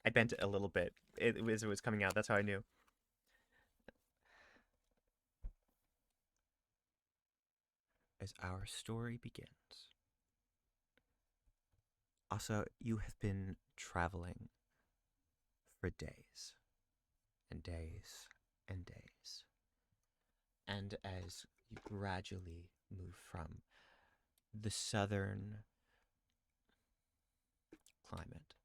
I bent it a little bit. It was coming out. That's how I knew. As our story begins. Also, you have been traveling for days and days and days. And as you gradually move from the southern climate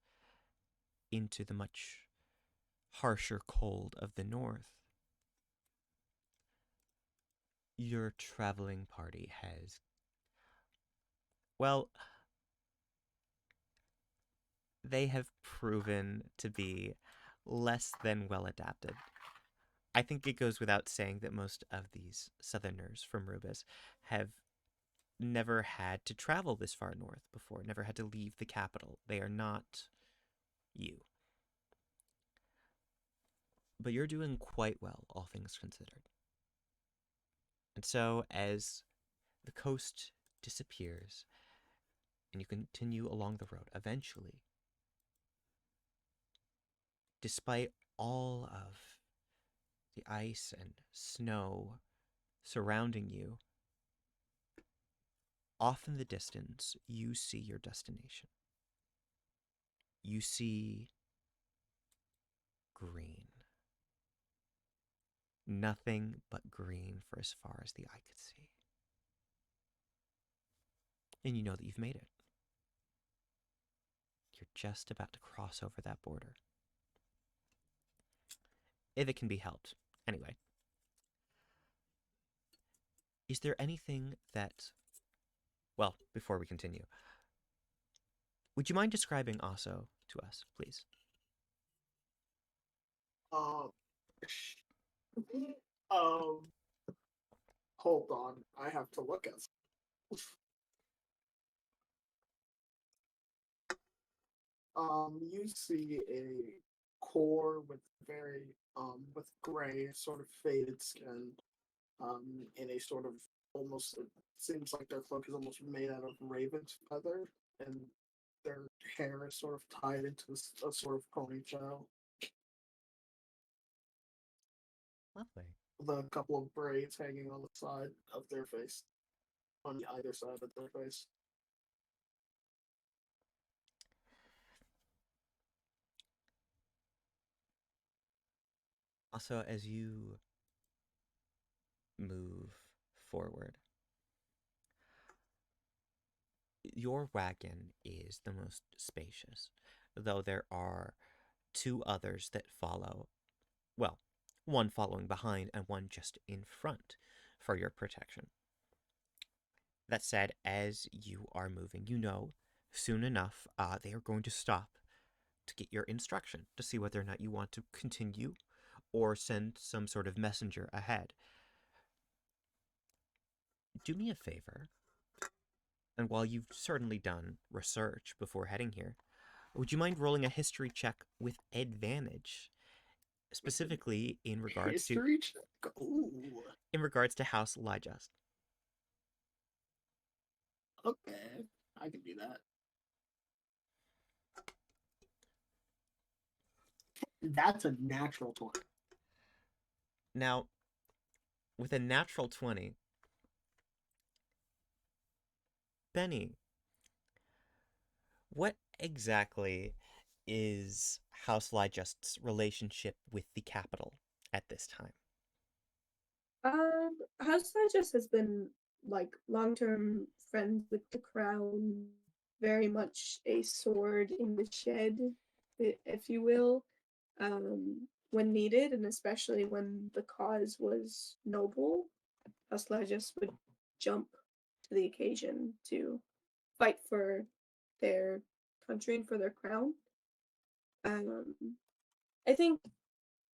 into the much harsher cold of the north, your traveling party has, well, they have proven to be less than well adapted. I think it goes without saying that most of these southerners from Rubeus have never had to travel this far north before, never had to leave the capital. They are not you. But you're doing quite well, all things considered. And so, as the coast disappears and you continue along the road, eventually, despite all of the ice and snow surrounding you, off in the distance, you see your destination. You see green. Nothing but green for as far as the eye could see. And you know that you've made it. You're just about to cross over that border. If it can be helped. Anyway. Is there anything that... Well, before we continue, would you mind describing Aso to us, please? Um, um, hold on. I have to look at. You see a core with with gray, sort of faded skin, in a sort of almost, it seems like their cloak is almost made out of raven's feather, and their hair is sort of tied into a sort of ponytail Lovely. with a couple of braids hanging on the side of their face, on either side of their face. Also, as you move forward, your wagon is the most spacious, though there are two others that follow. Well, one following behind and one just in front for your protection. That said, as you are moving, you know soon enough they are going to stop to get your instruction to see whether or not you want to continue or send some sort of messenger ahead. Do me a favor, and while you've certainly done research before heading here, would you mind rolling a history check with advantage, specifically History check? Ooh, in regards to House Lyjust? okay. I can do that. That's a natural 20. Now, with a natural 20, Benny, what exactly is House Lyjust's relationship with the capital at this time? House Digest has been like long-term friends with the crown, very much a sword in the shed, if you will, when needed, and especially when the cause was noble. House Digest would jump to the occasion to fight for their country and for their crown. Um, I think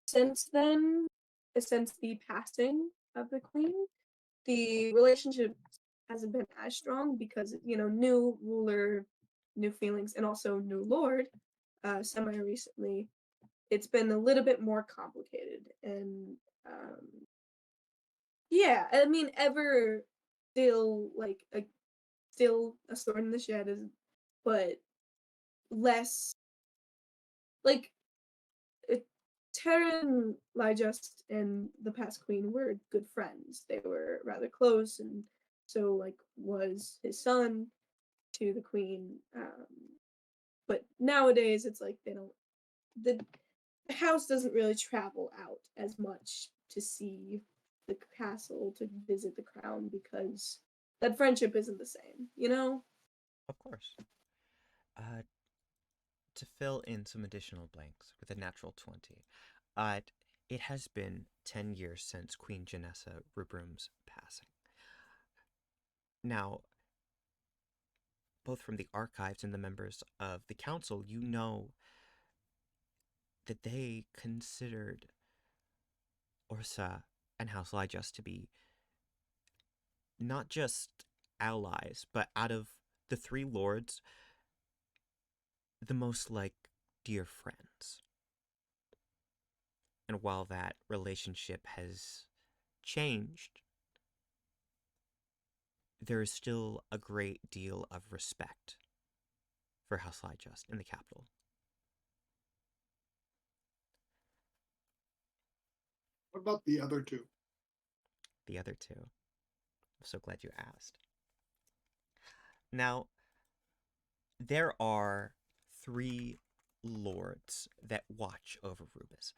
since then, since the passing of the queen, the relationship hasn't been as strong because new ruler, new feelings, and also new lord. Semi recently, it's been a little bit more complicated, and yeah, I mean, ever still like a still a sword in the shed is, but less like Orsa Lyjust and the past queen were good friends. They were rather close, and so like was his son to the queen. But nowadays, it's like they don't. The house doesn't really travel out as much to see the castle, to visit the crown, because that friendship isn't the same, you know? Of course. To fill in some additional blanks with a natural 20, it has been 10 years since Queen Janessa Rubrum's passing. Now, both from the archives and the members of the council, you know that they considered Orsa and House Lyjust to be not just allies, but out of the three lords, the most like dear friends. And while that relationship has changed, there is still a great deal of respect for House Lyjust in the capital. What about the other two? The other two. I'm so glad you asked. Now, there are 3 lords that watch over Rubeus.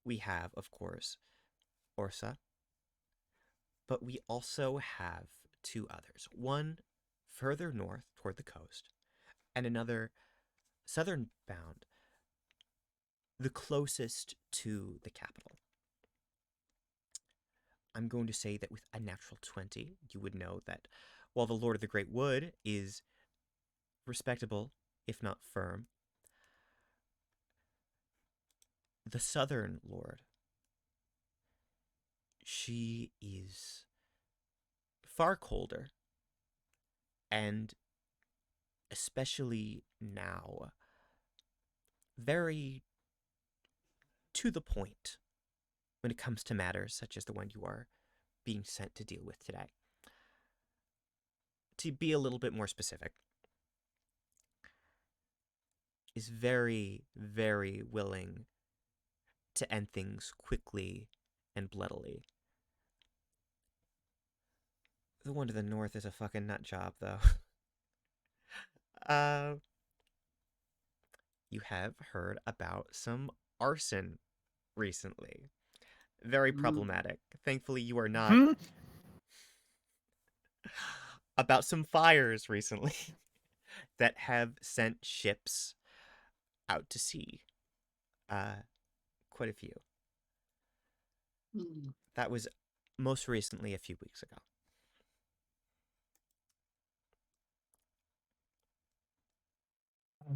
We have, of course, Orsa, but we also have 2 others. One further north toward the coast, and another southern bound, the closest to the capital. I'm going to say that with a natural 20, you would know that while the Lord of the Great Wood is respectable, if not firm, the southern lord, she is far colder, and especially now, very to the point when it comes to matters such as the one you are being sent to deal with today. To be a little bit more specific, is very, very willing to end things quickly and bloodily. The one to the north is a fucking nut job, though. You have heard about some arson recently. Very problematic. Thankfully, you are not. About some fires recently that have sent ships out to sea. Quite a few. That was most recently a few weeks ago.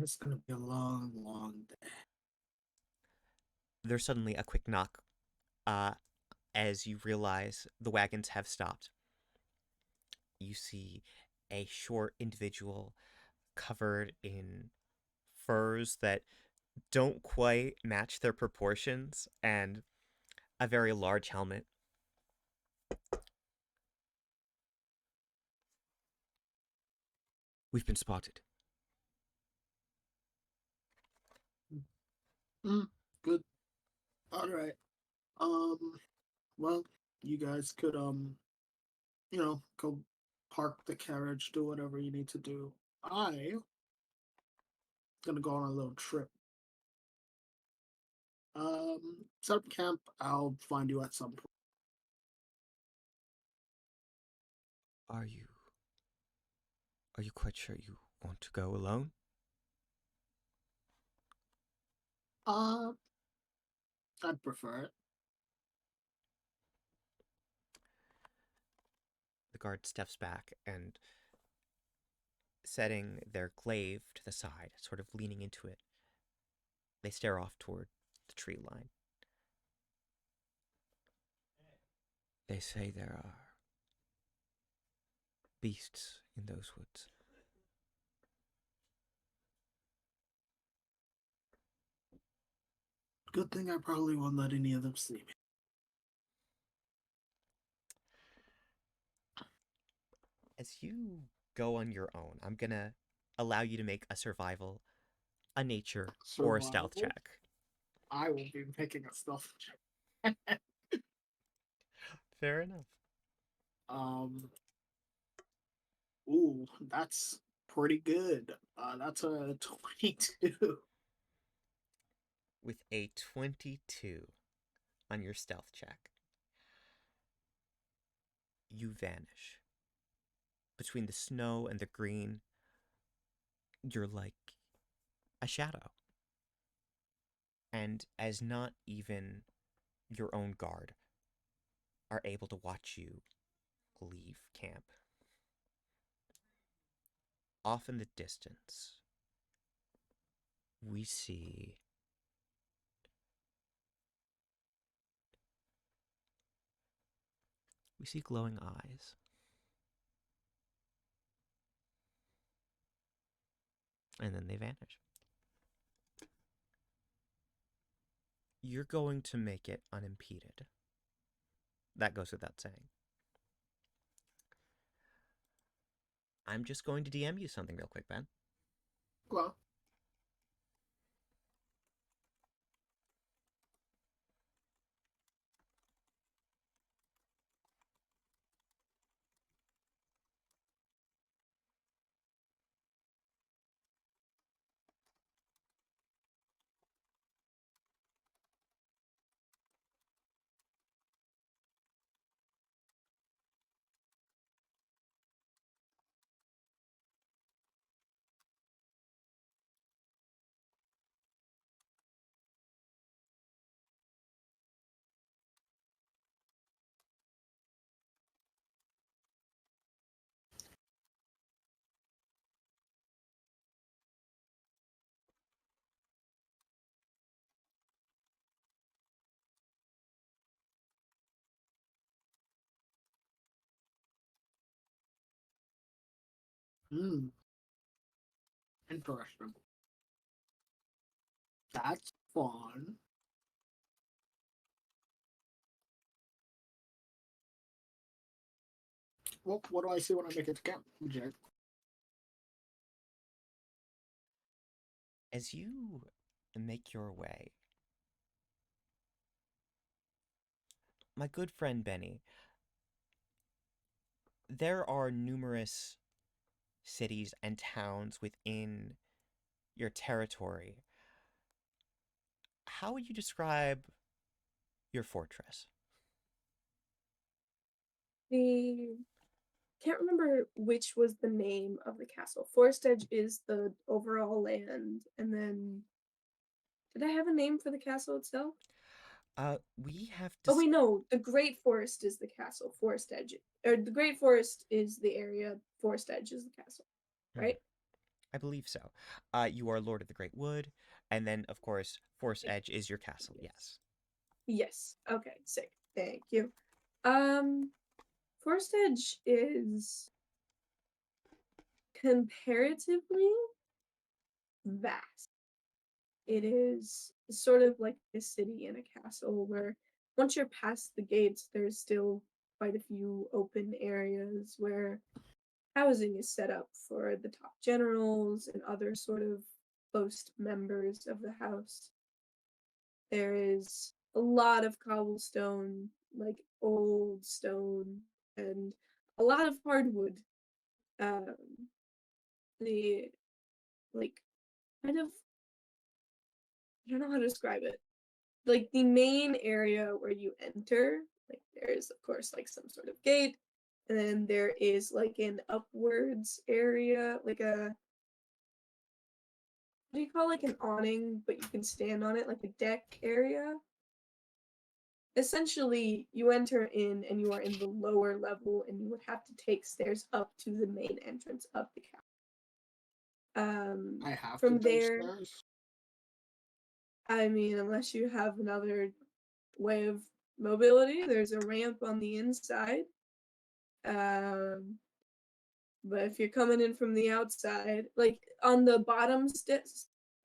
It's gonna be a long, long day. There's suddenly a quick knock as you realize the wagons have stopped. You see a short individual covered in furs that don't quite match their proportions and a very large helmet. We've been spotted. Good. All right. Well, you guys could go park the carriage, do whatever you need to do. I gonna go on a little trip. Set up camp. I'll find you at some point. Are you quite sure you want to go alone? I'd prefer it. The guard steps back and, setting their glaive to the side, sort of leaning into it, they stare off toward the tree line. They say there are beasts in those woods. Good thing I probably won't let any of them see me. As you go on your own, I'm gonna allow you to make a survival, a nature, or a stealth Survival? check. I will be making a stealth check. Fair enough. Ooh, that's pretty good. That's a 22. With a 22 on your stealth check, you vanish. Between the snow and the green, you're like a shadow. And as not even your own guard are able to watch you leave camp, off in the distance, we see glowing eyes. And then they vanish. You're going to make it unimpeded. That goes without saying. I'm just going to DM you something real quick, Ben. Well, interesting. That's fun. Well, what do I see when I make it to camp, Jake? As you make your way, my good friend Benni, there are numerous cities and towns within your territory. How would you describe your fortress? The can't remember which was the name of the castle. Forest Edge is the overall land, and then did I have a name for the castle itself? We have Oh wait, no, the Great Forest is the castle. Forest Edge, or the Great Forest is the area. Forest Edge is the castle, right? I believe so. You are Lord of the Great Wood, and then, of course, Forest Edge is your castle, yes. Yes. Okay, sick. Thank you. Forest Edge is comparatively vast. It is sort of like a city and a castle where once you're past the gates, there's still quite a few open areas where housing is set up for the top generals and other sort of close members of the house. There is a lot of cobblestone, like old stone, and a lot of hardwood. Um, the like kind of I don't know how to describe it. Like the main area where you enter, like there's of course like some sort of gate, and then there is like an upwards area, like a what do you call like an awning, but you can stand on it, like a deck area. Essentially, you enter in and you are in the lower level, and you would have to take stairs up to the main entrance of the castle. I have From to take there, stairs. I mean, unless you have another way of mobility, there's a ramp on the inside. But if you're coming in from the outside, like on the bottom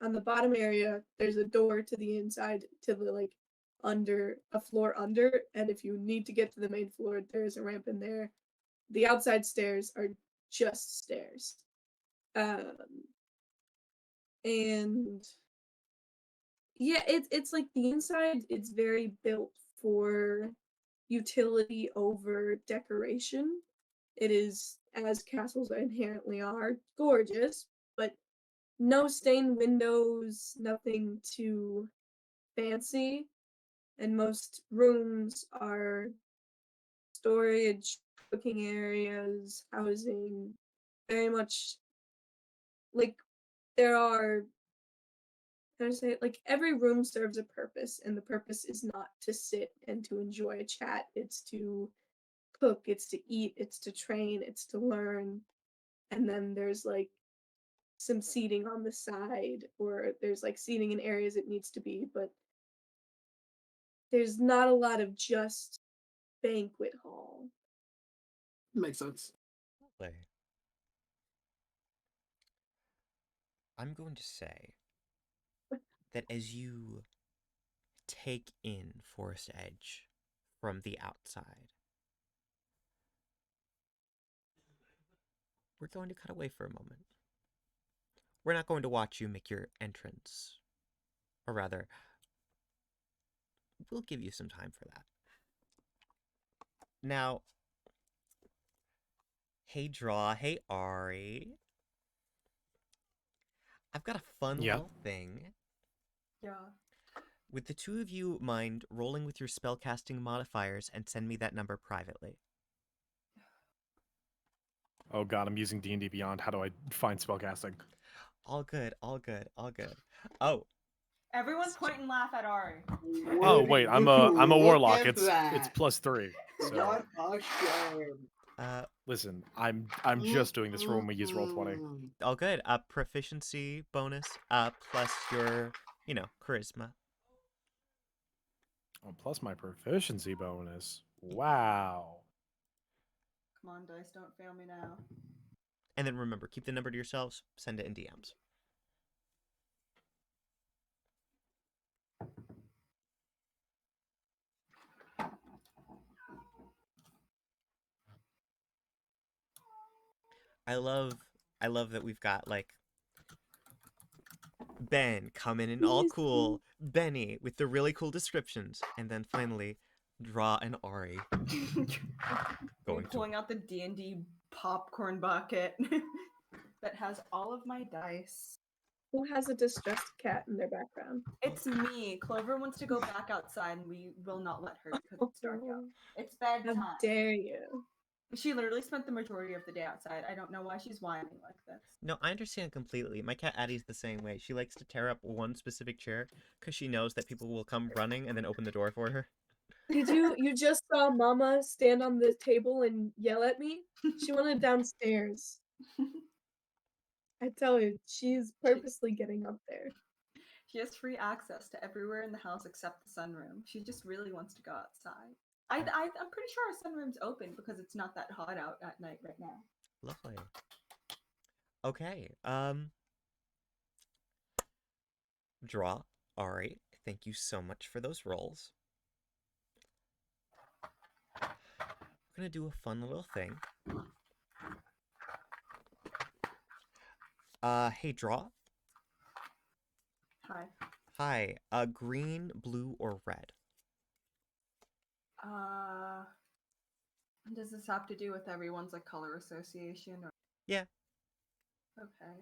on the bottom area, there's a door to the inside to the like under a floor under, and if you need to get to the main floor, there's a ramp in there. The outside stairs are just stairs. And Yeah, it's like the inside. It's very built for utility over decoration. It is, as castles inherently are, gorgeous, but no stained windows, nothing too fancy, and most rooms are storage, cooking areas, housing, very much like there are, how do I say it? Like every room serves a purpose, and the purpose is not to sit and to enjoy a chat, it's to cook, it's to eat, it's to train, it's to learn. And then there's like some seating on the side, or there's like seating in areas it needs to be, but there's not a lot of just banquet hall. Makes sense. Lovely. I'm going to say that as you take in Forest Edge from the outside, we're going to cut away for a moment. We're not going to watch you make your entrance. Or rather, we'll give you some time for that. Now, hey Draw, hey Ari. I've got a fun little thing. Yeah. Would the two of you mind rolling with your spellcasting modifiers and send me that number privately? Oh god, I'm using D&D Beyond. How do I find spellcasting? All good, all good, all good. Oh, Everyone point and laugh at Ari. Oh wait, I'm a Look warlock. at It's that. +3. So What a shame. listen, I'm just doing this for when we use Roll20. All good. Proficiency bonus, plus your, charisma. Oh, plus my proficiency bonus. Wow. Come on, dice, don't fail me now. And then remember, keep the number to yourselves, send it in DMs. I love that we've got like Ben coming in all cool, Benny with the really cool descriptions, and then finally Draw and Ari Pulling out the D&D popcorn bucket that has all of my dice. Who has a distressed cat in their background? It's me. Clover wants to go back outside, and we will not let her because it's dark out. It's bedtime. How dare you? She literally spent the majority of the day outside. I don't know why she's whining like this. No, I understand completely. My cat Addie's the same way. She likes to tear up one specific chair because she knows that people will come running and then open the door for her. You just saw Mama stand on the table and yell at me? She wanted downstairs. I tell you, she's purposely getting up there. She has free access to everywhere in the house except the sunroom. She just really wants to go outside. I'm pretty sure our sunroom's open because it's not that hot out at night right now. Lovely. Okay. Draw, Ari, thank you so much for those rolls. We're gonna do a fun little thing. Hey, Draw. Hi. Hi. Green, blue, or red? Does this have to do with everyone's like color association? Or... Yeah. Okay.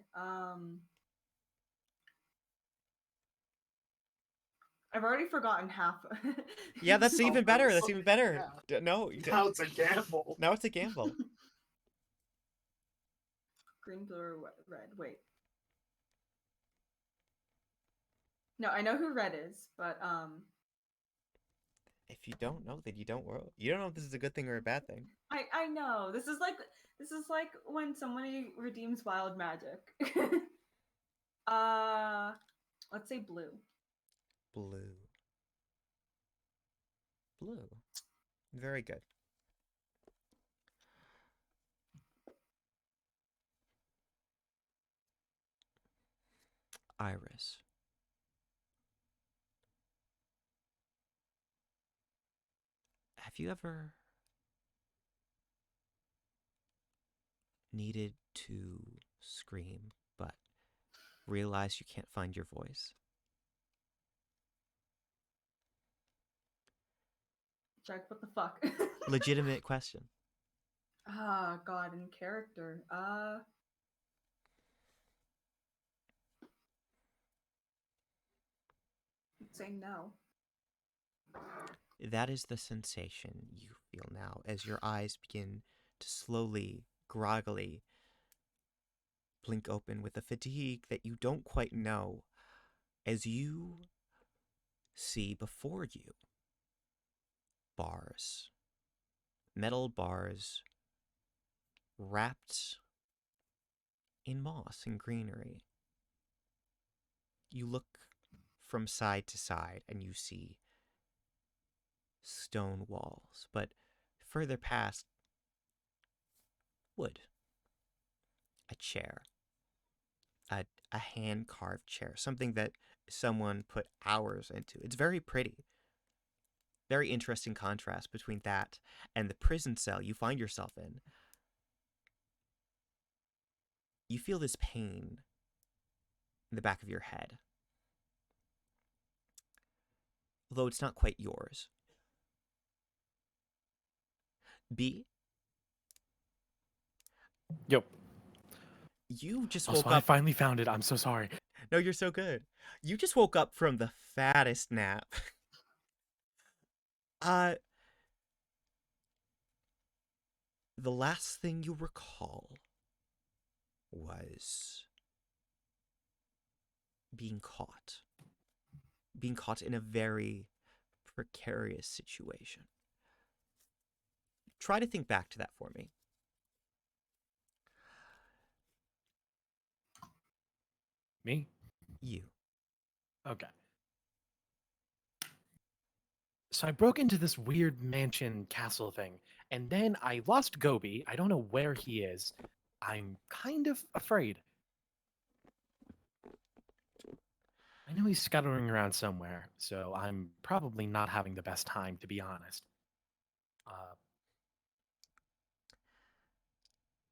I've already forgotten half. Yeah, that's even better. That's even better. Yeah. No. Now it's a gamble. Now it's a gamble. Green, blue, or red? Wait. No, I know who red is, but If you don't know, then you don't know. You don't know if this is a good thing or a bad thing. I know. This is like when somebody redeems wild magic. Let's say blue. Blue. Blue. Very good. Iris. Have you ever needed to scream but realize you can't find your voice? Like, what the fuck? Legitimate question. Ah, God, in character. Saying no. That is the sensation you feel now as your eyes begin to slowly, groggily blink open with a fatigue that you don't quite know as you see before you bars, metal bars wrapped in moss and greenery. You look from side to side and you see stone walls, but further past, wood. A chair. A hand-carved chair. Something that someone put hours into. It's very pretty. Very interesting contrast between that and the prison cell you find yourself in. You feel this pain in the back of your head. Although it's not quite yours. B? Yep. You just Also, woke I up. finally found it. I'm so sorry. No, you're so good. You just woke up from the fattest nap. The last thing you recall was being caught. Being caught in a very precarious situation. Try to think back to that for me. Me? You. Okay. So I broke into this weird mansion castle thing, and then I lost Gobi. I don't know where he is. I'm kind of afraid. I know he's scuttling around somewhere, so I'm probably not having the best time, to be honest.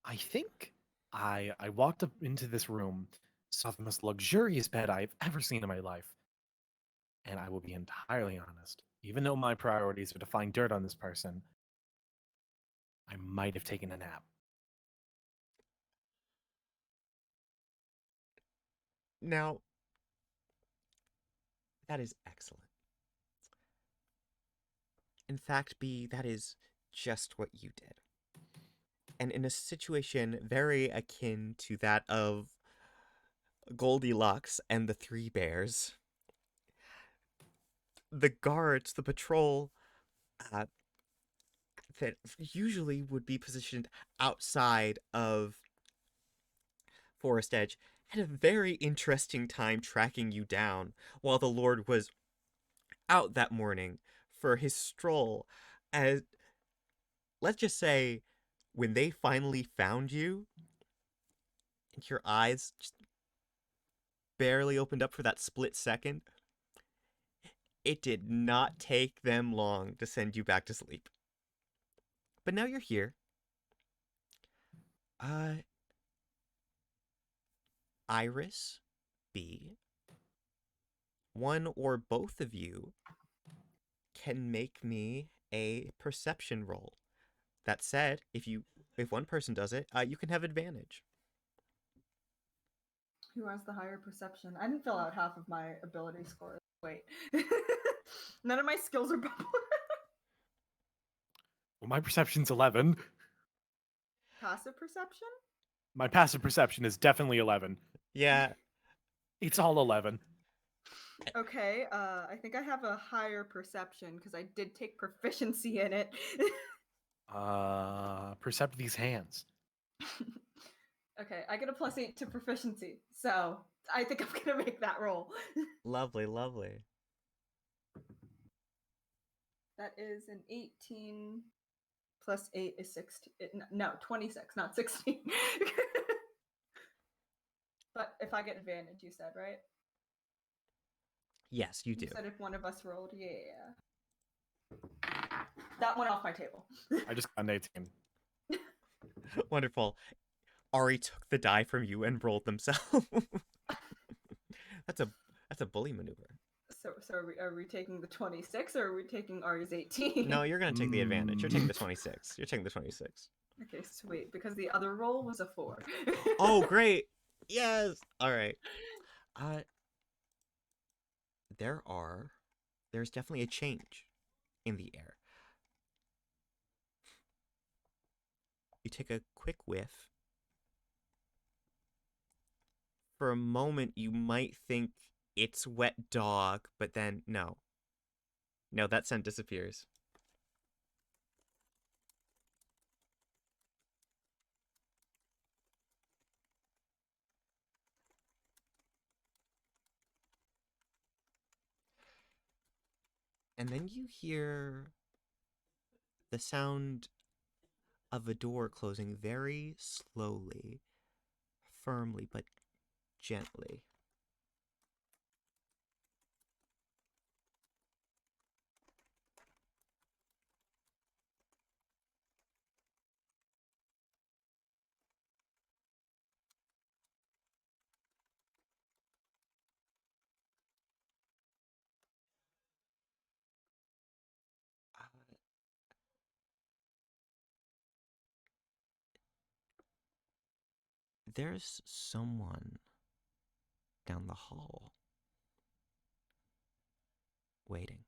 I think I walked up into this room, saw the most luxurious bed I've ever seen in my life, and I will be entirely honest. Even though my priorities are to find dirt on this person, I might have taken a nap. Now, that is excellent. In fact, B, that is just what you did. And in a situation very akin to that of Goldilocks and the Three Bears, the guards, the patrol, that usually would be positioned outside of Forest Edge, had a very interesting time tracking you down while the Lord was out that morning for his stroll. As, let's just say, when they finally found you, and your eyes just barely opened up for that split second, it did not take them long to send you back to sleep. But now you're here. Iris, B, one or both of you can make me a perception roll. That said, if one person does it, you can have advantage. Who has the higher perception? I didn't fill out half of my ability score. Wait. None of my skills are bubble. Well, my perception's 11. Passive perception? My passive perception is definitely 11. Yeah. It's all 11. Okay, I think I have a higher perception because I did take proficiency in it. Percept these hands. Okay, I get a +8 to proficiency, so I think I'm gonna make that roll. Lovely, lovely. That is an 18 plus 8 is 16. No, 26, not 16. But if I get advantage, you said, right? Yes, you do. You said if one of us rolled, yeah. That went off my table. I just got an 18. Wonderful. Ari took the die from you and rolled themselves. That's a bully maneuver. So are we taking the 26 or are we taking Ari's 18? No, you're gonna take the advantage. You're taking the 26. You're taking the 26. Okay, sweet. Because the other roll was a 4. Oh, great! Yes. All right. There's definitely a change in the air. You take a quick whiff. For a moment, you might think it's wet dog, but then no. No, that scent disappears. And then you hear the sound of a door closing very slowly, firmly, but gently. There's someone down the hall waiting.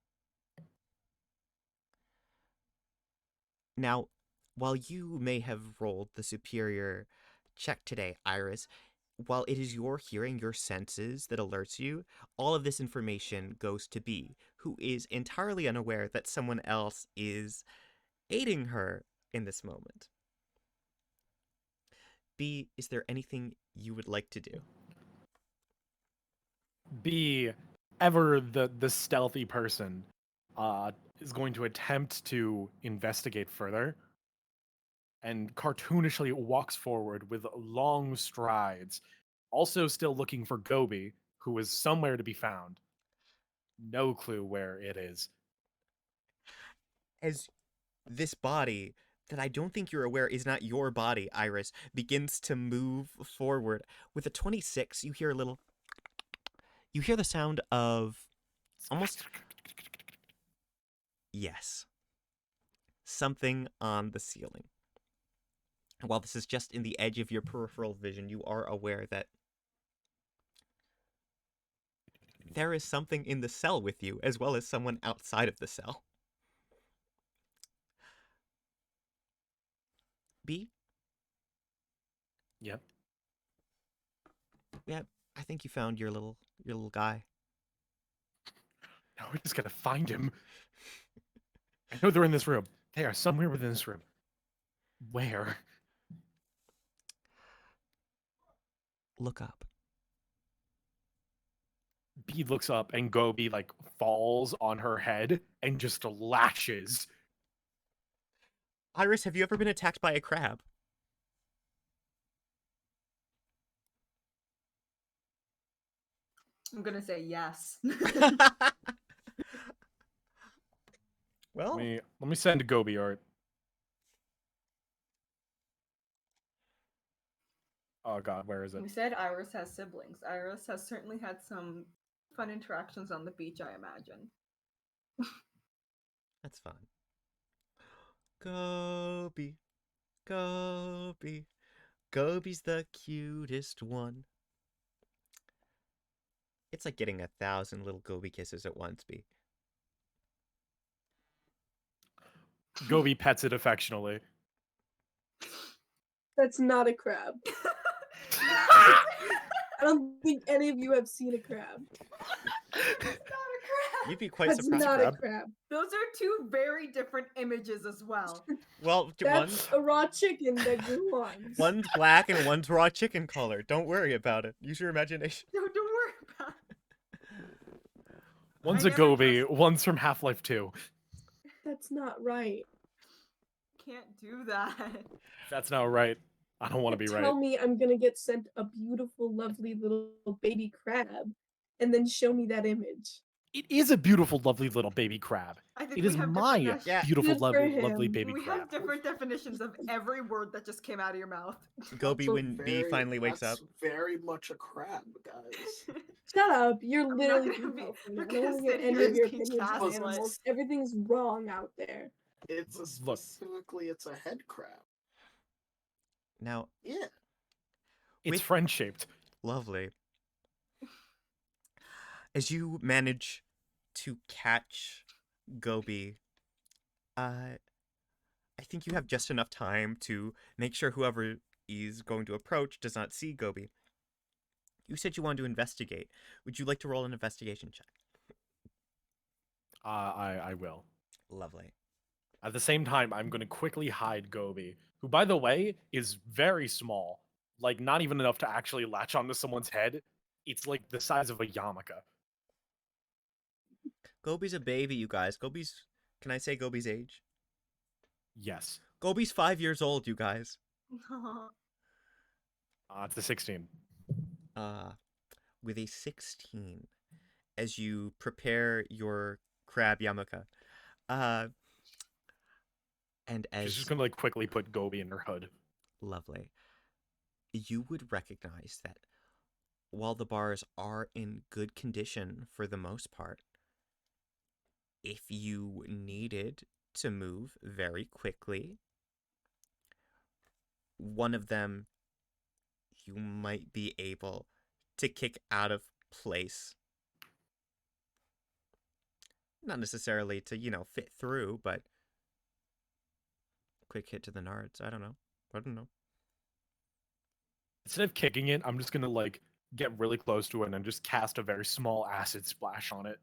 Now, while you may have rolled the superior check today, Iris, while it is your hearing, your senses that alerts you, all of this information goes to B, who is entirely unaware that someone else is aiding her in this moment. B, is there anything you would like to do? B, ever the stealthy person, is going to attempt to investigate further, and cartoonishly walks forward with long strides, also still looking for Gobi, who is somewhere to be found. No clue where it is. As this body that I don't think you're aware is not your body, Iris, begins to move forward. With a 26, you hear a little... You hear the sound of almost... Yes. Something on the ceiling. While this is just in the edge of your peripheral vision, you are aware that there is something in the cell with you, as well as someone outside of the cell. B? Yep. Yeah, I think you found your little guy. Now we're just gonna find him. I know they're in this room. They are somewhere within this room. Where? Look up. B looks up and Gobi like falls on her head and just lashes. Iris, have you ever been attacked by a crab? I'm gonna say yes. Well, Let me send Gobi art. Oh god, where is it? We said Iris has siblings. Iris has certainly had some fun interactions on the beach, I imagine. that's fine. Gobi. Gobi. Gobi's the cutest one. It's like getting 1,000 little Gobi kisses at once, B. Gobi pets it affectionately. That's not a crab. I don't think any of you have seen a crab. It's not a crab. You'd be quite That's surprised. not crab. a crab. Those are two very different images as well. Well, That's a raw chicken that grew arms. one's black and one's raw chicken color. Don't worry about it. Use your imagination. No, don't worry about it. One's I a never Gobi, trust- one's from Half-Life 2. That's not right. Can't do that. That's not right. I don't want to be Tell right. me I'm gonna get sent a beautiful, lovely little baby crab, and then show me that image. It is a beautiful, lovely little baby crab. I think It we is have my different Yeah. beautiful, Good for lovely him. baby we crab. have different definitions of every word that just came out of your mouth. Gobi, That's a when B finally wakes up. That's very much a crab, guys. Shut up! You're I'm not literally gonna from be- California. we're I don't want gonna to get sit any here of your and be opinions on gaslit. animals. Everything's wrong out there. It's a Look. specifically, it's a head crab. Now, Yeah. It's With- friend-shaped. lovely. As you manage to catch Gobi, I think you have just enough time to make sure whoever is going to approach does not see Gobi. You said you wanted to investigate. Would you like to roll an investigation check? I will. Lovely. At the same time, I'm going to quickly hide Gobi, who, by the way, is very small. Like, not even enough to actually latch onto someone's head. It's like the size of a yarmulke. Gobi's a baby, you guys. Can I say Gobi's age? Yes. Gobi's 5 years old, you guys. It's a 16. With a 16, as you prepare your crab yarmulke, and She's as just going to, like, quickly put Gobi in her hood. lovely, you would recognize that while the bars are in good condition for the most part, if you needed to move very quickly, one of them you might be able to kick out of place. Not necessarily to, fit through, but quick hit to the nards. I don't know. Instead of kicking it, I'm just going to, like, get really close to it and then just cast a very small acid splash on it.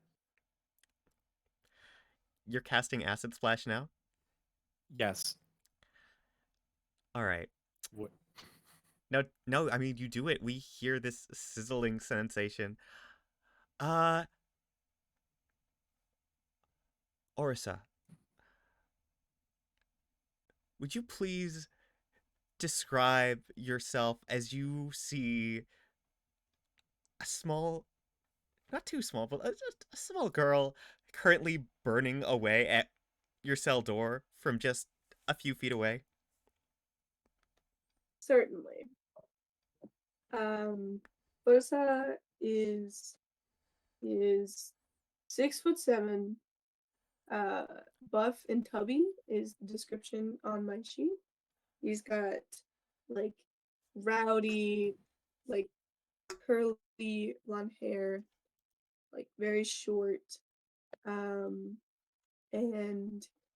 You're casting Acid Splash now? Yes. All right. What? No, I mean, you do it. We hear this sizzling sensation. Orsa, would you please describe yourself as you see a small, not too small, but a small girl currently burning away at your cell door from just a few feet away? Certainly. Ursa is 6'7", buff and tubby is the description on my sheet. He's got like rowdy, like curly blonde hair, like very short, and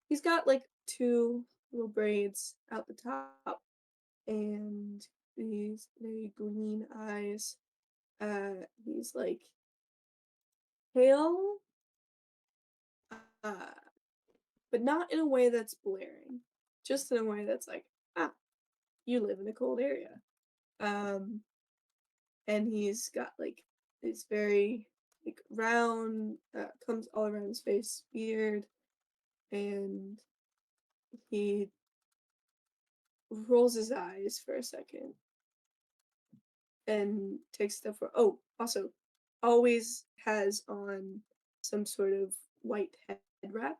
he's got like 2 little braids out the top, and these very green eyes. He's like pale, but not in a way that's blaring, just in a way that's like, you live in a cold area. And he's got like this very like round, comes all around his face, beard, and he rolls his eyes for a second and takes a step forward. Oh, also, always has on some sort of white head wrap,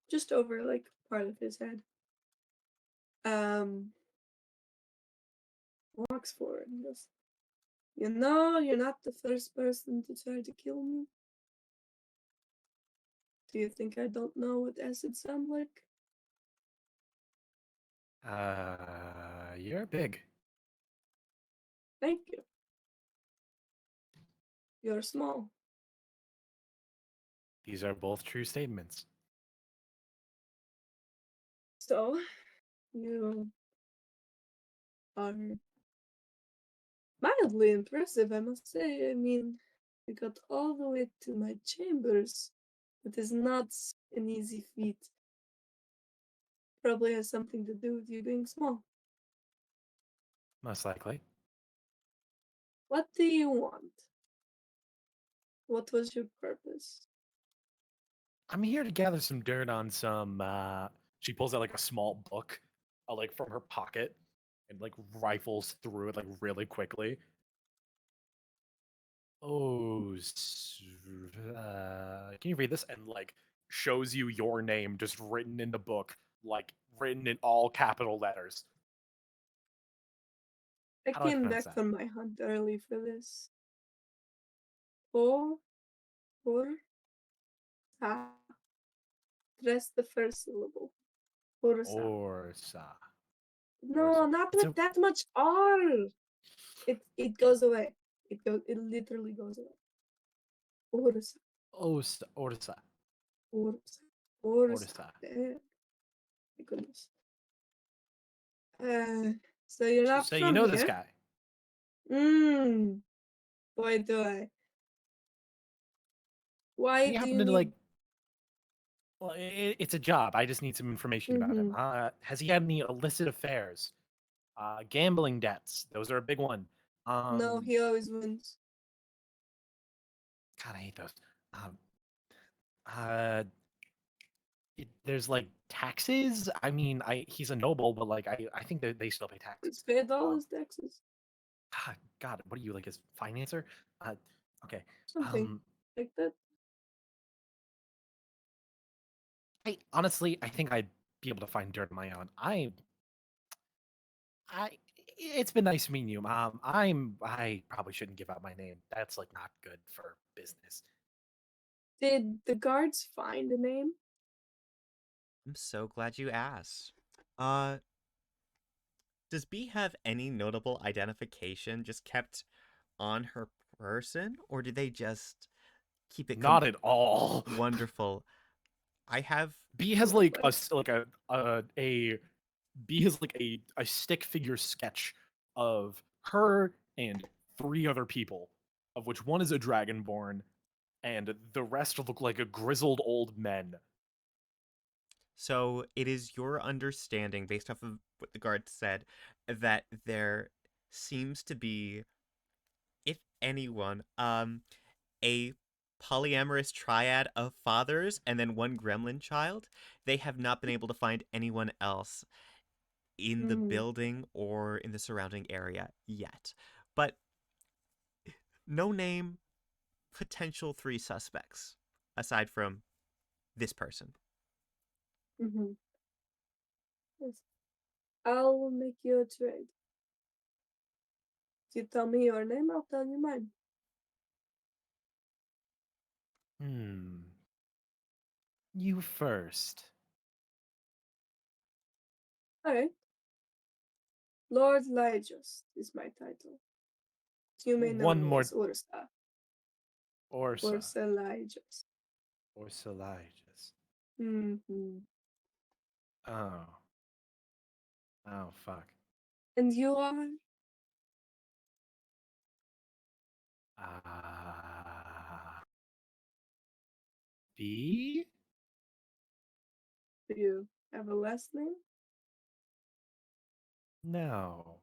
just over like part of his head. Walks forward and goes, you're not the first person to try to kill me. Do you think I don't know what acids sound like? You're big. Thank you. You're small. These are both true statements. So, you are mildly impressive, I must say. I mean, you got all the way to my chambers. It is not an easy feat. Probably has something to do with you being small. Most likely. What do you want? What was your purpose? I'm here to gather some dirt on some, she pulls out, like, a small book, like, from her pocket, and, like, rifles through it, like, really quickly. Can you read this? And like shows you your name just written in the book, like written in all capital letters. I How do I came pronounce back that? from my hunt early for this. Or, ta. Press the first syllable. Orsa. Orsa. No, Orsa. not It's with that much R. It goes away. It literally goes away. Orsa. Orsa. Orsa. Orsa. Orsa. Orsa. There. My goodness. So you're not So you from know here? this guy. Boy, do I. Why He do happened you to need... well, it's a job. I just need some information about him. Has he had any illicit affairs? Gambling debts. Those are a big one. No, he always wins. God, I hate those. Uh, there's like taxes. I mean, he's a noble, but like I think that they still pay He's taxes. paid all his taxes. God, what are you, like his financer? Okay. Something like that. I honestly, I think I'd be able to find dirt on my own. It's been nice meeting you. I probably shouldn't give out my name. That's like not good for business. Did the guards find a name? I'm so glad you asked. Does B have any notable identification just kept on her person, or do they just keep it Not at all. wonderful? I have B has like a B has like a stick figure sketch of her and 3 other people, of which one is a dragonborn, and the rest look like a grizzled old men. So it is your understanding, based off of what the guard said, that there seems to be, if anyone, a polyamorous triad of fathers and then one gremlin child. They have not been able to find anyone else in the building or in the surrounding area yet. But no name, potential 3 suspects, aside from this person. Yes. I'll make you a trade. If you tell me your name, I'll tell you mine. You first. Alright. Lord Lyjust is my title. You may know One me more. as Orsa. Orsa. Orsa Lyjust. Orsa Lyjust. Oh. Oh, fuck. And you are? B? Do you have a last name? No.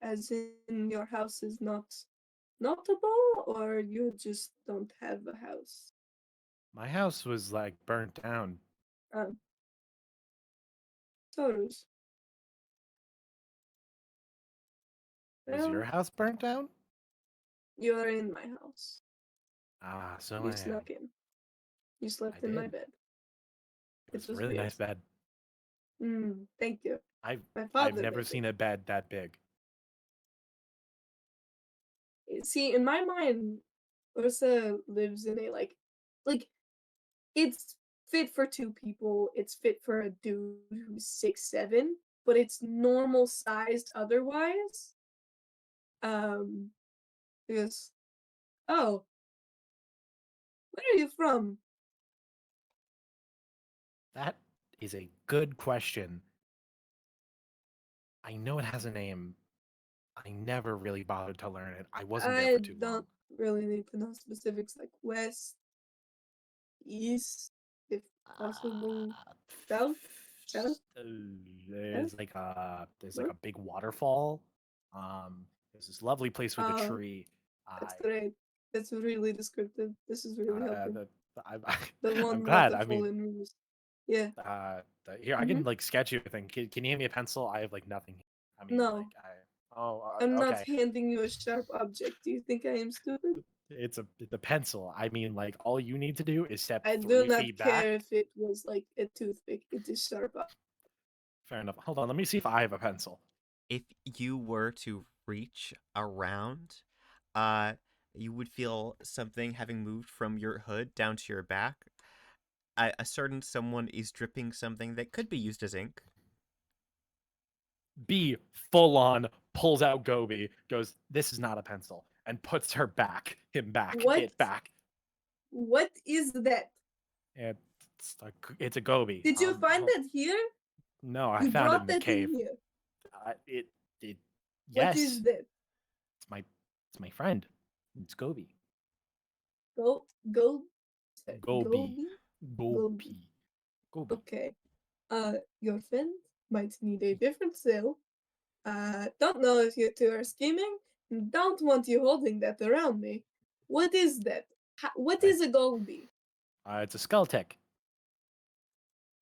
As in your house is not notable, or you just don't have a house? My house was like burnt down. Taurus. Was your house burnt down? You're in my house. So You I am. snuck in. You slept I in my did. bed. It was a was really weird. nice bed. Thank you. My I've father never made seen a bed that big. it. See, in my mind, Ursa lives in a like it's fit for 2 people. It's fit for a dude who's 6'7", but it's normal sized otherwise. Because, oh, where are you from? That is a good question. I know it has a name. I never really bothered to learn it. I wasn't there I for too long. don't really need to know specifics like west, east, if possible, south, south. There's like a big waterfall. There's this lovely place with a Oh, tree. That's great. That's really descriptive. This is really helping. The I'm one glad. I waterfall mean, in Rubeus. Yeah. here I can like sketch you a thing. Can you hand me a pencil? I have like nothing. I mean, No. like I'm not okay. handing you a sharp object. Do you think I am stupid? It's the pencil. I mean, like, all you need to do is step I do 3 not feet care back. if it was like a toothpick. It is sharp. Fair enough. Hold on, let me see if I have a pencil. If you were to reach around, uh, you would feel something having moved from your hood down to your back. A certain someone is dripping something that could be used as ink. B full on pulls out Gobi, goes, "This is not a pencil," and puts him back, What? it back. What is that? It's a Gobi. Did you find that here? No, I You found it brought in the that cave. in here. It What yes, is that? it's my friend. It's Gobi. Go. Gobi. Gobi? Gobi. Gobi. Okay. Your friend might need a different cell. Don't know if you two are scheming. Don't want you holding that around me. What is that? What is a Gobi? It's a skull tech.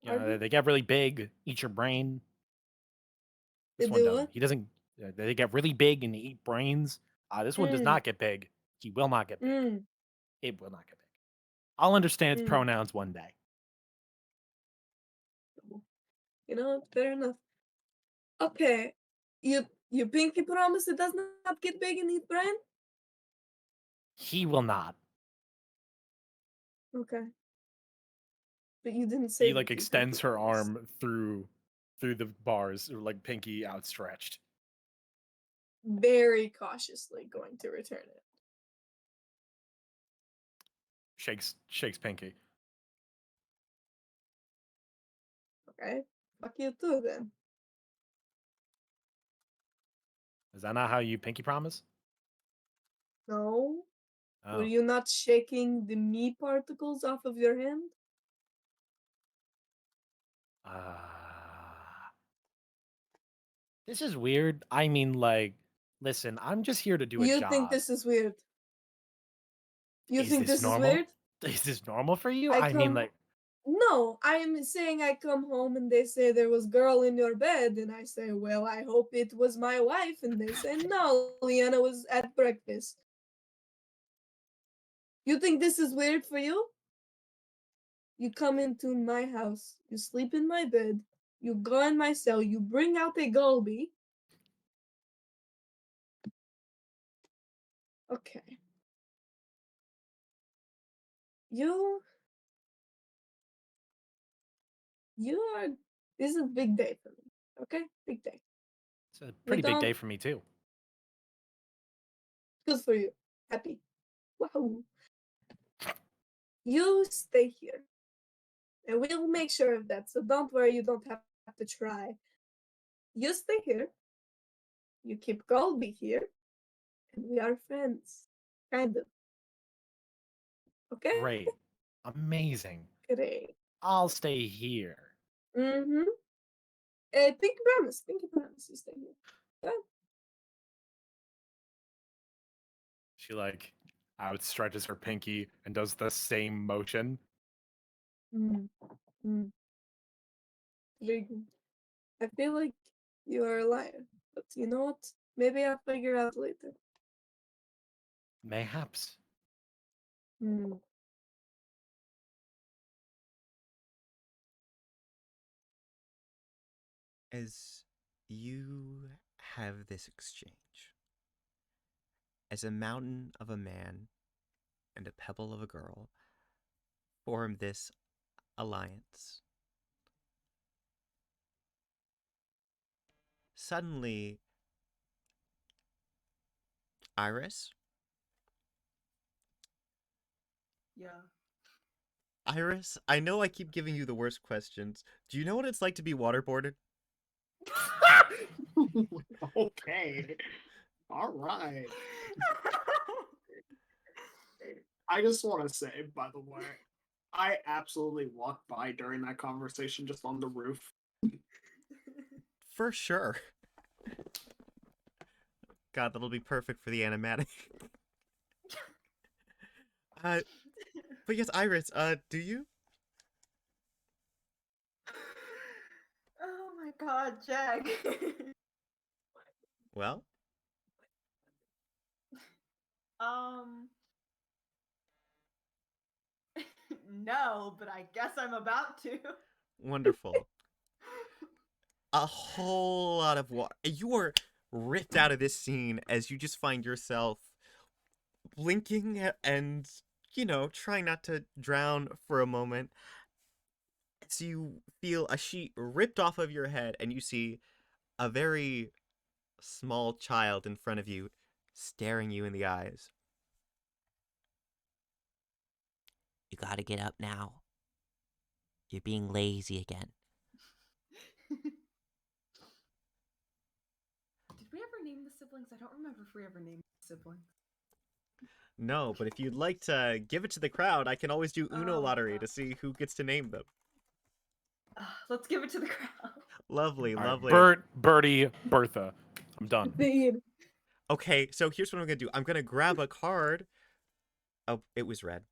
You know, Pardon? they get really big, eat your brain. This They one do doesn't. what? He doesn't. They get really big and they eat brains. This one does Mm, not get big. He will not get big. mm, It will not get big. I'll understand its mm. pronouns one day. You know, fair enough. Okay. You pinky promise it does not get big and eat brain? He will not. Okay. But you didn't say He that like you extends pinky her promised. arm through the bars, or like pinky outstretched. Very cautiously going to return it. Shakes pinky. Okay. Fuck you too then. Is that not how you pinky promise? No. Were Oh. you not shaking the me particles off of your hand? This is weird. I mean, like, listen, I'm just here to do a You job. think this is weird? You Is think this this is normal? weird? Is this normal for you? I I mean, come. like, No, I am saying I come home and they say there was girl in your bed, and I say, well, I hope it was my wife, and they say no, Liana was at breakfast. You think this is weird for you? You come into my house, you sleep in my bed, you go in my cell, you bring out a Golby. Okay. You are. This is a big day for me. Okay? Big day. it's a pretty big don't- day for me too. Good for you. Happy. Wow. You stay here. And we'll make sure of that. So don't worry, you don't have to try. You stay here. You keep Golby here. And we are friends. Kind of. Okay? Great. Amazing. Great. I'll stay here. Mm-hmm. Pinky promise. Pinky promise. You stay here. Good. She like outstretches her pinky and does the same motion. Mm. Mm. Very good. I feel like you are a liar. But you know what? Maybe I'll figure out later. Mayhaps. Hmm. As you have this exchange, as a mountain of a man and a pebble of a girl form this alliance, suddenly, Iris? Yeah. Iris, I know I keep giving you the worst questions. Do you know what it's like to be waterboarded? Okay. All right. I just want to say, by the way, I absolutely walked by during that conversation just on the roof. For sure. God, that'll be perfect for the animatic. But yes, Iris, do you? Oh my god, Jack. Well, No, but I guess I'm about to. Wonderful. A whole lot of water. You are ripped out of this scene as you just find yourself blinking and, trying not to drown for a moment. As you feel a sheet ripped off of your head and you see a very small child in front of you staring you in the eyes. You gotta get up now. You're being lazy again. Did we ever name the siblings? I don't remember if we ever named the siblings. No, but if you'd like to give it to the crowd, I can always do Uno Oh, lottery God. to see who gets to name them. Let's give it to the crowd. Lovely, All right, lovely. Bert, Bertie, Bertha. I'm done. Okay, so here's what I'm gonna do. I'm gonna grab a card. Oh, it was red.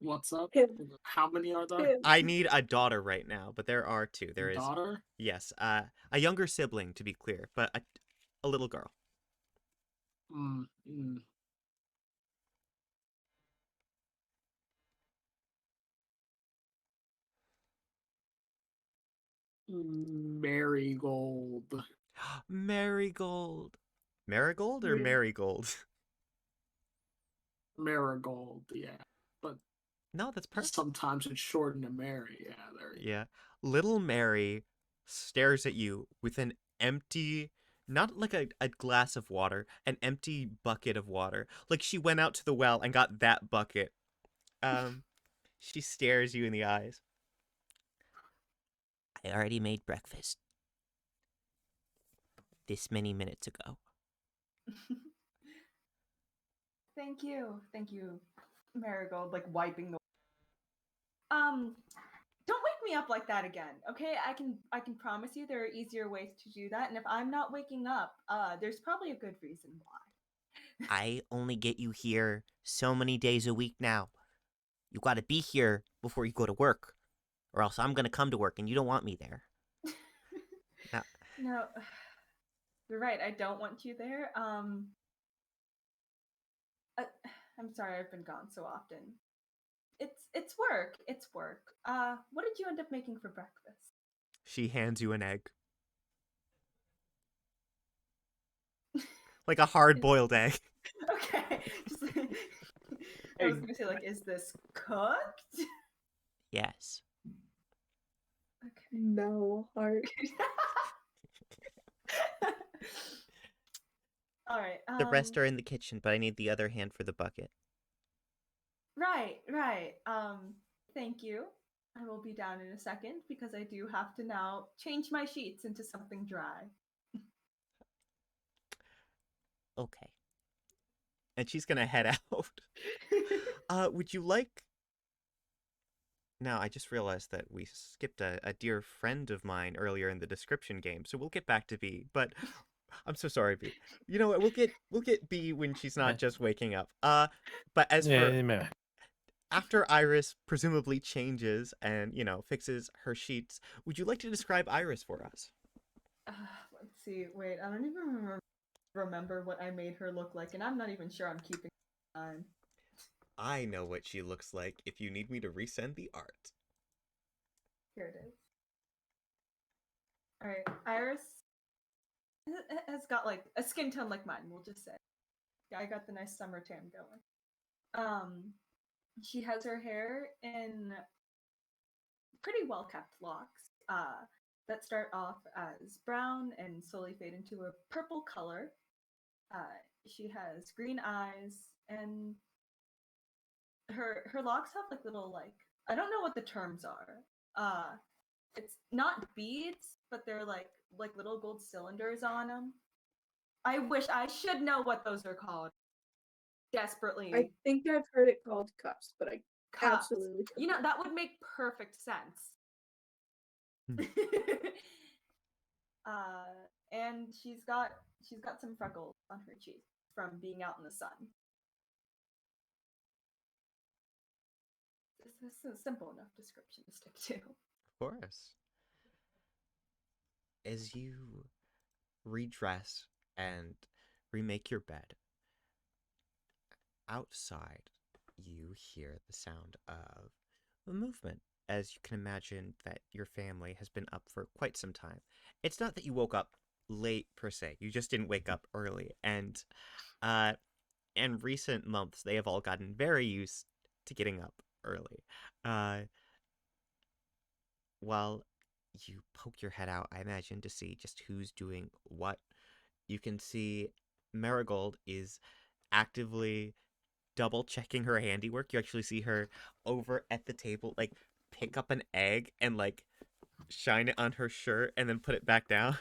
What's up? Him. How many are there? Him. I need a daughter right now, but there are two. There is, Daughter? yes, a younger sibling to be clear, but a little girl. Marigold. Marigold. Marigold or Yeah. Marigold? Marigold, yeah. But No, that's perfect. sometimes it's shortened to Mary. Yeah, there you Yeah. Little Mary stares at you with an empty, not like a glass of water, an empty bucket of water. Like she went out to the well and got that bucket. She stares you in the eyes. I already made breakfast. This many minutes ago. Thank you, Marigold. Like wiping the. Don't wake me up like that again, okay? I can promise you there are easier ways to do that, and if I'm not waking up, there's probably a good reason why. I only get you here so many days a week now. You gotta be here before you go to work, or else I'm gonna come to work and you don't want me there. No, you're right. I don't want you there. I'm sorry I've been gone so often. It's work. It's work. What did you end up making for breakfast? She hands you an egg. Like a hard-boiled egg. Okay. I was gonna say, like, is this cooked? Yes. Okay. No, heart. All right. The rest are in the kitchen, but I need the other hand for the bucket. Right. Thank you. I will be down in a second because I do have to now change my sheets into something dry. Okay. And she's gonna head out. Would you like... Now, I just realized that we skipped a dear friend of mine earlier in the description game, so we'll get back to B, but... I'm so sorry, B. You know what, we'll get B when she's not just waking up. But as for... After Iris presumably changes and, fixes her sheets, would you like to describe Iris for us? Let's see. Wait, I don't even remember what I made her look like, and I'm not even sure I'm keeping time. I know what she looks like if you need me to resend the art. Here it is. Alright, Iris has got like a skin tone like mine, we'll just say. Yeah, I got the nice summer tan going. She has her hair in pretty well kept locks that start off as brown and slowly fade into a purple color. She has green eyes, and her locks have like little, like, I don't know what the terms are. It's not beads, but they're like little gold cylinders on them. I wish I should know what those are called. Desperately. I think I've heard it called cuffs, but I Cuffs. absolutely You know, that would make perfect sense. And she's got some freckles on her cheeks from being out in the sun. This is a simple enough description to stick to. Of course. As you redress and remake your bed, outside, you hear the sound of movement. As you can imagine, that your family has been up for quite some time. It's not that you woke up late per se. You just didn't wake up early. And in recent months, they have all gotten very used to getting up early. Uh, while you poke your head out, I imagine, to see just who's doing what, you can see Marigold is actively double checking her handiwork. You actually see her over at the table, like, pick up an egg and, like, shine it on her shirt and then put it back down.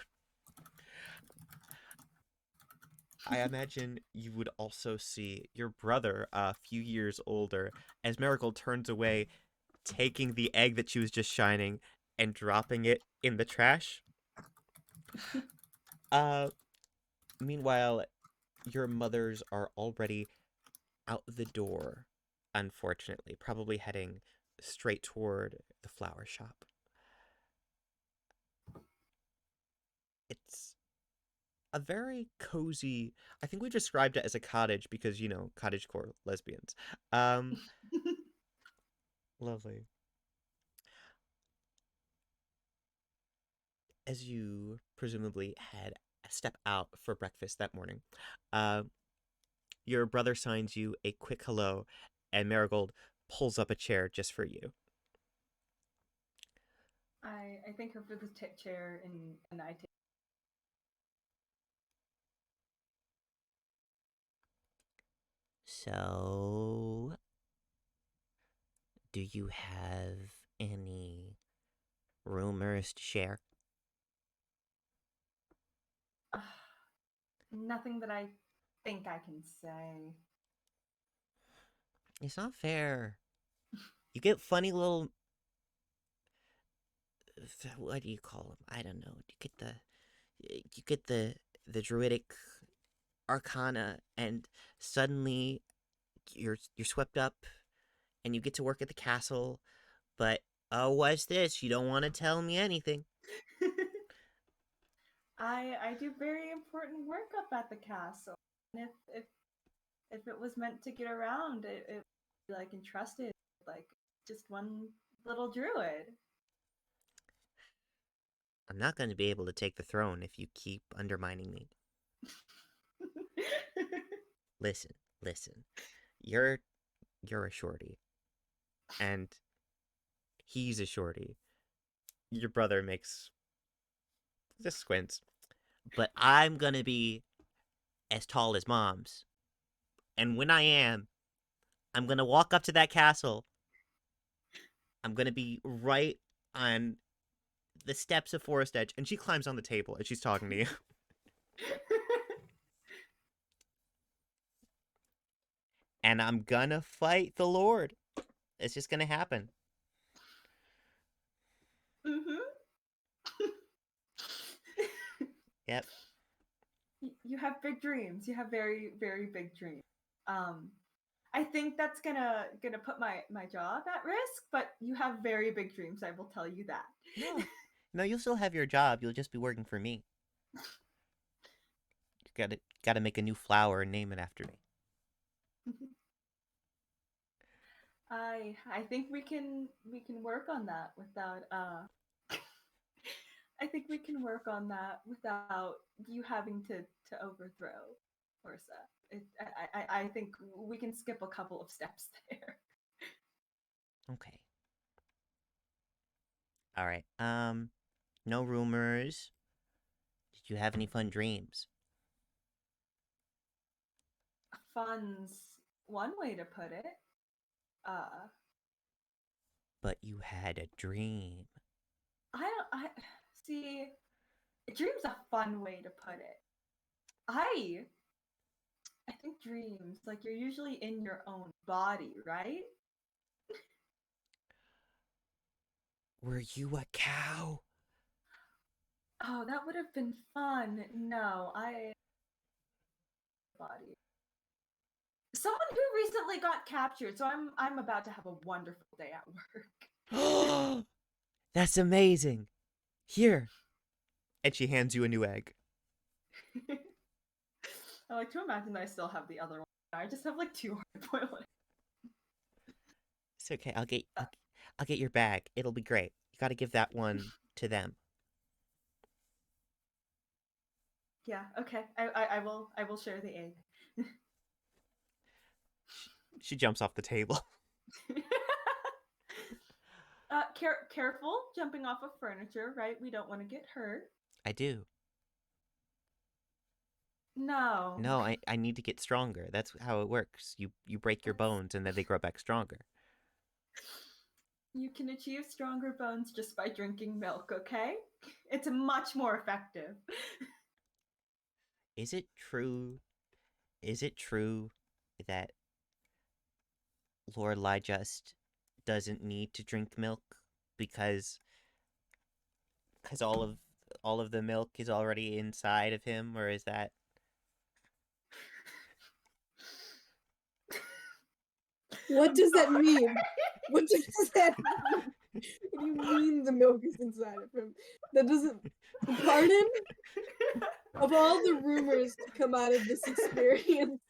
I imagine you would also see your brother, a few years older, as Marigold turns away, taking the egg that she was just shining and dropping it in the trash. Meanwhile, your mothers are already out the door, unfortunately, probably heading straight toward the flower shop. It's a very cozy, I think we described it as a cottage because, cottagecore lesbians. Lovely. As you presumably had a step out for breakfast that morning, your brother signs you a quick hello, and Marigold pulls up a chair just for you. I thank her for the chair, and I take. So, do you have any rumors to share? Nothing that I think I can say. It's not fair. You get funny little, what do you call them? I don't know. You get the druidic arcana, and suddenly you're swept up, and you get to work at the castle. But oh, what's this? You don't want to tell me anything. I do very important work up at the castle, and if it was meant to get around, it would be like entrusted like just one little druid. I'm not going to be able to take the throne if you keep undermining me. Listen. You're a shorty, and he's a shorty. Your brother just squints. But I'm gonna be as tall as Mom's. And when I am, I'm gonna walk up to that castle. I'm gonna be right on the steps of Forest Edge. And she climbs on the table and she's talking to you. And I'm gonna fight the Lord. It's just gonna happen. Yep. You have big dreams. You have very, very big dreams. I think that's gonna put my job at risk, but you have very big dreams. I will tell you that. No, you'll still have your job. You'll just be working for me. You gotta make a new flower and name it after me. I think we can work on that without I think we can work on that without you having to overthrow Orsa. I think we can skip a couple of steps there. Okay. All right. No rumors. Did you have any fun dreams? Fun's one way to put it. But you had a dream. I see. A dream's a fun way to put it. I think dreams, like, you're usually in your own body, right? Were you a cow? Oh, that would have been fun. No, body. Someone who recently got captured, so I'm about to have a wonderful day at work. That's amazing. Here. And she hands you a new egg. I like to imagine that I still have the other one I just have like 2 hard-boiled. It's okay. I'll get your bag. It'll be great. You got to give that one to them. Yeah. Okay. I will share the egg. She jumps off the table. Careful jumping off of furniture, right? We don't want to get hurt. I do. No. No, I need to get stronger. That's how it works. You break your bones and then they grow back stronger. You can achieve stronger bones just by drinking milk, okay? It's much more effective. Is it true? Is it true that Lord Lyjust doesn't need to drink milk because all of the milk is already inside of him, or is that What does that mean? What does that mean? What do you mean the milk is inside of him? That doesn't. Pardon? Of all the rumors to come out of this experience,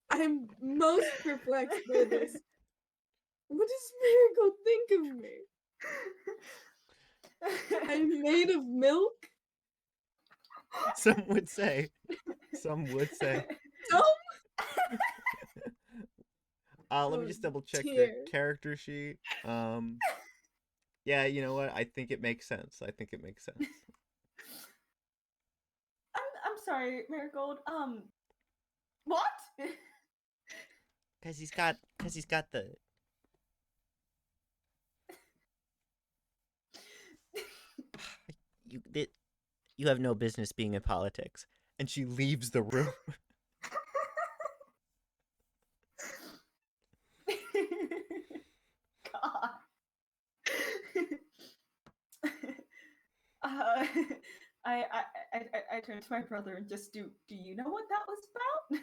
I'm most perplexed by this. What does Miracle think of me? I'm made of milk? some would say? Some would say. No? Let me Oh, just double check your dear. character sheet. Yeah, you know what? I think it makes sense. I think it makes sense. I'm sorry, Marigold. What? Cause he's got the. You have no business being in politics, and she leaves the room. God. I turned to my brother and just do you know what that was about?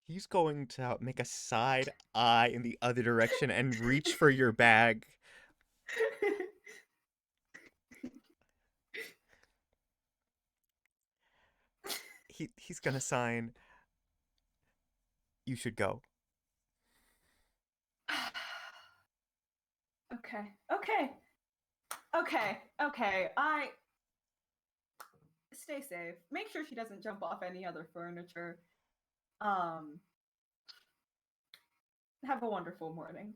He's going to make a side eye in the other direction and reach for your bag. He's gonna sign. You should go. Okay. I stay safe. Make sure she doesn't jump off any other furniture. Have a wonderful morning.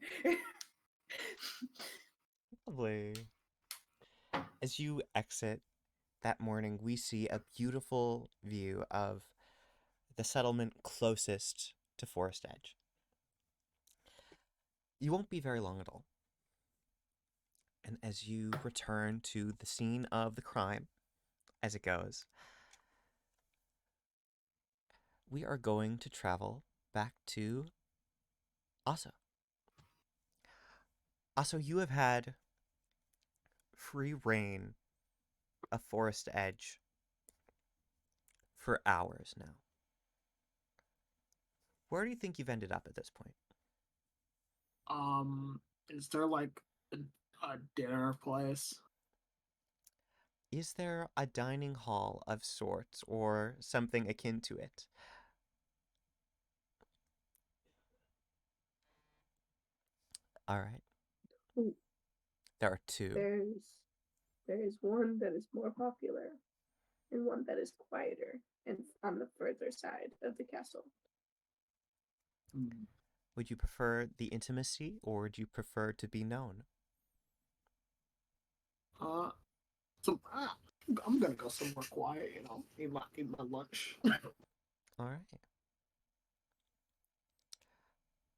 Lovely. As you exit that morning, we see a beautiful view of the settlement closest to Forest Edge. You won't be very long at all. And as you return to the scene of the crime, as it goes, we are going to travel back to Asa. Asa, you have had free reign of Forest Edge for hours now. Where do you think you've ended up at this point? Is there like a dinner place? Is there a dining hall of sorts or something akin to it? All right. Ooh. There are two. There's one that is more popular and one that is quieter and on the further side of the castle. Would you prefer the intimacy or would you prefer to be known? I'm gonna go somewhere quiet, eat my lunch. All right.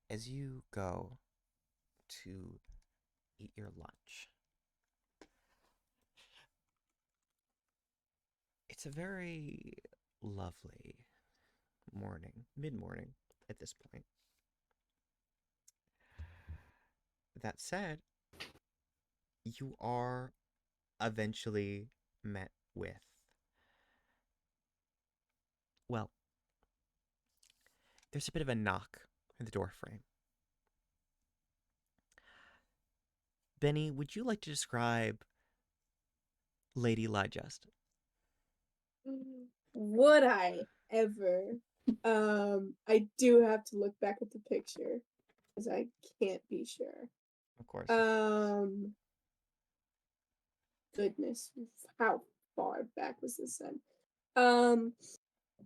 As you go to eat your lunch, it's a very lovely morning, mid-morning at this point. That said, you are eventually met with, well, there's a bit of a knock in the doorframe. Benni, would you like to describe Lady Lyjust? Would I ever? I do have to look back at the picture because I can't be sure. Of course. Goodness, how far back was this then?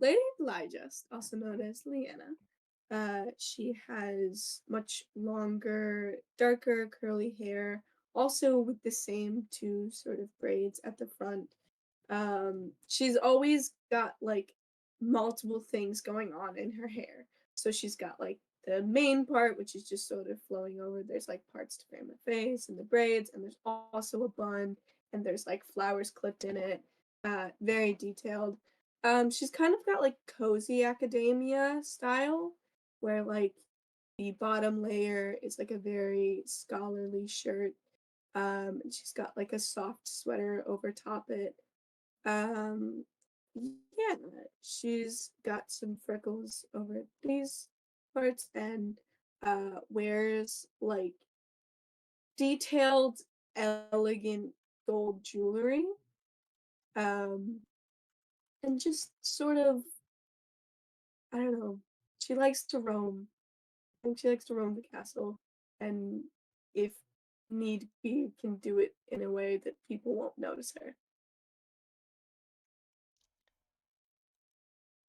Lady Lyjust, also known as Leanna. She has much longer, darker, curly hair, also with the same two sort of braids at the front. She's always got like multiple things going on in her hair. So she's got like the main part, which is just sort of flowing over. There's like parts to frame her face and the braids, and there's also a bun, and there's like flowers clipped in it. Very detailed. She's kind of got like cozy academia style, where like the bottom layer is like a very scholarly shirt. And she's got like a soft sweater over top it. Um, yeah, she's got some freckles over these parts and wears like detailed, elegant gold jewelry. Um, and just sort of, I don't know, she likes to roam. I think she likes to roam the castle, and if need be, can do it in a way that people won't notice her.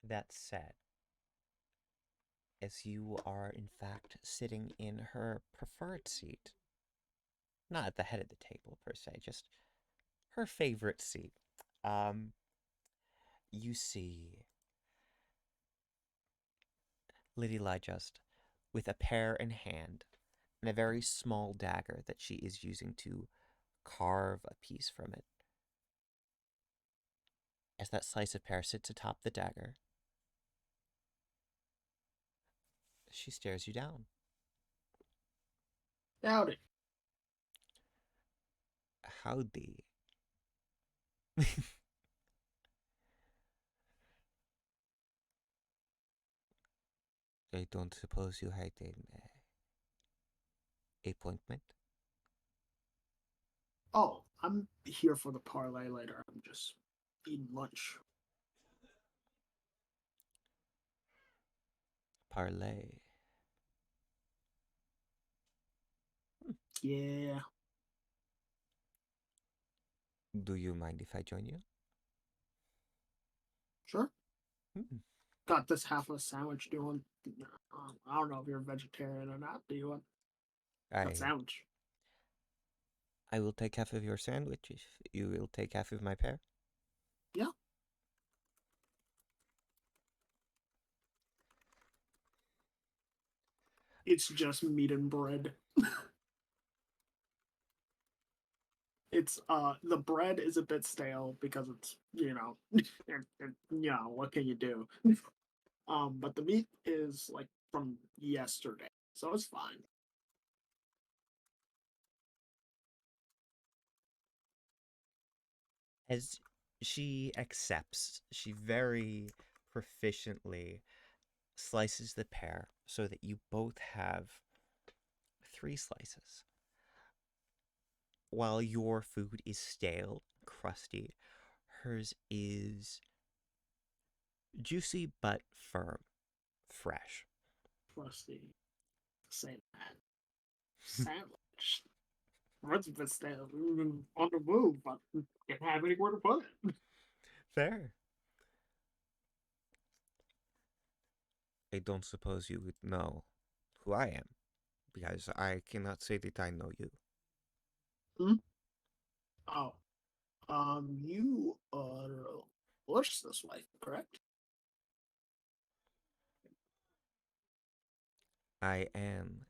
That said, as you are in fact sitting in her preferred seat, not at the head of the table per se, just her favorite seat, you see Lady Lyjust with a pear in hand and a very small dagger that she is using to carve a piece from it. As that slice of pear sits atop the dagger, she stares you down. Howdy. Howdy. I don't suppose you had an appointment? Oh, I'm here for the parlay later. I'm just eating lunch. Parlay. Yeah, Do you mind if I join you? sure. Hmm. Got this half a sandwich doing. I don't know if you're a vegetarian or not. Do you want that I sandwich? I will take half of your sandwich if you will take half of my pear. Yeah. It's just meat and bread. It's the bread is a bit stale because it's what can you do? But the meat is like from yesterday, so it's fine. As she accepts, she very proficiently slices the pear so that you both have 3 slices. While your food is stale, crusty, hers is juicy but firm, fresh. Rusty, say that sandwich. Red's a bit stale, on the move, but can't have anywhere to put it. Fair. I don't suppose you would know who I am, because I cannot say that I know you. Hmm? Oh, you are Orsa's wife, correct? I am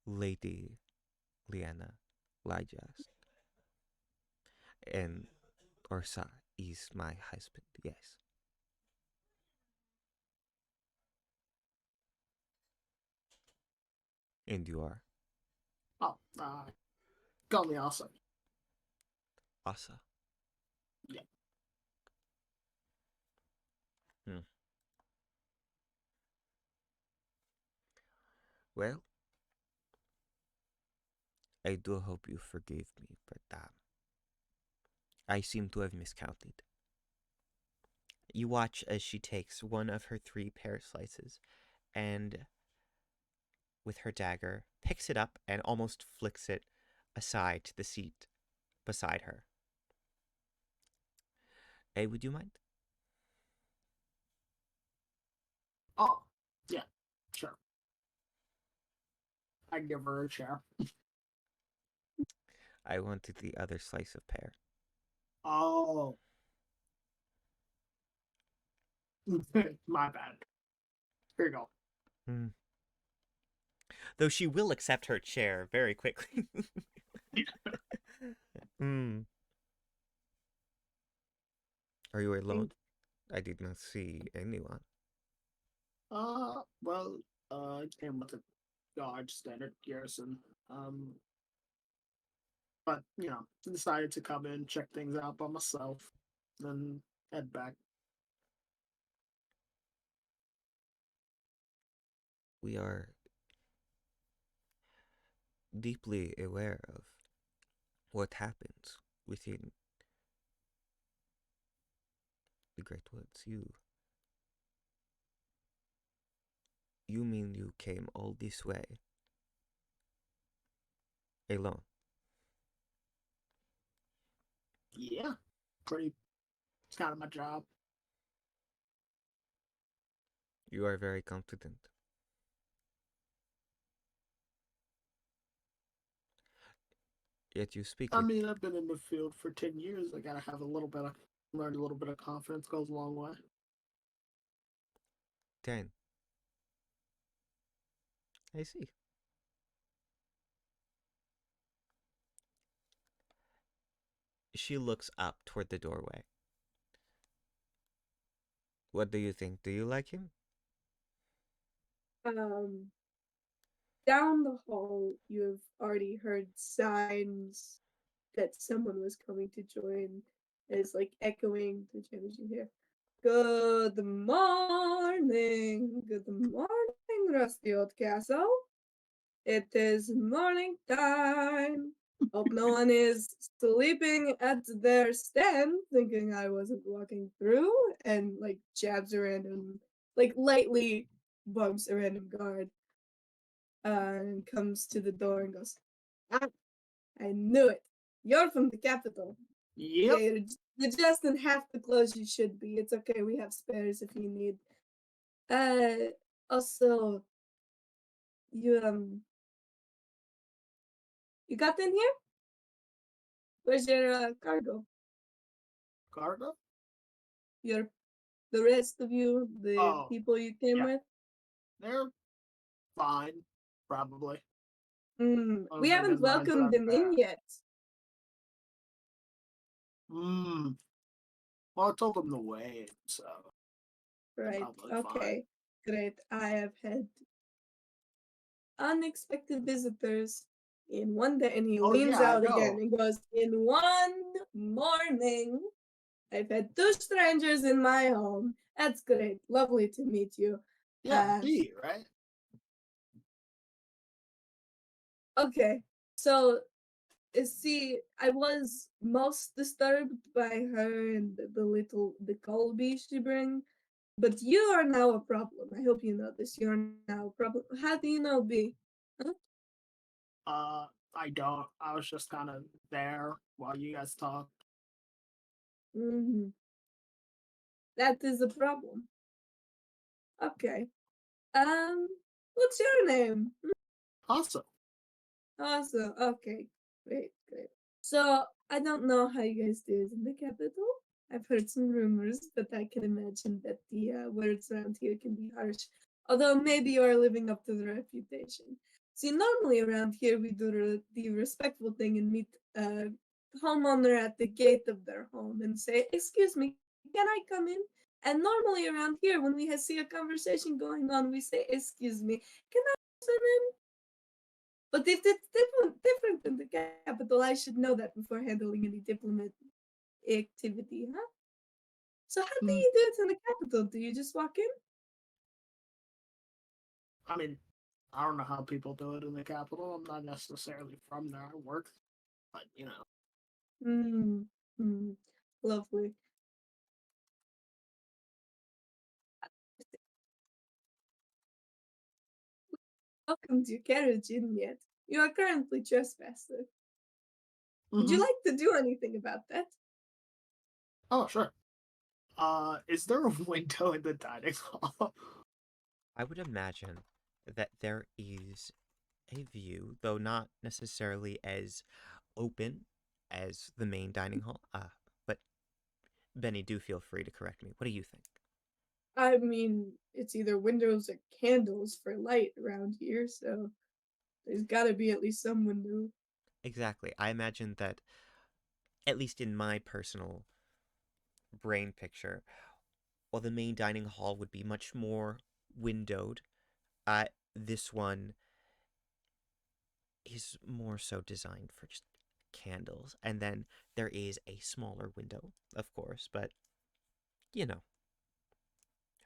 Lady Liana Lyjust, and Orsa is my husband, yes. And you are Oh, call me Orsa. Asa. Yeah. Hmm. Well, I do hope you forgive me, but I seem to have miscounted. You watch as she takes one of her 3 pear slices and, with her dagger, picks it up and almost flicks it aside to the seat beside her. Hey, would you mind? Oh, yeah, sure. I give her a chair. I wanted the other slice of pear. Oh. My bad. Here you go. Though she will accept her chair very quickly. Are you alone? I did not see anyone. Well, I came with a Dodge standard garrison. But, decided to come in, check things out by myself, then head back. We are deeply aware of what happens within the Great Woods. You mean you came all this way alone? Yeah, it's kind of my job. You are very confident. Yet you speak I with mean, I've been in the field for 10 years. I gotta have learn a little bit of confidence goes a long way. 10. I see. She looks up toward the doorway. What do you think? Do you like him? Down the hall, you have already heard signs that someone was coming to join. It's like echoing the chambers you hear. Good morning, Rusty Old Castle. It is morning time. Hope no one is sleeping at their stand, thinking I wasn't walking through, and like jabs a random, like lightly bumps a random guard, and comes to the door and goes, "Ah, I knew it. You're from the capital. Yep. Yeah, you're just in half the clothes you should be. It's okay. We have spares if you need. Uh, Also, you you got in here? Where's your cargo? Cargo? Your the rest of you, the Oh, people you came yeah. with? They're fine, probably. We Other haven't than my welcomed them in bad. yet. Well, I told them to wait, so Right. probably Okay. Great. I have had unexpected visitors in one day, and he Oh leans yeah, I out again know. and goes, in one morning, I've had 2 strangers in my home. That's great. Lovely to meet you. Yeah, D, right? Okay. So, see, I was most disturbed by her and the Colby she bring, but you are now a problem. I hope you know this. You are now a problem. How do you know B? Huh? I don't. I was just kind of there while you guys talked. Mm-hmm. That is a problem. Okay. What's your name? Also, Also, okay, great, great. So I don't know how you guys do it in the capital. I've heard some rumors, but I can imagine that the words around here can be harsh. Although maybe you are living up to the reputation. See, normally around here we do the respectful thing and meet a homeowner at the gate of their home and say, "Excuse me, can I come in?" And normally around here, when we see a conversation going on, we say, "Excuse me, can I come in?" But if it's different in the capital, I should know that before handling any diplomat activity, huh? So how do mm, you do it in the capital? Do you just walk in? I mean, I don't know how people do it in the capital. I'm not necessarily from there. I work, but Mm, lovely. welcomed your carriage in yet. You are currently trespassing. Would you Mhm. like to do anything about that? Oh, sure. Is there a window in the dining hall? I would imagine that there is a view, though not necessarily as open as the main dining hall. But Benny, do feel free to correct me. What do you think? I mean, it's either windows or candles for light around here, so there's gotta be at least some window. Exactly. I imagine that, at least in my personal brain picture, while the main dining hall would be much more windowed, this one is more so designed for just candles. And then there is a smaller window, of course, but you know,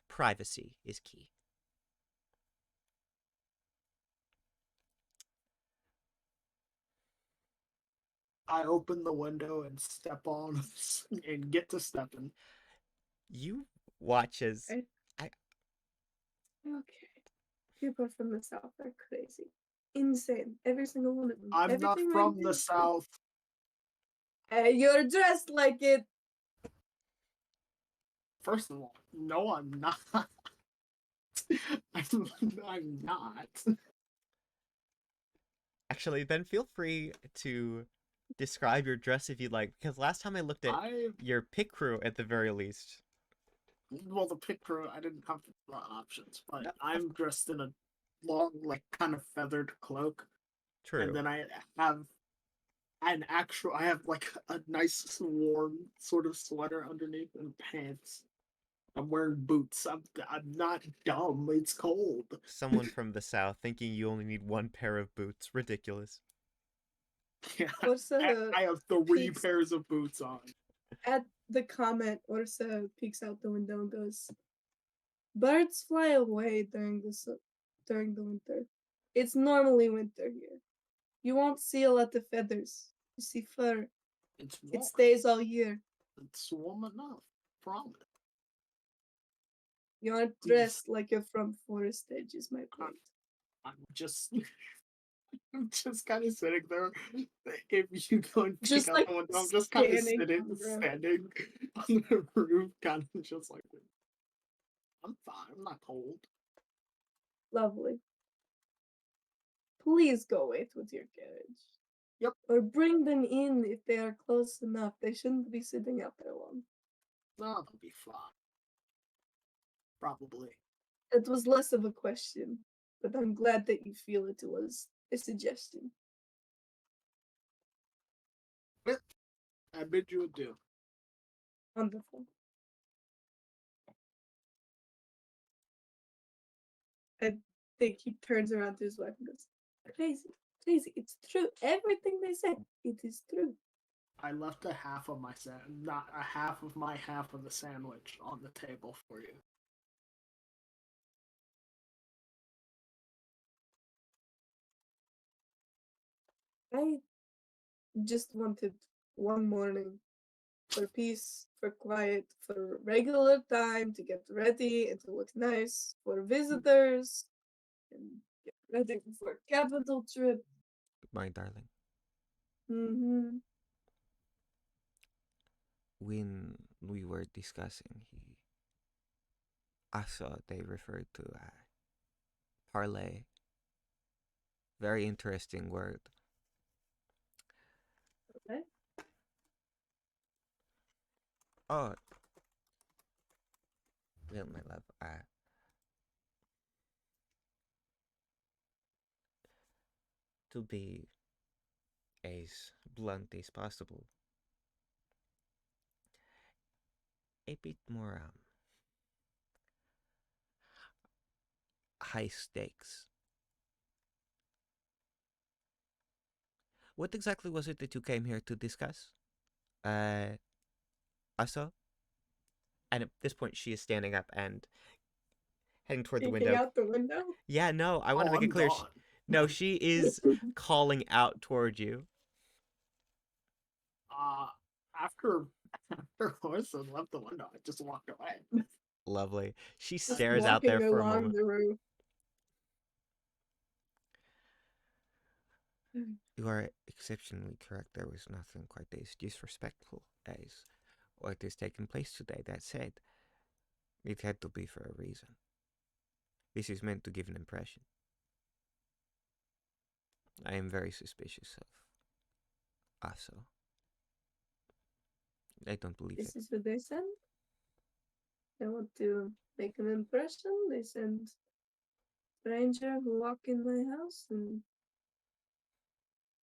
privacy is key. I open the window and step on and get to stepping. You watch as Okay. Okay. People from the south are crazy. Insane. Every single one of them. I'm not Everything they from do the is- south. You're dressed like it. First of all, no, I'm not. I'm not. actually, then feel free to describe your dress if you'd like, because last time I looked at your pick crew at the very least. Well, the pit crew, I didn't have a lot of options, but No, I'm dressed in a long, like, kind of feathered cloak. True. And then I have I have, like, a nice warm sort of sweater underneath and pants. I'm wearing boots. I'm not dumb. It's cold. Someone from the south thinking you only need one pair of boots. Ridiculous. Yeah, Orsa I have 3 peeks pairs of boots on. at the comment. Orsa peeks out the window and goes, "Birds fly away during the winter. It's normally winter here. You won't see a lot of feathers. You see fur. It's It warm. stays all year. It's warm enough. Promise. You aren't Please. dressed like you're from Forest Edge, is my point." I'm just I'm just kind of sitting there. If you go and Just, peek out like, the window, I'm just kind of standing on the ground. standing on the roof, kind of just like, I'm fine. I'm not cold. Lovely. Please go wait with your carriage. Yep. Or bring them in if they are close enough. They shouldn't be sitting out there long. No, they'll be fine. Probably. It was less of a question, but I'm glad that you feel it was a suggestion. I bid you adieu. Wonderful. I think he turns around to his wife and goes, "Crazy, crazy. It's true. Everything they said, it is true." I left a half of my not a half of my half of the sandwich on the table for you. I just wanted one morning for peace, for quiet, for regular time to get ready and to look nice for visitors and get ready for a capital trip. My darling. Mm-hmm. When we were discussing, I saw they referred to parlay. Very interesting word. Okay. Oh, well, my love, to be as blunt as possible, a bit more high stakes. What exactly was it that you came here to discuss? Asa? And at this point, she is standing up and heading toward the Peeking window. out the window? Yeah, no, I want to make I'm it clear. gone. No, she is calling out toward you. After Orson left the window, I just walked away. Lovely. She Just stares out there walking for a along moment. the roof. You are exceptionally correct. There was nothing quite as disrespectful as what has taken place today. That said, it had to be for a reason. This is meant to give an impression. I am very suspicious of Aso. I don't believe This it. is what they send? They want to make an impression. They send stranger who walk in my house and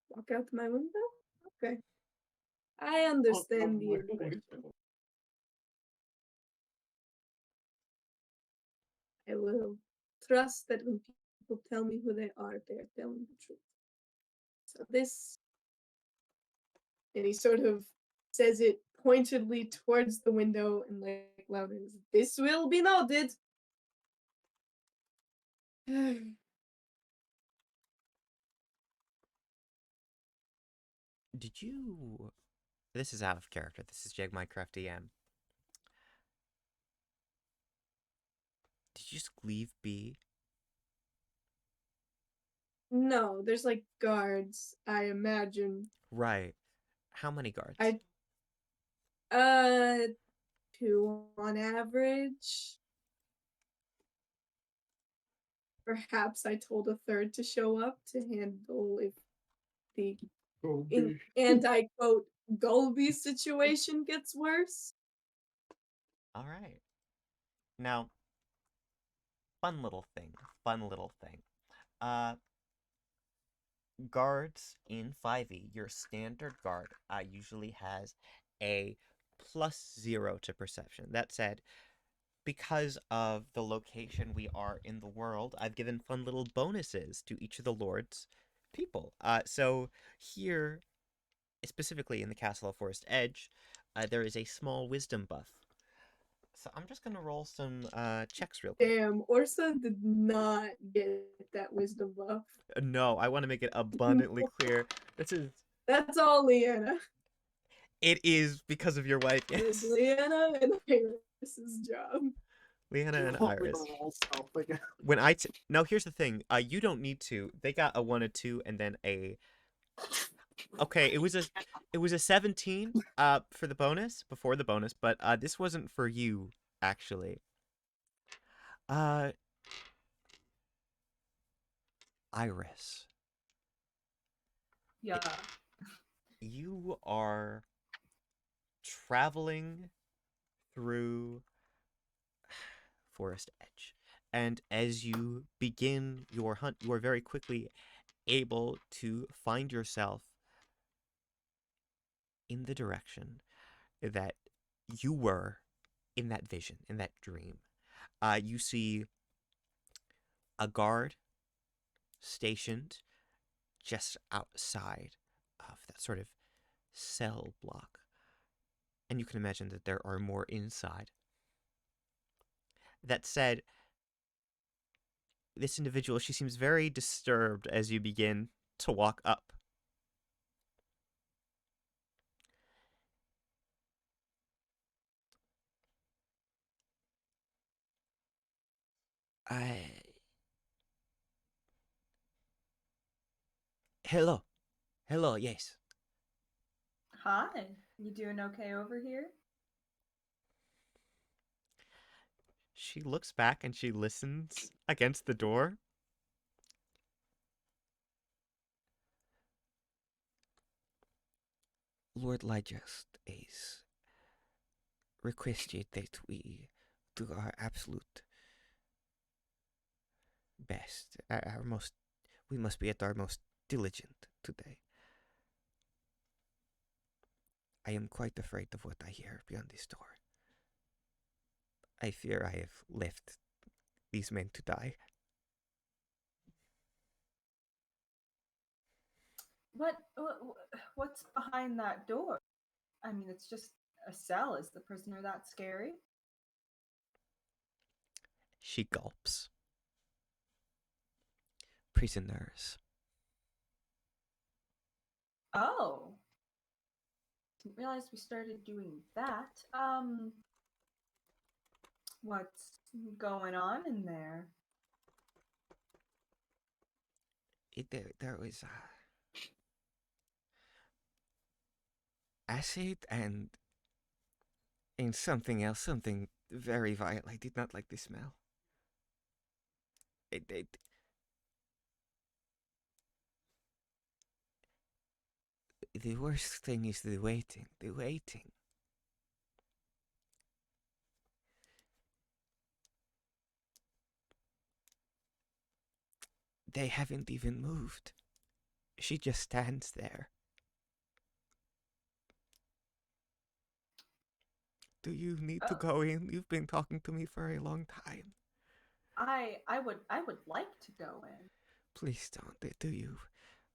walk out my window? Okay. I understand the impression. I will trust that when people tell me who they are telling the truth. So this, and he sort of says it pointedly towards the window and like louder, this will be noted. Did you... This is out of character. This is Jag Minecraft DM. Did you just leave B? No, there's like guards, I imagine. Right. How many guards? Two on average. Perhaps I told a third to show up to handle if the and I quote Gulby situation gets worse. All right. Now, fun little thing. Guards in 5e, your standard guard usually has a +0 to perception. That said, because of the location we are in the world, I've given fun little bonuses to each of the Lord's people. So here, specifically in the Castle of Forest Edge, there is a small wisdom buff. So I'm just gonna roll some checks real quick. Damn, Orsa did not get that wisdom buff. No, I want to make it abundantly clear. That's all Leanna. It is because of your wife, It's yes. Leanna and Iris's job. Leanna and Iris. Now here's the thing. You don't need to. They got a 1, a 2, and then a. Okay, it was a 17 for the bonus, before the bonus, but this wasn't for you actually. Iris. Yeah. You are traveling through Forest Edge, and as you begin your hunt, you are very quickly able to find yourself in the direction that you were in that vision, in that dream. You see a guard stationed just outside of that sort of cell block. And you can imagine that there are more inside. That said, this individual, she seems very disturbed as you begin to walk up. Hello. Hello, yes. Hi. You doing okay over here? She looks back and she listens against the door. Lord Lyjust is requested that we do our absolute best. We must be at our most diligent today. I am quite afraid of what I hear beyond this door. I fear I have left these men to die. What's behind that door? I mean, it's just a cell. Is the prisoner that scary? She gulps. Prisoners. Oh. Didn't realize we started doing that. What's going on in there? There was acid and something else, something very vile. I did not like the smell. It the worst thing is the waiting. The waiting. They haven't even moved. She just stands there. Do you need to go in? You've been talking to me for a long time. I would like to go in. Please don't, do you?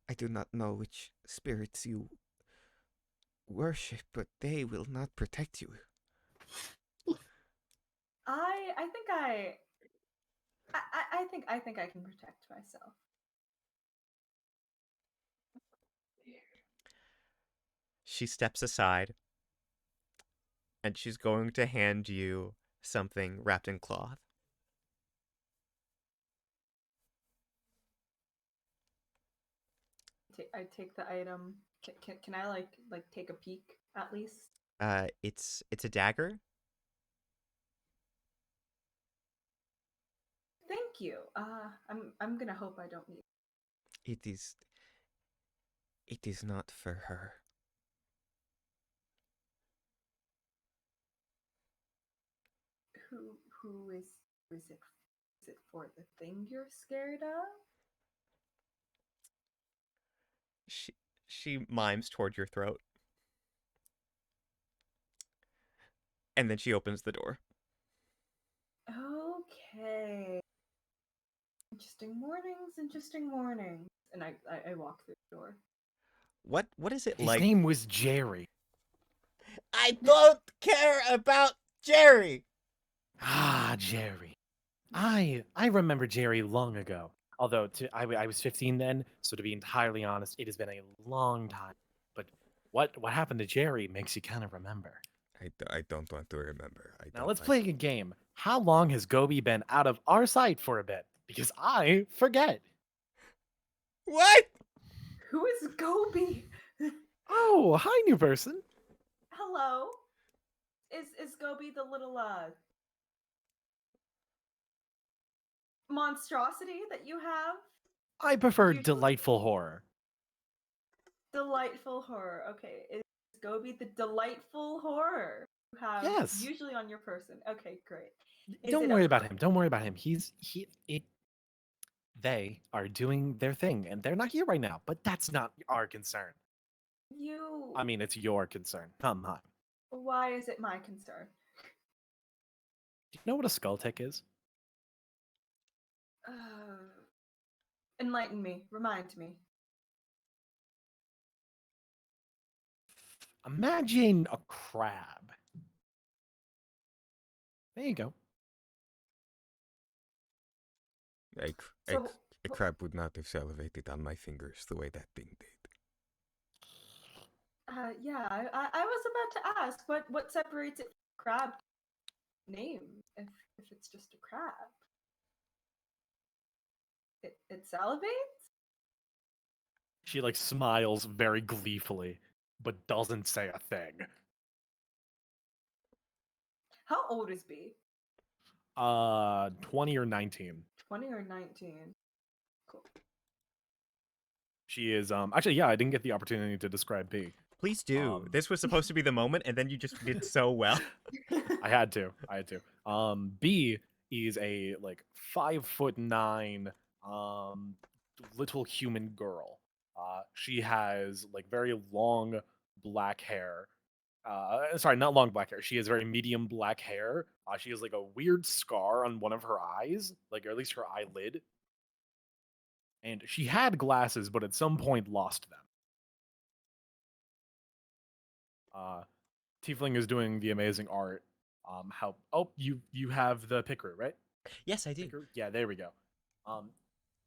I do not know which spirits you worship, but they will not protect you. I think I can protect myself. She steps aside, and she's going to hand you something wrapped in cloth. I take the item. Can I like take a peek at least? It's a dagger. Thank you. I'm gonna hope I don't need. It is not for her. Who is it? Is it for the thing you're scared of? She mimes toward your throat. And then she opens the door. Okay. Interesting mornings. And I walk through the door. What is it His like? name was Jerry. I don't care about Jerry. Ah, Jerry. I remember Jerry long ago. Although I was 15 then, so to be entirely honest, it has been a long time. But what happened to Jerry makes you kind of remember. I don't want to remember. Now let's play a game. How long has Gobi been out of our sight for a bit? Because I forget. What? Who is Gobi? Oh, hi, new person. Hello. Is Gobi the little monstrosity that you have? I prefer Usually- delightful horror. Delightful horror. Okay, is Gobi the delightful horror you have Yes. usually on your person? Okay, great. Don't worry about him. Don't worry about him. They are doing their thing, and they're not here right now. But that's not our concern. I mean, it's your concern, not mine. Why is it my concern? Do you know what a skull tick is? Enlighten me. Remind me. Imagine a crab. There you go. A crab would not have salivated on my fingers the way that thing did. Yeah, I was about to ask what separates it from crab name if it's just a crab. It salivates? She like smiles very gleefully, but doesn't say a thing. How old is B? 20 or 19. 20 or 19. Cool. She is actually, yeah, I didn't get the opportunity to describe B. Please do. This was supposed to be the moment, and then you just did so well. I had to. B is a like 5'9" little human girl. She has like very long black hair. Sorry, not long black hair. She has very medium black hair. She has like a weird scar on one of her eyes, like or at least her eyelid. And she had glasses, but at some point lost them. Tiefling is doing the amazing art. You have the picker, right? Yes, I do. Picker? Yeah, there we go.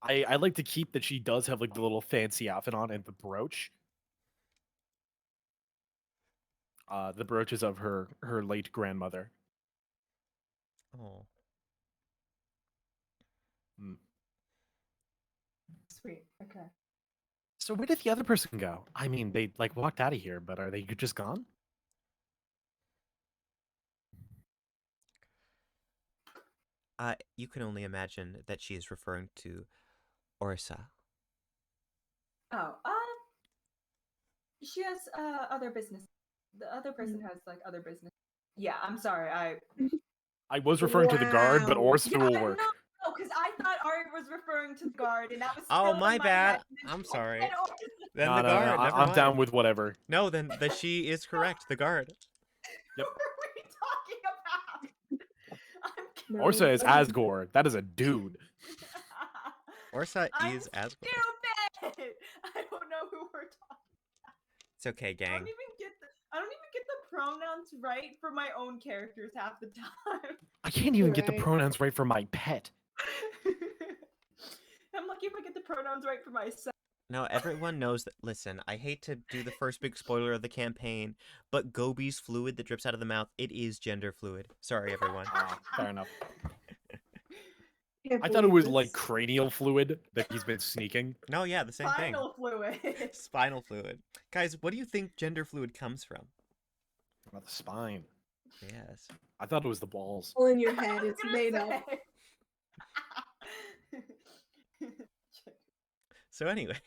I like to keep that she does have like the little fancy outfit on and the brooch. The brooch is of her late grandmother. Oh. Sweet. Okay. So where did the other person go? I mean, they like walked out of here, but are they just gone? You can only imagine that she is referring to Orsa. Oh, she has other business. The other person has like other business. Yeah, I'm sorry. I was referring to the guard, but Wow. Orsa Yeah, will no, work. no, because I thought Ari was referring to the guard, and that was Oh, still my in my bad. head. and then I'm I sorry. said Orsa. Then No, the no, no, guard. Never I'm mind. down with whatever. No, then she is correct. The guard. Yep. Who are we talking about? I'm No, Orsa is doesn't- Asgore. That is a dude. Orsa I'm is Asgore. stupid. I don't know who we're talking. It's okay, I gang. don't even get the pronouns right for my own characters half the time. I can't even get the Right. pronouns right for my pet. I'm lucky if I get the pronouns right for myself. No, everyone knows that. Listen, I hate to do the first big spoiler of the campaign, but Gobi's fluid that drips out of the mouth, it is gender fluid. Sorry, everyone. Fair enough. Can't I thought it was believe like this. cranial fluid that he's been sneaking. No, yeah, the same thing. Spinal fluid. Spinal fluid. Guys, what do you think gender fluid comes from? About the spine. Yes. I thought it was the balls. All in your I head. was It's gonna made up. say. So anyway,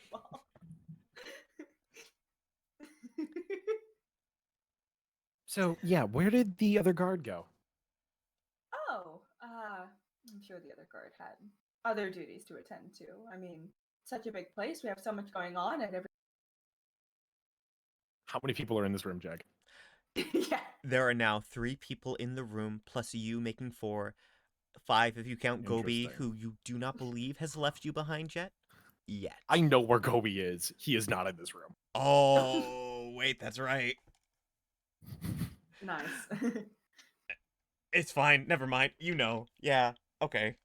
So yeah, where did the other guard go? Oh, I'm sure the other guard had other duties to attend to. I mean, such a big place. We have so much going on at every. How many people are in this room, Jag? Yeah. there are now 3 people in the room, plus you making 4. 5 if you count Gobi, Interesting. who you do not believe has left you behind yet. Yet. I know where Gobi is. He is not in this room. Oh, wait, that's right. Nice. It's fine. Never mind. You know. Yeah. Okay.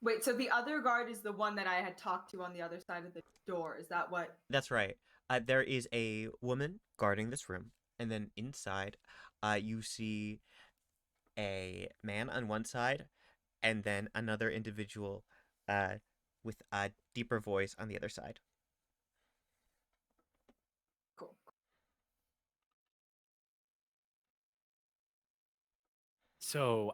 Wait, so the other guard is the one that I had talked to on the other side of the door. Is that what? That's right. There is a woman guarding this room, and then inside, you see a man on one side, and then another individual, with a deeper voice on the other side. Cool. So,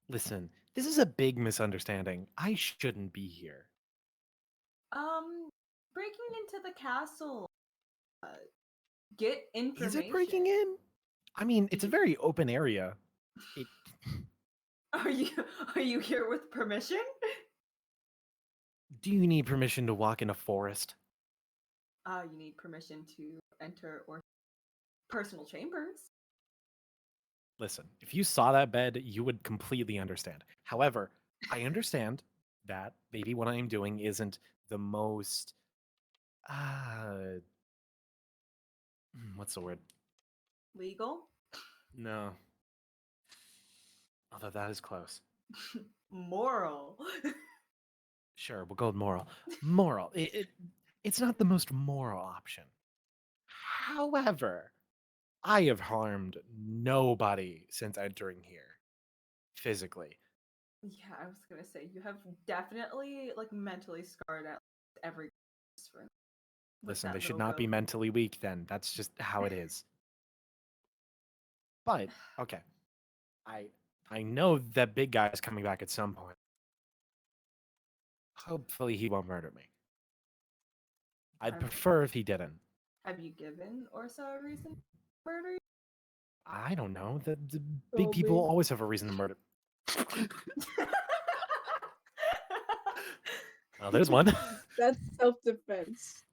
listen, this is a big misunderstanding. I shouldn't be here. Breaking into the castle. Get information. Is it breaking in? I mean, it's a very open area. It, Are you here with permission? do you need permission to walk in a forest? You need permission to enter or personal chambers. Listen, if you saw that bed, you would completely understand. However, I understand that maybe what I am doing isn't the most what's the word? Legal. No. Although that is close. Moral. Sure, we'll go with moral. Moral. It's not the most moral option. However, I have harmed nobody since entering here. Physically. Yeah, I was gonna say you have definitely like mentally scarred at every. Listen, they should not be mentally weak then. That's just how it is. But, okay. I know that big guy is coming back at some point. Hopefully he won't murder me. I'd prefer if he didn't. Have you given Orsa a reason to murder you? I don't know. The big people Probably. always have a reason to murder. Well, there's one. That's self-defense.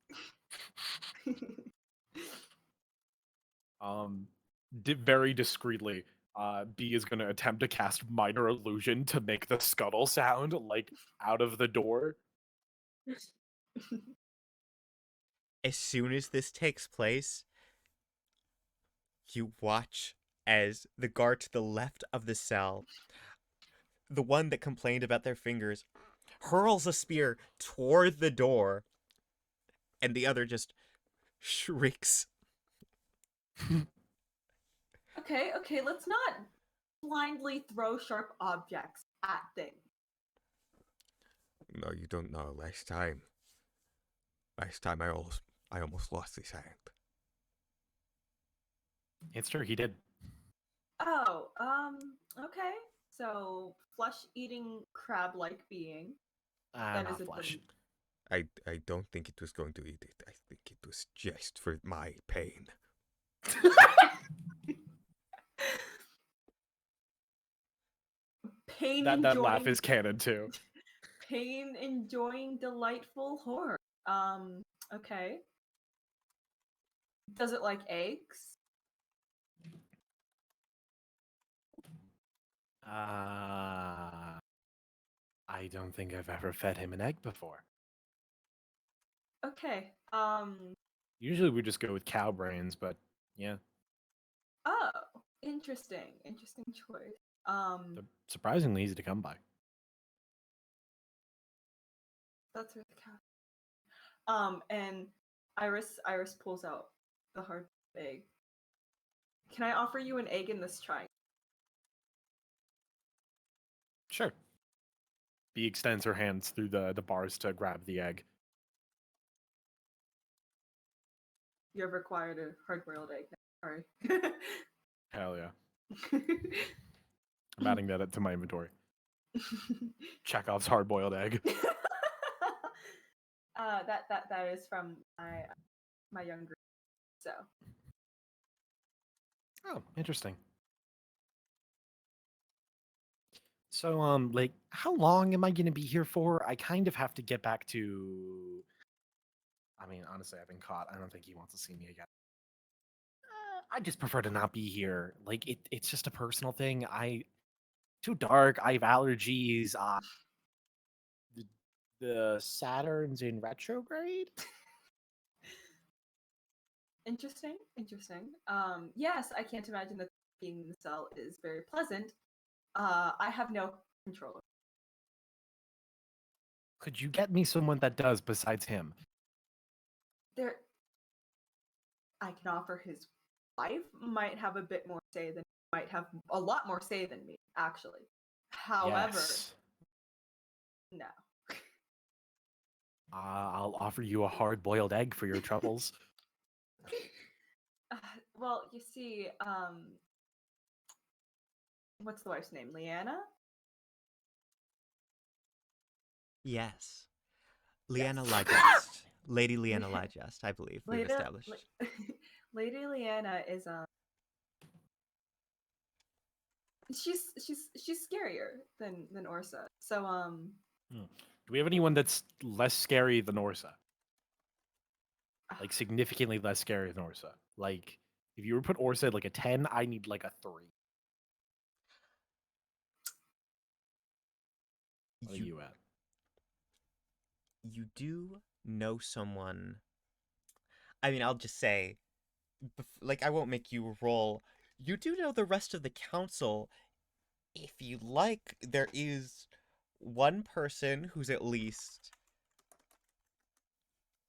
Very discreetly, B is going to attempt to cast minor illusion to make the scuttle sound like out of the door. As soon as this takes place, you watch as the guard to the left of the cell, the one that complained about their fingers, hurls a spear toward the door, and the other just shrieks. Okay, let's not blindly throw sharp objects at things. No, you don't know. Last time, Last time I almost lost his hand. It's true, he did. Oh, okay. So, flesh-eating crab-like being. That Not is a flesh. I don't think it was going to eat it. I think it was just for my pain. pain That enjoying laugh is canon too. pain enjoying delightful horror. Okay. Does it like eggs? I don't think I've ever fed him an egg before. Okay. Usually we just go with cow brains, but yeah, Oh, interesting. Interesting choice. they're surprisingly easy to come by. That's where the cat. And Iris pulls out the hard egg. Can I offer you an egg in this triangle? Sure. Bee extends her hands through the bars to grab the egg. You have acquired a hard-boiled egg. Sorry. Hell yeah. I'm adding that to my inventory. Chekhov's hard-boiled egg. that is from my younger. So Oh, interesting. So, like, how long am I gonna be here for? I kind of have to get back to. I mean, honestly, I've been caught. I don't think he wants to see me again. I just prefer to not be here. Like, it's just a personal thing. Too dark. I have allergies. The Saturn's in retrograde. interesting. Yes, I can't imagine that being in the cell is very pleasant. I have no control. Could you get me someone that does besides him? There, I can offer his wife might have a bit more say than might have a lot more say than me, actually. However, Yes. no. I'll offer you a hard-boiled egg for your troubles. Well, you see, what's the wife's name? Leanna? Yes. Leanna Yes. Lyjust. Lady Leanna Lyjust, I believe we've established. Lady Leanna is she's scarier than Orsa. So Do we have anyone that's less scary than Orsa? Like significantly less scary than Orsa. Like if you were to put Orsa at like a 10, I need like a 3. What are you at? You do know someone. I mean, I'll just say, like, I won't make you roll. You do know the rest of the council. If you like, there is one person who's at least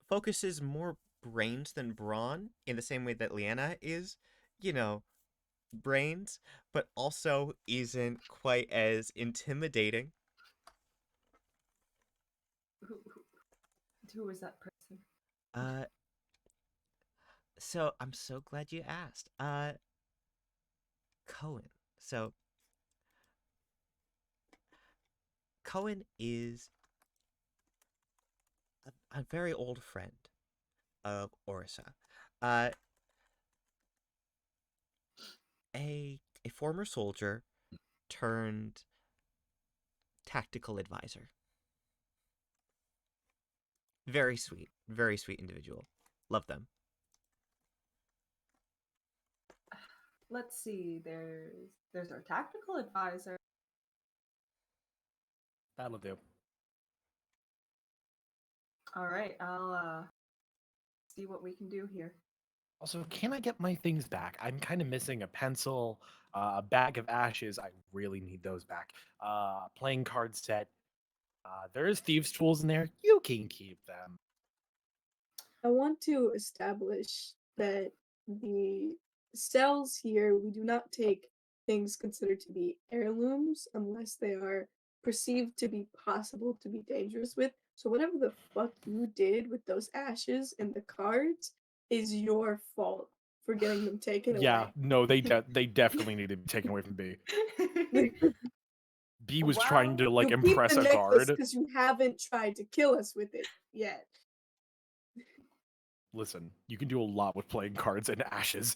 focuses more brains than brawn, in the same way that Leanna is, you know, brains, but also isn't quite as intimidating. who is that person? So I'm so glad you asked. Cohen. So Cohen is a very old friend of Orsa. A former soldier turned tactical advisor. Very sweet individual. Love them. Let's see. There's our tactical advisor. That'll do. All right, I'll see what we can do here. Also, can I get my things back? I'm kind of missing a pencil, a bag of ashes. I really need those back. Playing card set. There is thieves' tools in there. You can keep them. I want to establish that the cells here, we do not take things considered to be heirlooms unless they are perceived to be possible to be dangerous with. So whatever the fuck you did with those ashes and the cards is your fault for getting them taken Yeah, no, they definitely need to be taken away from B. away. B was Wow. trying to like You keep impress the a necklace guard. because you haven't tried to kill us with it yet. Listen, you can do a lot with playing cards and ashes.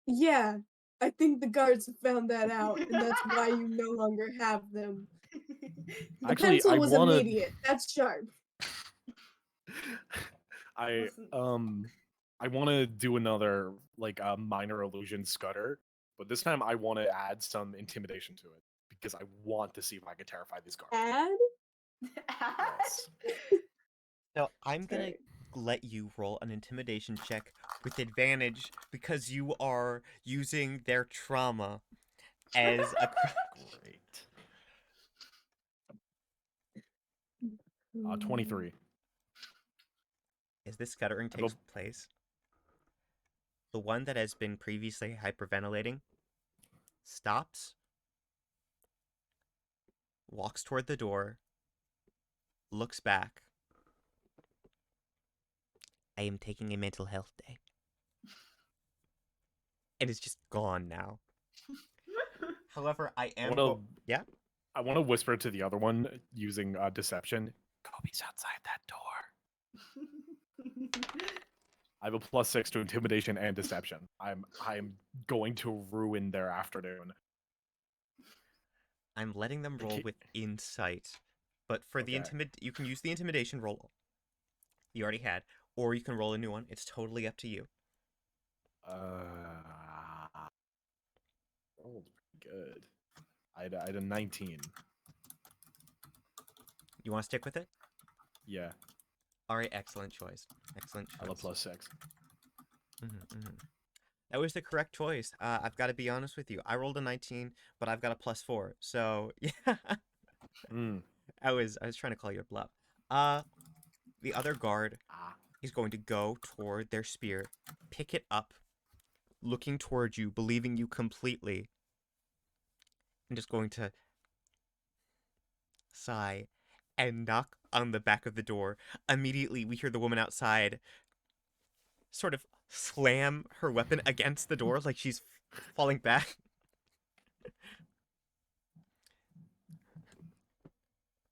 Yeah, I think the guards have found that out, and that's why you no longer have them. The Actually, pencil I was wanna. immediate. That's sharp. I Listen. I want to do another like a minor illusion scudder, but this time I want to add some intimidation to it because I want to see if I can terrify these guards. Add? Yes. So I'm gonna Alright. let you roll an intimidation check with advantage because you are using their trauma as a. Great. 23. As this scuttering I will- takes place, the one that has been previously hyperventilating stops, walks toward the door, looks back. I am taking a mental health day. And is just gone now. However, I am. Yeah? I want to whisper to the other one using deception. Kobe's outside that door. I have a +6 to intimidation and deception. I'm going to ruin their afternoon. I'm letting them roll with insight. But for the you can use the intimidation roll you already had, or you can roll a new one. It's totally up to you. Rolled pretty good. I had a 19. You want to stick with it? Yeah. All right, excellent choice. Excellent choice. I have a +6. That was the correct choice. I've got to be honest with you. I rolled a 19, but I've got a +4. So yeah. I was trying to call your bluff. The other guard is going to go toward their spear, pick it up, looking toward you, believing you completely, and just going to sigh and knock on the back of the door. Immediately, we hear the woman outside sort of slam her weapon against the door like she's falling back.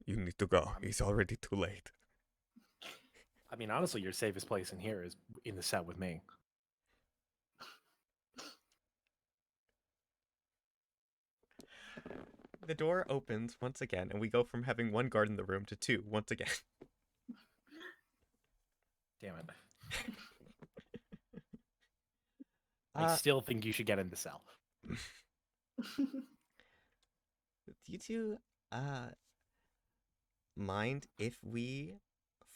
You need to go. It's already too late. I mean, honestly, your safest place in here is in the set with me. The door opens once again, and we go from having one guard in the room to two once again. Damn it. I still think you should get in the cell. Do you two mind if we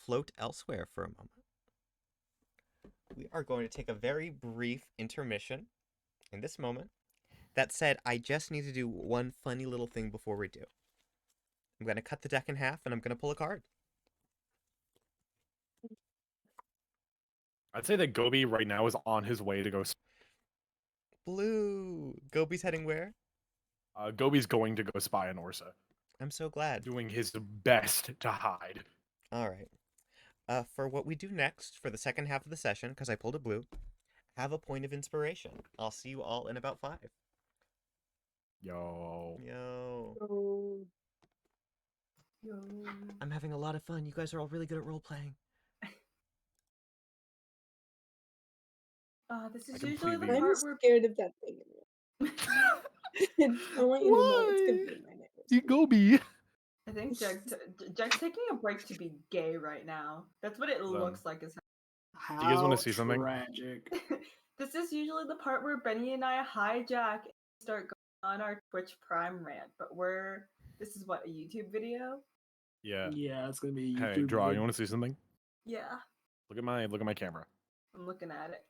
float elsewhere for a moment? We are going to take a very brief intermission in this moment. That said, I just need to do one funny little thing before we do. I'm going to cut the deck in half, and I'm going to pull a card. I'd say that Gobi right now is on his way to go. Blue. Gobi's heading where? Gobi's going to go spy on Orsa. I'm so glad. Doing his best to hide. All right. For what we do next, for the second half of the session, because I pulled a blue, have a point of inspiration. I'll see you all in about 5. Yo. I'm having a lot of fun. You guys are all really good at role-playing. This is I usually the completely- I'm part where scared of that thing. I want you to know it's gonna be in my nightmares. You Gobi. I think Jack's taking a break to be gay right now. That's what it looks like. Is How Do you guys wanna see something? tragic. this is usually the part where Benny and I hijack and start going on our Twitch Prime rant, but this is what, a YouTube video? Yeah. Yeah, it's gonna be a YouTube. Hey, Draw, you vid. want to see something? Yeah, Look at my camera. I'm looking at it.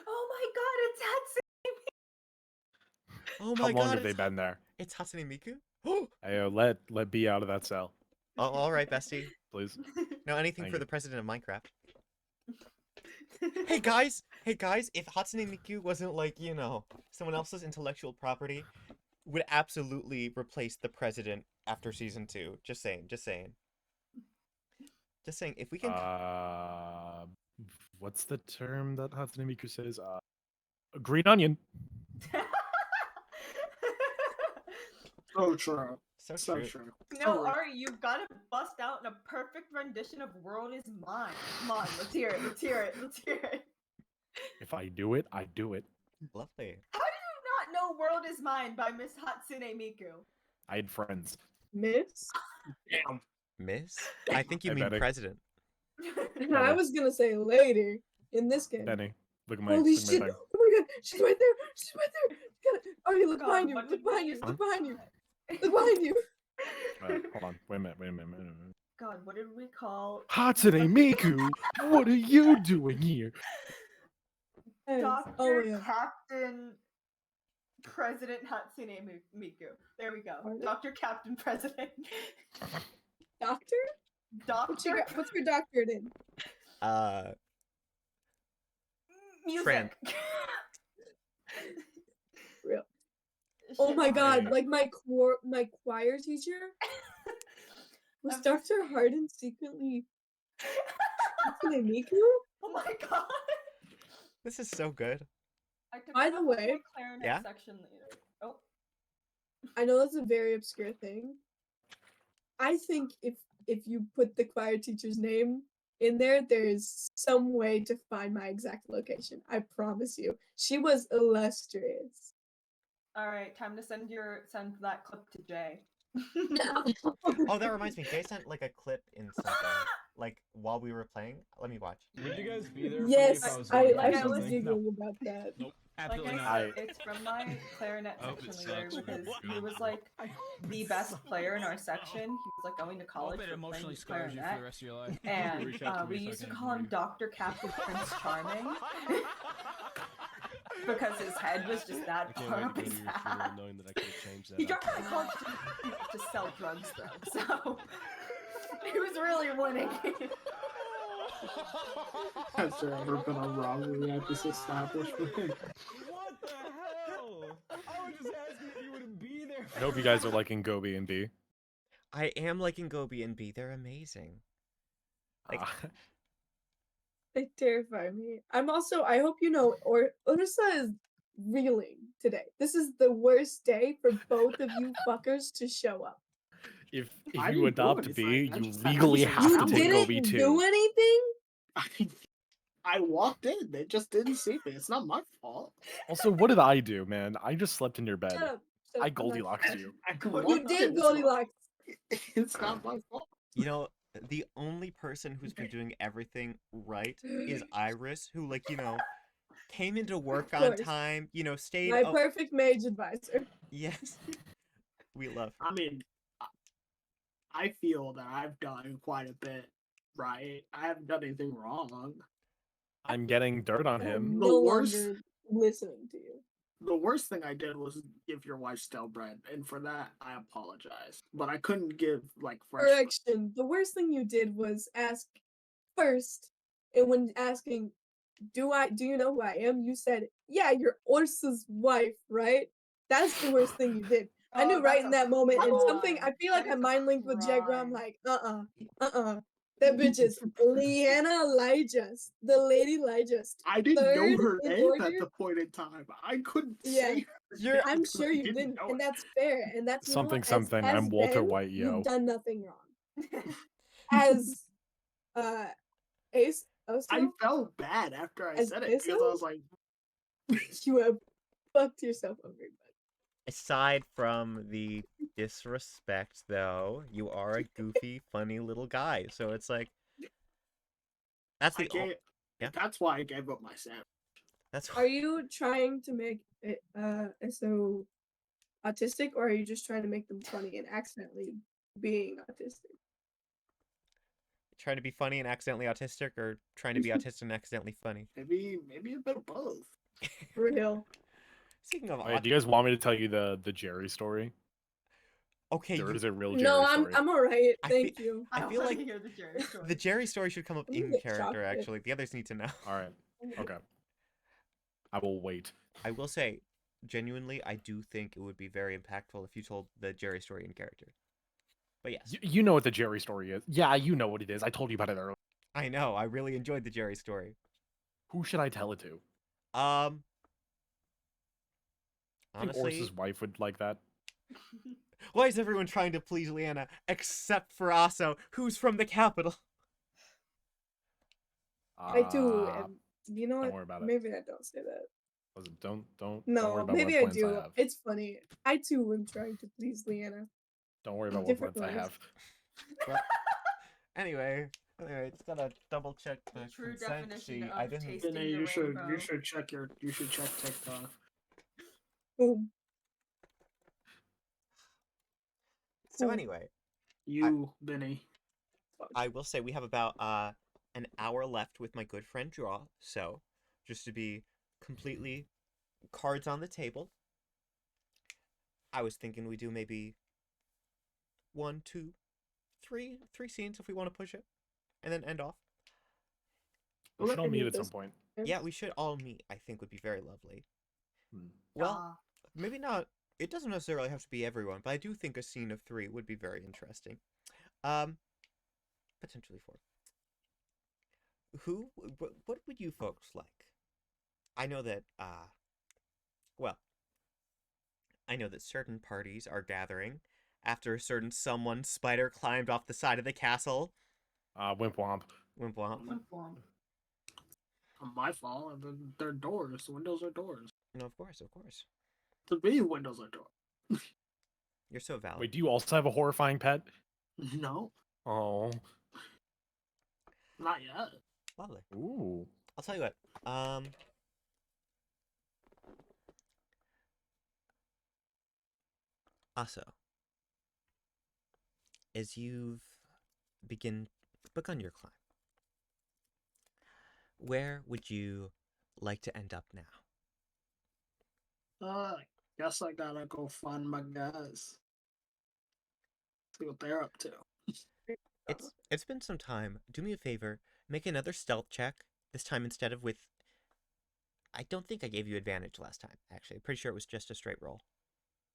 Oh my god, it's Hatsune! Oh How my long god, have they been there? It's Hatsune Miku? Oh, Hey, let B out of that cell, all right, bestie. please. No, anything Thank for you. the president of Minecraft. Hey guys, if Hatsune Miku wasn't like, someone else's intellectual property, would absolutely replace the president after season 2. Just saying. Just saying. Just saying. If we can. What's the term that Hatsune Miku says? Green onion. So true. So So true. true. No, So Ari, you've got to bust out in a perfect rendition of "World Is Mine." Come on, let's hear it. Let's hear it. Let's hear it. If I do it, I do it. Lovely. How do you not know "World Is Mine" by Miss Hatsune Miku? I had friends. Miss? damn. Miss? I think you Hey, mean Benny. president. I was gonna say later in this game. Benny, look at my, Holy look at my shit! thing. Oh my god, she's right there! She's right there! Artie, look God, behind you! when Look did we behind you! use Look the- behind you! Look behind you! Hold on. Wait a minute. God, what did we call Hatsune Miku, what are you doing here? Hey, Dr. oh my god. Captain President Hatsune Miku? There we go. Pardon? Dr. Captain President. Doctor? Doctor What's your doctorate in? Music. Real. Oh my god, I- like my choir teacher was I'm Dr. Hardin secretly Hatsune Miku? Oh my god. This is so good. I took By that the off with way- my clarinet Yeah? section leader. Oh, I know that's a very obscure thing. I think if you put the choir teacher's name in there, there's some way to find my exact location. I promise you. She was illustrious. all right. Time to send that clip to Jay. Oh, that reminds me. Jay sent like a clip in something like while we were playing. Let me watch. Would you guys be there? Yes, for me if I was I going like through was something? giggling about that. Nope, Like absolutely I not. said, it's from my clarinet I hope section it leader sucks. because he was like the best player in our section. He was like going to I college hope it for playing emotionally the scars you for clarinet. the rest of your life. And Reach out to we me so I used to can call him ignore Dr. Captain Prince Charming you. because his head was just I that can't far wait up to go his to your ass. funeral knowing that I could have changed that. He dropped out outcome. of college to sell drugs though, so he was really winning. Has there ever been a robbery at this establishment? What the hell? I was just asking if you would be there. I hope you guys are liking Gobi and B. I am liking Gobi and B. They're amazing. Like- They terrify me. I'm also, I hope you know, Ursa is reeling today. This is the worst day for both of you fuckers to show up. If I you didn't do adopt B, anything. I you just had legally access. have You to take didn't Gobi do too. anything? I walked in. They just didn't see me. It's not my fault. Also, what did I do, man? I just slept in your bed. Shut up. Shut I up, I'm not- Goldilocks you. I You walked did in, it's not- Goldilocks. It's not my fault. You know, the only person who's been doing everything right is Iris, who, like, you know, came into work Of on course. time, you know, stayed. My Oh, perfect mage advisor. yes. We love her. I mean, I feel that I've done quite a bit right. I haven't done anything wrong. I'm getting dirt on I'm him. The no worst- longer listening to you. The worst thing I did was give your wife stale bread, and for that I apologize. But I couldn't give like fresh. Correction. The worst thing you did was ask first, and when asking, do you know who I am? You said, yeah, you're Orsa's wife, right? That's the worst thing you did. I knew Oh, right that's in a that moment, and something crime. I feel like That I is a mind linked with Jegra. I'm crime. like, that bitch is Leanna Lyjust, the Lady Lyjust. I didn't know Third her in name order? at the point in time. I couldn't Yeah. say her You're- name I'm because sure I you didn't, know and it. that's fair. And that's you know what, Something. as I'm Walter Ben, White, yo. You've done nothing wrong. As Ace, I felt bad after I As said it because I was like, you have fucked yourself over, bud. Aside from the disrespect, though, you are a goofy, funny little guy. So it's like, that's I the gave, yeah. That's why I gave up my sandwich. that's Are you trying to make it so autistic, or are you just trying to make them funny and accidentally being autistic? trying to be funny and accidentally autistic, or trying to be autistic and accidentally funny. Maybe a bit of both. For real. Speaking of Wait, do you guys want me to tell you the Jerry story? okay, There you- is a real Jerry No, story. I'm alright. I Thank fe- you. I don't feel wanna like hear the Jerry story. the Jerry story should come up I'm gonna in get character. chocolate. Actually, the others need to know. All right. Okay. I will wait. I will say, genuinely, I do think it would be very impactful if you told the Jerry story in character. But yes, You know what the Jerry story is. Yeah, you know what it is. I told you about it earlier. I know. I really enjoyed the Jerry story. Who should I tell it to? Um, I think honestly, Orsa's wife would like that. why is everyone trying to please Leanna except for Aso, who's from the capital? I do. Ah, And you know don't what? worry about it. Maybe I don't say that. Listen, don't worry No, about maybe what I plans I do. have. It's funny. I too am trying to please Leanna. Don't worry about what different plans I ways. have. Well, anyway, just gotta double check the The true consent definition sheet. of I didn't. tasting Benni, the you rainbow. should check TikTok. Boom. So Cool. anyway, Benni. I will say we have about an hour left with my good friend Draw. So, just to be completely cards on the table, I was thinking we do maybe 1, 2, 3 scenes if we want to push it, and then end off. We should all meet Any at some this- point. Yeah, we should all meet. I think would be very lovely. Hmm. Well, maybe not. It doesn't necessarily have to be everyone, but I do think a scene of 3 would be very interesting. Potentially 4. What would you folks like? I know that, well, I know that certain parties are gathering after a certain someone spider climbed off the side of the castle. Wimp womp. Wimp womp. My fault. They're doors. Windows are doors. No, of course. To me, windows are doors. You're so valid. Wait, do you also have a horrifying pet? No, Oh. not yet. Lovely. Ooh. I'll tell you what. Also, as you've begun your climb, where would you like to end up now? Guess I gotta go find my guys. See what they're up to. It's been some time. Do me a favor, make another stealth check. This time instead of with. I don't think I gave you advantage last time. Actually, pretty sure it was just a straight roll.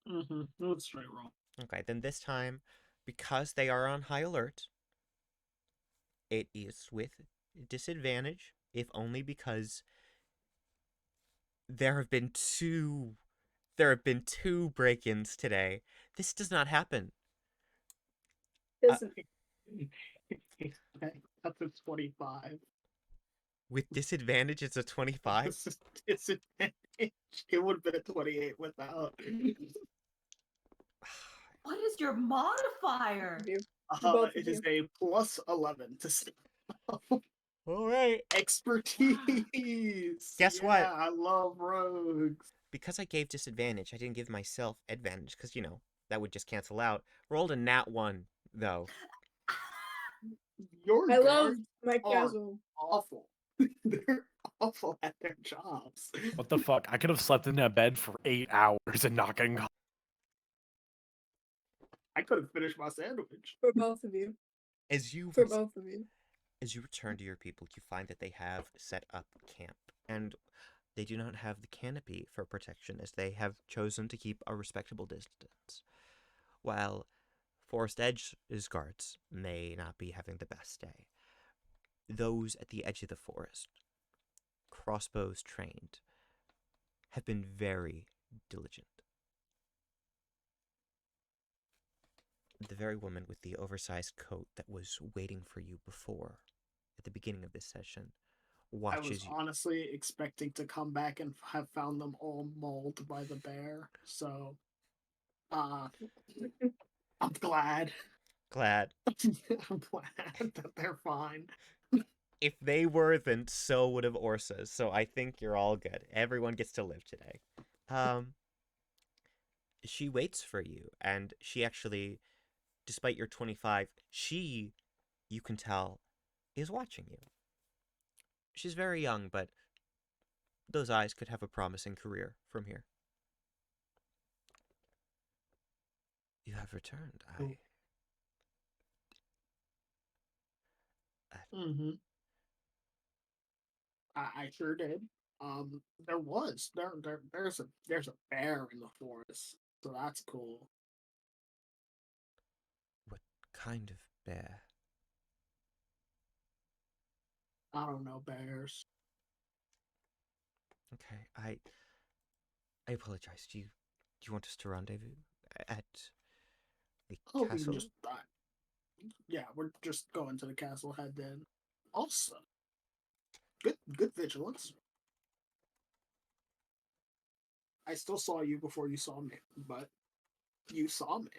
Mm-hmm. It was straight roll. Okay, then this time, because they are on high alert, it is with disadvantage, if only because there have been two break-ins today. This does not happen. Doesn't That's a 25. With disadvantage, it's a 25. Disadvantage. It would have been a 28 without. What is your modifier? both of It is you. a plus 11 to stealth. All right. Expertise. Guess what? I love rogues. Because I gave disadvantage, I didn't give myself advantage, because, that would just cancel out. Rolled a nat 1, though. Your I love guards my are castle. awful. They're awful at their jobs. What the fuck? I could have slept in that bed for 8 hours and not getting caught. I could have finished my sandwich. For both of you. As you return to your people, you find that they have set up camp, and they do not have the canopy for protection, as they have chosen to keep a respectable distance. While Forest Edge's guards may not be having the best day, those at the edge of the forest, crossbows trained, have been very diligent. The very woman with the oversized coat that was waiting for you before, at the beginning of this session, watches I was you. honestly expecting to come back and have found them all mauled by the bear. So, I'm glad. Glad. I'm glad that they're fine. If they were, then so would have Orsa's. So I think you're all good. Everyone gets to live today. She waits for you, and she actually, despite your 25, you can tell, is watching you. She's very young, but those eyes could have a promising career from here. You have returned. Mm-hmm. I sure did. There's a bear in the forest, so that's cool. What kind of bear? I don't know bears. Okay, I apologize. Do you want us to rendezvous at the Oh, we can castle? just yeah, we're just going to the castle head then. Also, good vigilance. I still saw you before you saw me, but you saw me.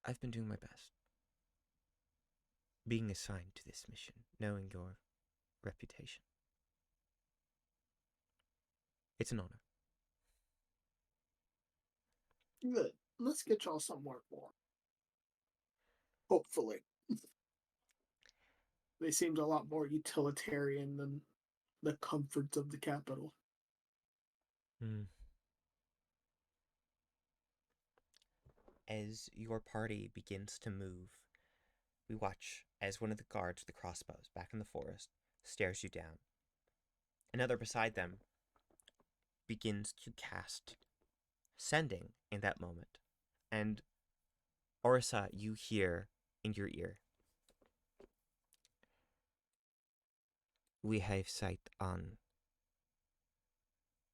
I've been doing my best. Being assigned to this mission, knowing your reputation. It's an honor. Good. Let's get y'all somewhere more. Hopefully. They seemed a lot more utilitarian than the comforts of the capital. As your party begins to move, we watch as one of the guards with the crossbows back in the forest stares you down. Another beside them begins to cast sending in that moment. And Orsa, you hear in your ear. We have sight on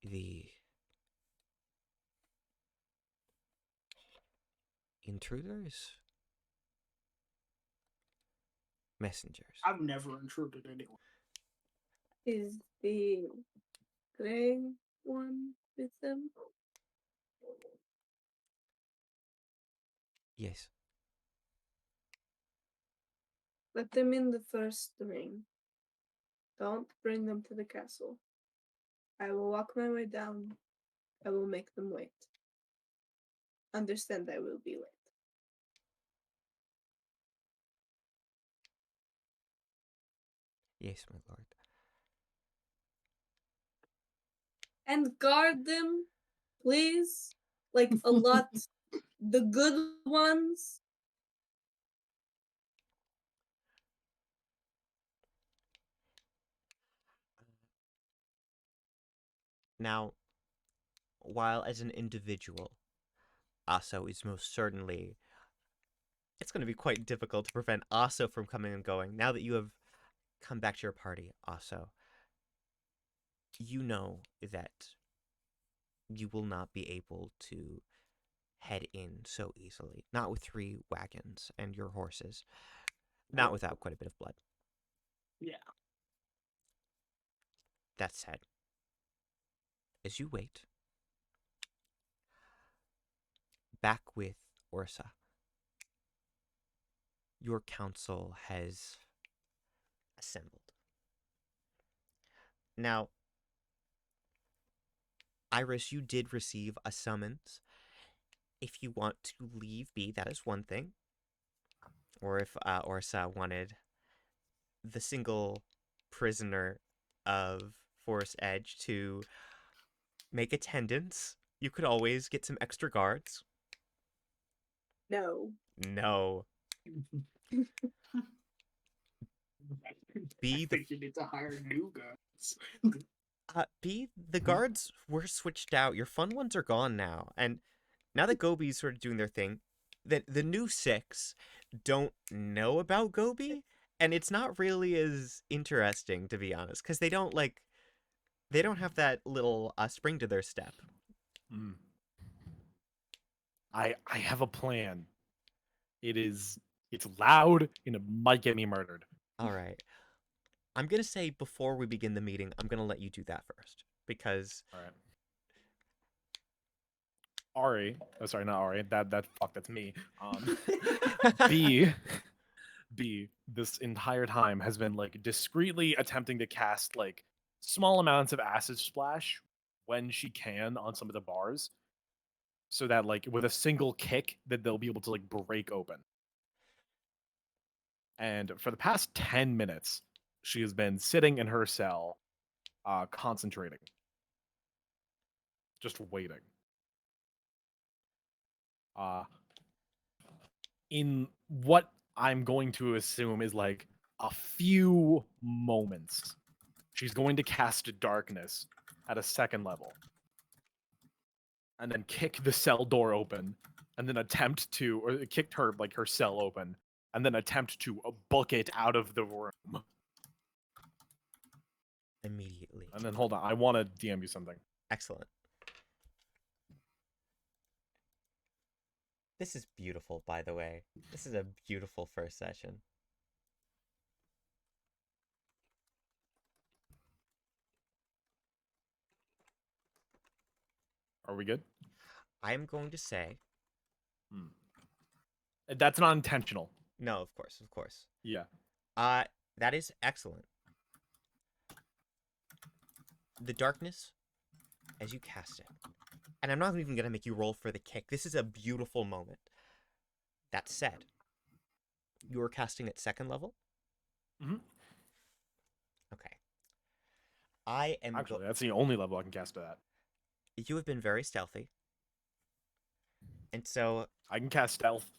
the intruders? Messengers. I've never intruded anyone. Is the gray one with them? Yes. Let them in the first ring. Don't bring them to the castle. I will walk my way down. I will make them wait. Understand I will be late. Yes, my lord. And guard them, please. Like a lot. The good ones. Now, while as an individual, Aso is most certainly... It's going to be quite difficult to prevent Aso from coming and going. Now that you have come back to your party, Aso, you know that you will not be able to head in so easily. Not with 3 wagons and your horses. Not without quite a bit of blood. Yeah. That said, as you wait, back with Orsa, your council has assembled. Now, Iris, you did receive a summons. If you want to leave be, that is one thing. Or if Orsa wanted the single prisoner of Forest Edge to make attendance, you could always get some extra guards. No. No. I think you need to hire new guys. The guards were switched out. Your fun ones are gone now. And now that Gobi's sort of doing their thing, the new 6 don't know about Gobi, and it's not really as interesting, to be honest, because they don't have that little spring to their step. I have a plan. It's loud and it might get me murdered. All right. I'm going to say before we begin the meeting, I'm going to let you do that first. Because... All right. Ari. Oh, sorry, not Ari. That's me. B, this entire time has been like discreetly attempting to cast like small amounts of acid splash when she can on some of the bars, so that like with a single kick that they'll be able to like break open. And for the past 10 minutes, she has been sitting in her cell, concentrating. just waiting. In what I'm going to assume is like a few moments, she's going to cast darkness at a 2nd level, and then kick the cell door open, and then attempt to, or kicked her like her cell open, and then attempt to book it out of the room. Immediately. And then hold on, I want to DM you something. Excellent. This is beautiful, by the way. This is a beautiful first session. Are we good? I'm going to say... That's not intentional. No, of course, of course. Yeah. That is excellent. The darkness, as you cast it, and I'm not even going to make you roll for the kick. This is a beautiful moment. That said, you are casting at 2nd level? Mm-hmm. Okay. I am... Actually, that's the only level I can cast at. You have been very stealthy. And so... I can cast stealth.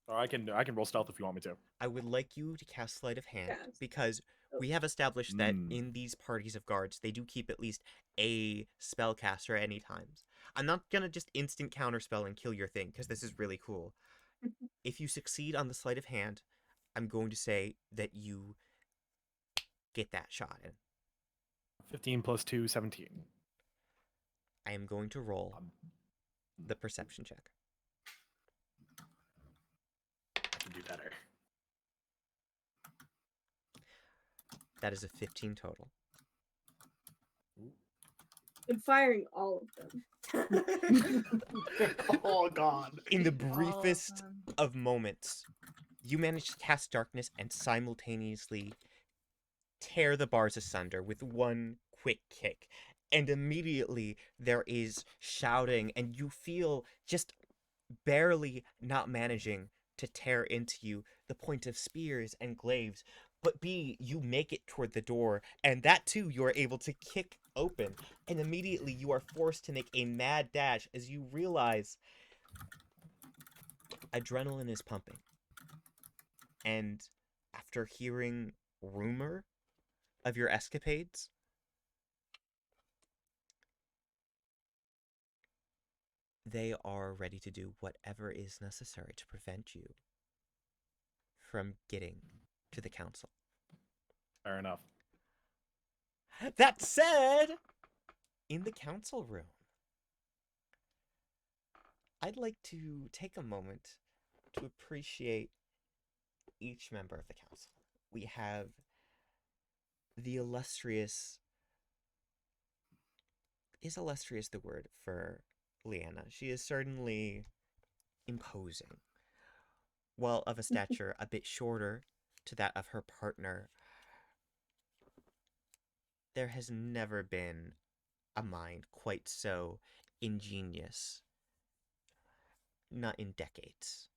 Or I can roll stealth if you want me to. I would like you to cast Sleight of Hand, Yes. because we have established that in these parties of guards, they do keep at least a spellcaster at any times. I'm not going to just instant counterspell and kill your thing, because this is really cool. If you succeed on the Sleight of Hand, I'm going to say that you get that shot in. 15 plus 2, 17. I am going to roll the perception check. I can do better. That is a 15 total. I'm firing all of them. Oh god. In the briefest of moments, you manage to cast darkness and simultaneously tear the bars asunder with one quick kick. And immediately there is shouting, and you feel just barely not managing to tear into you the point of spears and glaives. But B, you make it toward the door, and that too you are able to kick open. And immediately you are forced to make a mad dash as you realize adrenaline is pumping. And after hearing rumor of your escapades, they are ready to do whatever is necessary to prevent you from getting to the council. Fair enough. That said, in the council room, I'd like to take a moment to appreciate each member of the council. We have the illustrious... Is illustrious the word for Leanna? She is certainly imposing. Well, of a stature a bit shorter to that of her partner, there has never been a mind quite so ingenious. Not in decades.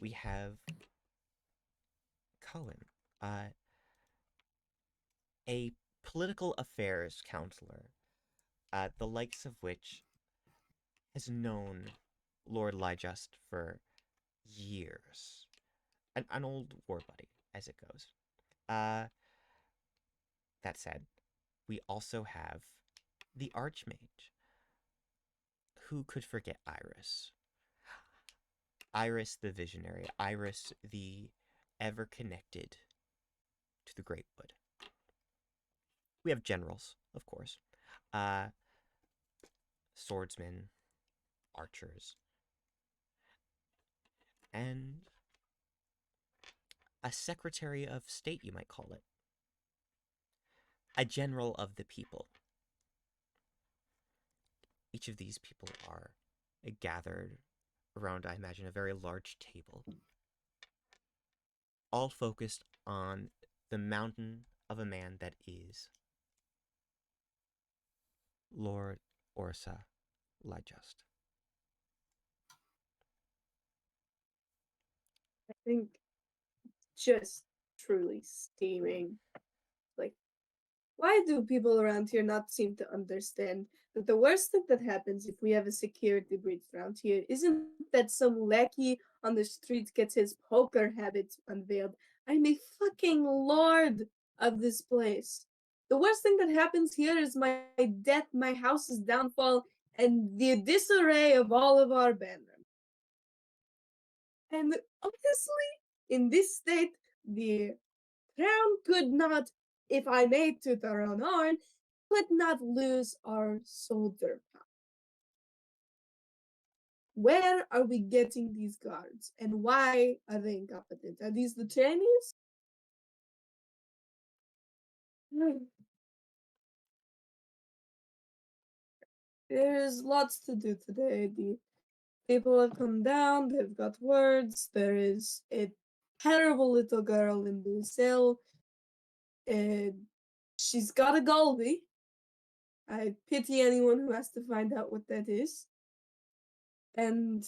We have Cohen, a political affairs counselor, the likes of which has known Lord Lyjust for years. An old war buddy, as it goes. That said, we also have the Archmage. Who could forget Iris? Iris the visionary. Iris the ever-connected to the Great Wood. We have generals, of course. Swordsmen, archers, and a secretary of state, you might call it. A general of the people. Each of these people are gathered around, I imagine, a very large table, all focused on the mountain of a man that is Lord Orsa Lyjust. I think just truly steaming. Like, Why do people around here not seem to understand that the worst thing that happens if we have a security breach around here isn't that some lackey on the street gets his poker habits unveiled? I'm a fucking lord of this place. The worst thing that happens here is my death, my house's downfall, and the disarray of all of our banner. And honestly, in this state, the crown could not, if I may toot our own horn, could not lose our soldier power. Where are we getting these guards, and why are they incompetent? Are these the trainees? There's lots to do today. The people have come down, they've got words. There is a terrible little girl in the cell. She's got a Goldie. I pity anyone who has to find out what that is. And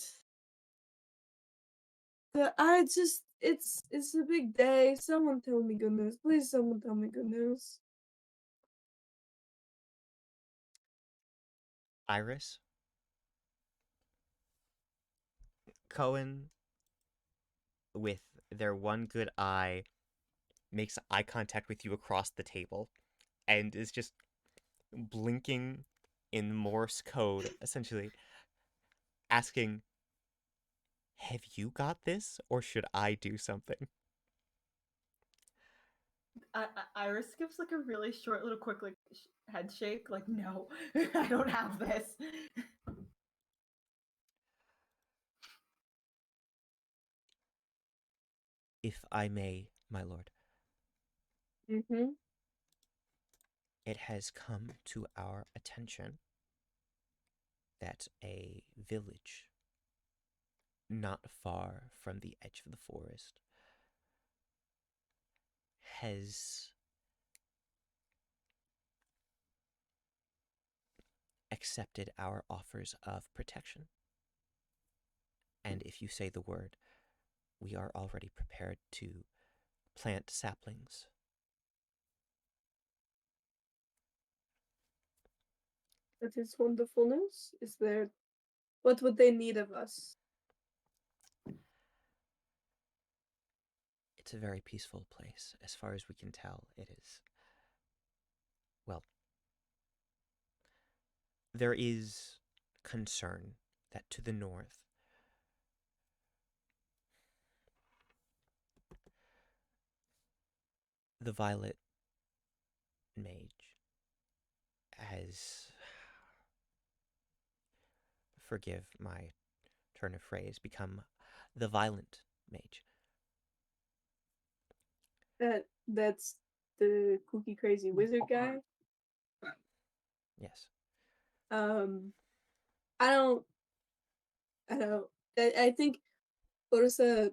I just it's a big day. Someone tell me good news. Please someone tell me good news. Iris? Cohen, with their one good eye, makes eye contact with you across the table and is just blinking in Morse code, essentially asking, have you got this, or should I do something? Iris gives like a really short little quick like head shake, like no, I don't have this. If I may, my lord. Mm-hmm. It has come to our attention that a village not far from the edge of the forest has accepted our offers of protection. And if you say the word, we are already prepared to plant saplings. That is wonderful news. What would they need of us? It's a very peaceful place. As far as we can tell, it is. Well, there is concern that to the north, the Violet Mage has, forgive my turn of phrase, become the Violent Mage. That's the kooky crazy wizard guy. Yes. I don't. I think Orsa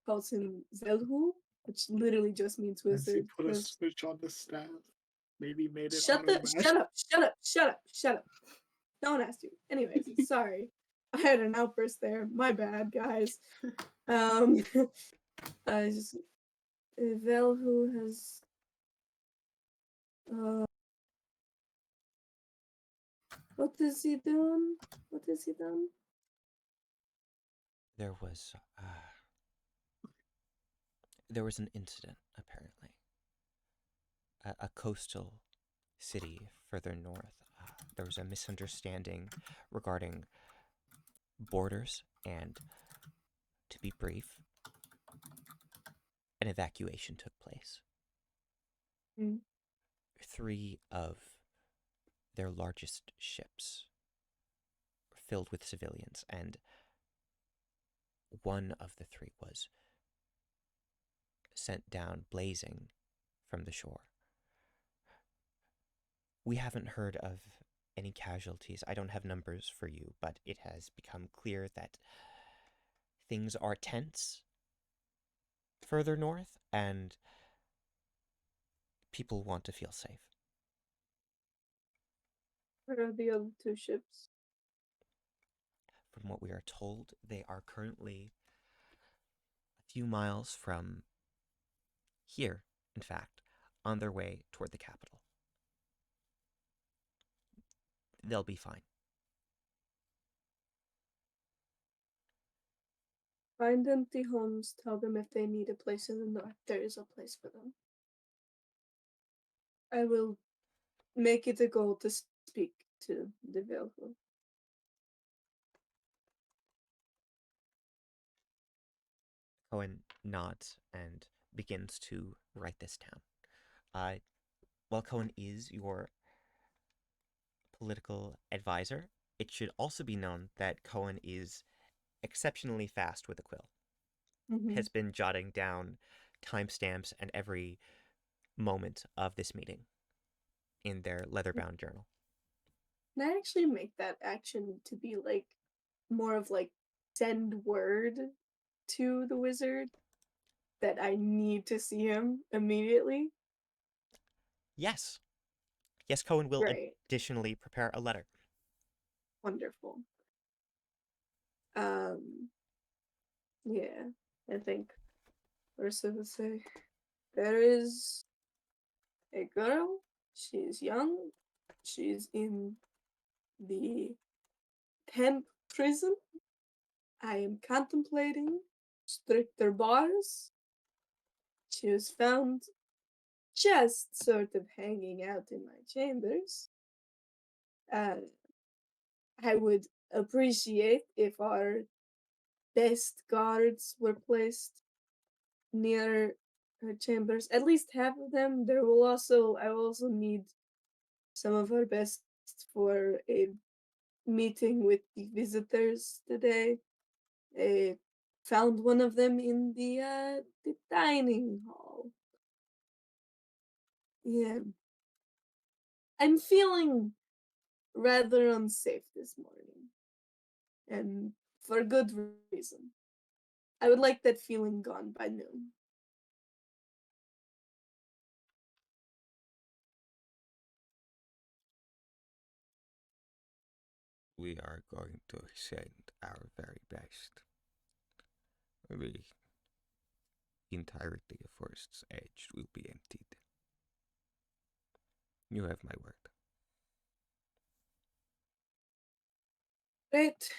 calls him Zelhu, which literally just means As he wizard. put a 'cause- switch on the staff, maybe made it Shut up. No one asked you. Anyways, sorry. I had an outburst there. My bad, guys. I just Velhu has what is he doing? What is he done? There was an incident, apparently. A coastal city further north. There was a misunderstanding regarding borders, and, to be brief, an evacuation took place. 3 of their largest ships were filled with civilians, and one of the 3 was sent down blazing from the shore. We haven't heard of any casualties. I don't have numbers for you, but it has become clear that things are tense further north, and people want to feel safe. Where are the other 2 ships? From what we are told, they are currently a few miles from here, in fact, on their way toward the capital. they'll be fine. Find empty homes, tell them if they need a place in the north, there is a place for them. I will make it a goal to speak to the Velho. Cohen nods and begins to write this down. While Cohen is your political advisor, it should also be known that Cohen is exceptionally fast with a quill. Has been jotting down timestamps and every moment of this meeting in their leather-bound journal. Can I actually make that action to be like more of like send word to the wizard that I need to see him immediately? Yes. Yes, Cohen will Great. additionally prepare a letter. Wonderful. Yeah, I think Ursa would say, there is a girl, she's young, she's in the temp prison. I am contemplating stricter bars. She was found just sort of hanging out in my chambers. I would appreciate if our best guards were placed near her chambers. At least half of them. I will also need some of our best for a meeting with the visitors today. I found one of them in the dining hall. Yeah. I'm feeling rather unsafe this morning. And for good reason. I would like that feeling gone by noon. We are going to send our very best. The entirety of Forest's Edge will be emptied. You have my word. Great.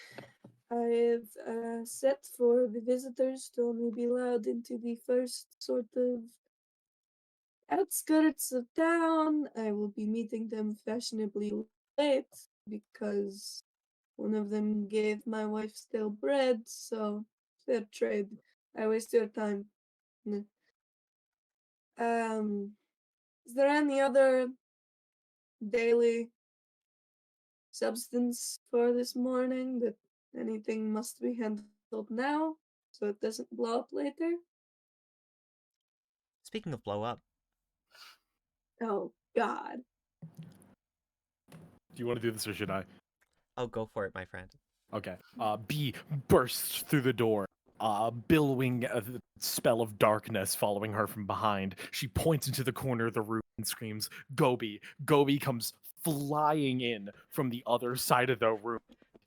I have set for the visitors to only be allowed into the first sort of outskirts of town. I will be meeting them fashionably late because one of them gave my wife stale bread, so fair trade. I waste your time. Is there any other daily substance for this morning that anything must be handled now so it doesn't blow up later? Speaking of blow up, Oh, God. Do you want to do this or should I? oh, go for it, my friend. Okay. B bursts through the door, billowing a spell of darkness following her from behind. She points into the corner of the room and screams, Gobi. Gobi comes flying in from the other side of the room,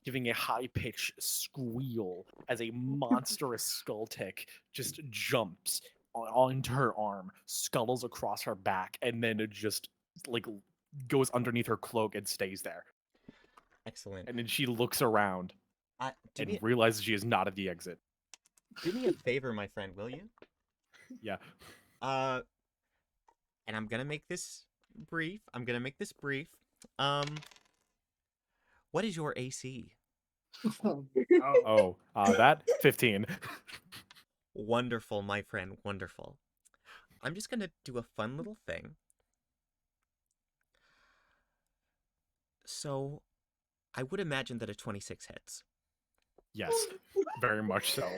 giving a high-pitched squeal as a monstrous skull tick just jumps onto her arm, scuttles across her back, and then it just like goes underneath her cloak and stays there. Excellent. And then she looks around and realizes she is not at the exit. Do me a favor, my friend, will you? Yeah. And I'm gonna make this brief. What is your AC? That 15. Wonderful, my friend, wonderful. I'm just gonna do a fun little thing. So, I would imagine that a 26 hits. Yes, very much so.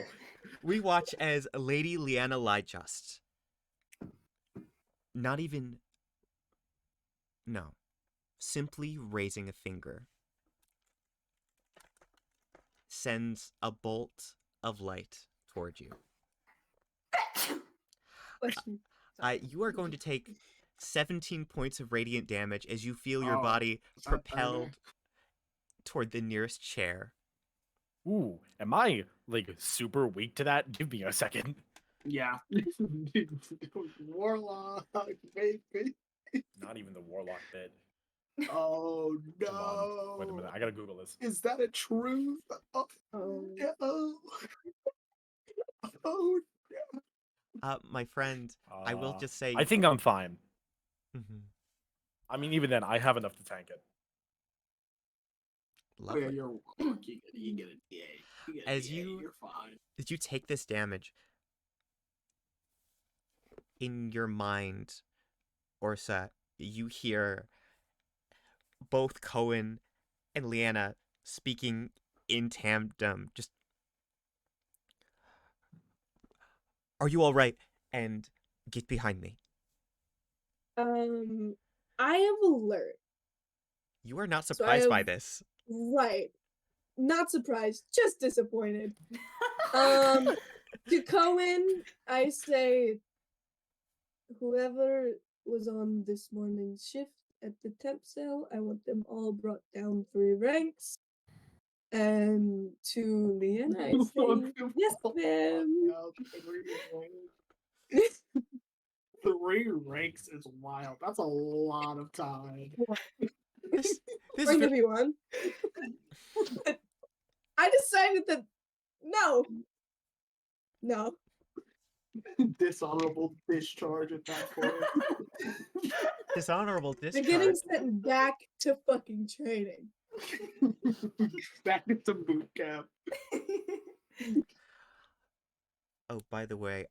We watch as Lady Orsa Lyjust, simply raising a finger, sends a bolt of light toward you. You are going to take 17 points of radiant damage as you feel your body propelled toward the nearest chair. Ooh, am I like super weak to that? Give me a second. Yeah. Warlock, baby. Not even the warlock bit. Oh Hold on. Wait a minute. no! I gotta Google this. Is that a truth? Oh Oh, no! Oh My friend, I will just say. I think I'm fine. Mhm. I mean, even then, I have enough to tank it. Oh yeah, Lovely. you get a DA. You get a As DA, you you're fine. as you take this damage in your mind, Orsa, you hear both Cohen and Leanna speaking in tandem. Just, are you all right? And get behind me. I am alert. You are not So I surprised by have- this. Right. Not surprised, just disappointed. To Cohen, I say, whoever was on this morning's shift at the temp cell, I want them all brought down 3 ranks. And to Leanna, I say, yes, ma'am. 3 ranks is wild. That's a lot of time. This I'll is give you one. I decided that no. Dishonorable discharge at that point. dishonorable They're discharge. getting sent back to fucking training. Back into boot camp. Oh, by the way,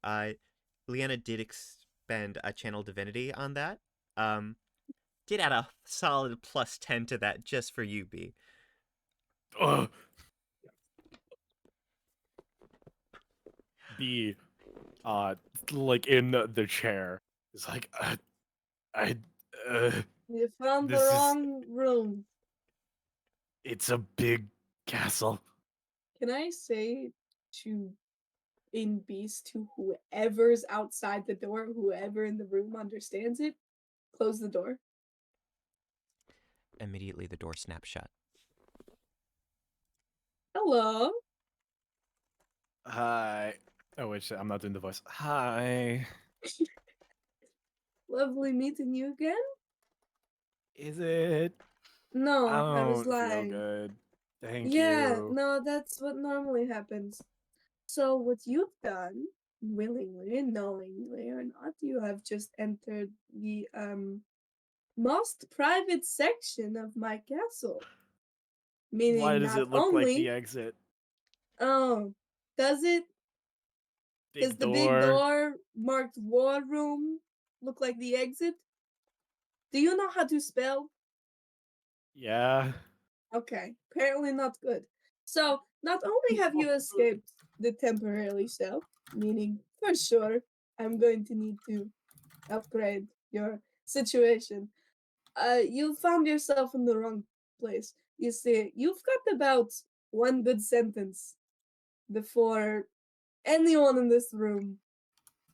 Leanna did expend a channel divinity on that. Did add a solid +10 to that just for you, B. Ugh. B, like in the chair, is like, You found the This is- wrong room. it's a big castle. Can I say to in Beast to whoever's outside the door, whoever in the room understands it, close the door? Immediately, the door snaps shut. Hello. Hi. Oh wait, shit, I'm not doing the voice. Hi. Lovely meeting you again. Is it? No, I I was don't feel lying. good. Thank Yeah, you. no, that's what normally happens. So what you've done, willingly, knowingly or not, you have just entered the most private section of my castle. Meaning Why does not it look only like the exit? oh, does it? Does Big the door. big door marked war room look like the exit? Do you know how to spell? Yeah. Okay, apparently not good. So, not only have you escaped the temporarily cell, meaning for sure I'm going to need to upgrade your situation, you found yourself in the wrong place. You see, you've got about 1 good sentence before anyone in this room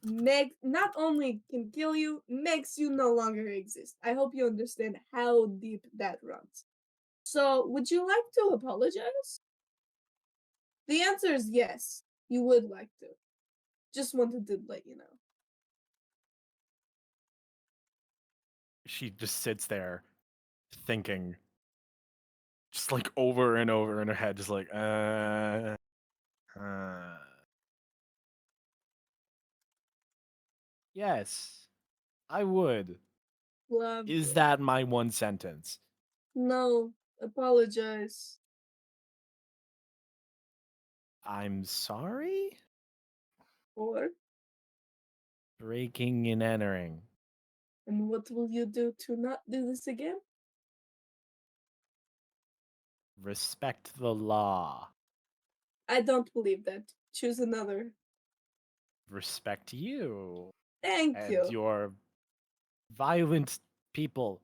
not only can kill you, makes you no longer exist. I hope you understand how deep that runs. So, would you like to apologize? The answer is yes, you would like to. Just wanted to let you know. She just sits there thinking, just like over and over in her head, just like, Yes, I would. Love. Is that my one sentence? No, apologize. I'm sorry? Or, Breaking and entering. and what will you do to not do this again? Respect the law. I don't believe that. Choose another. Respect you. Thank And you. your violent people.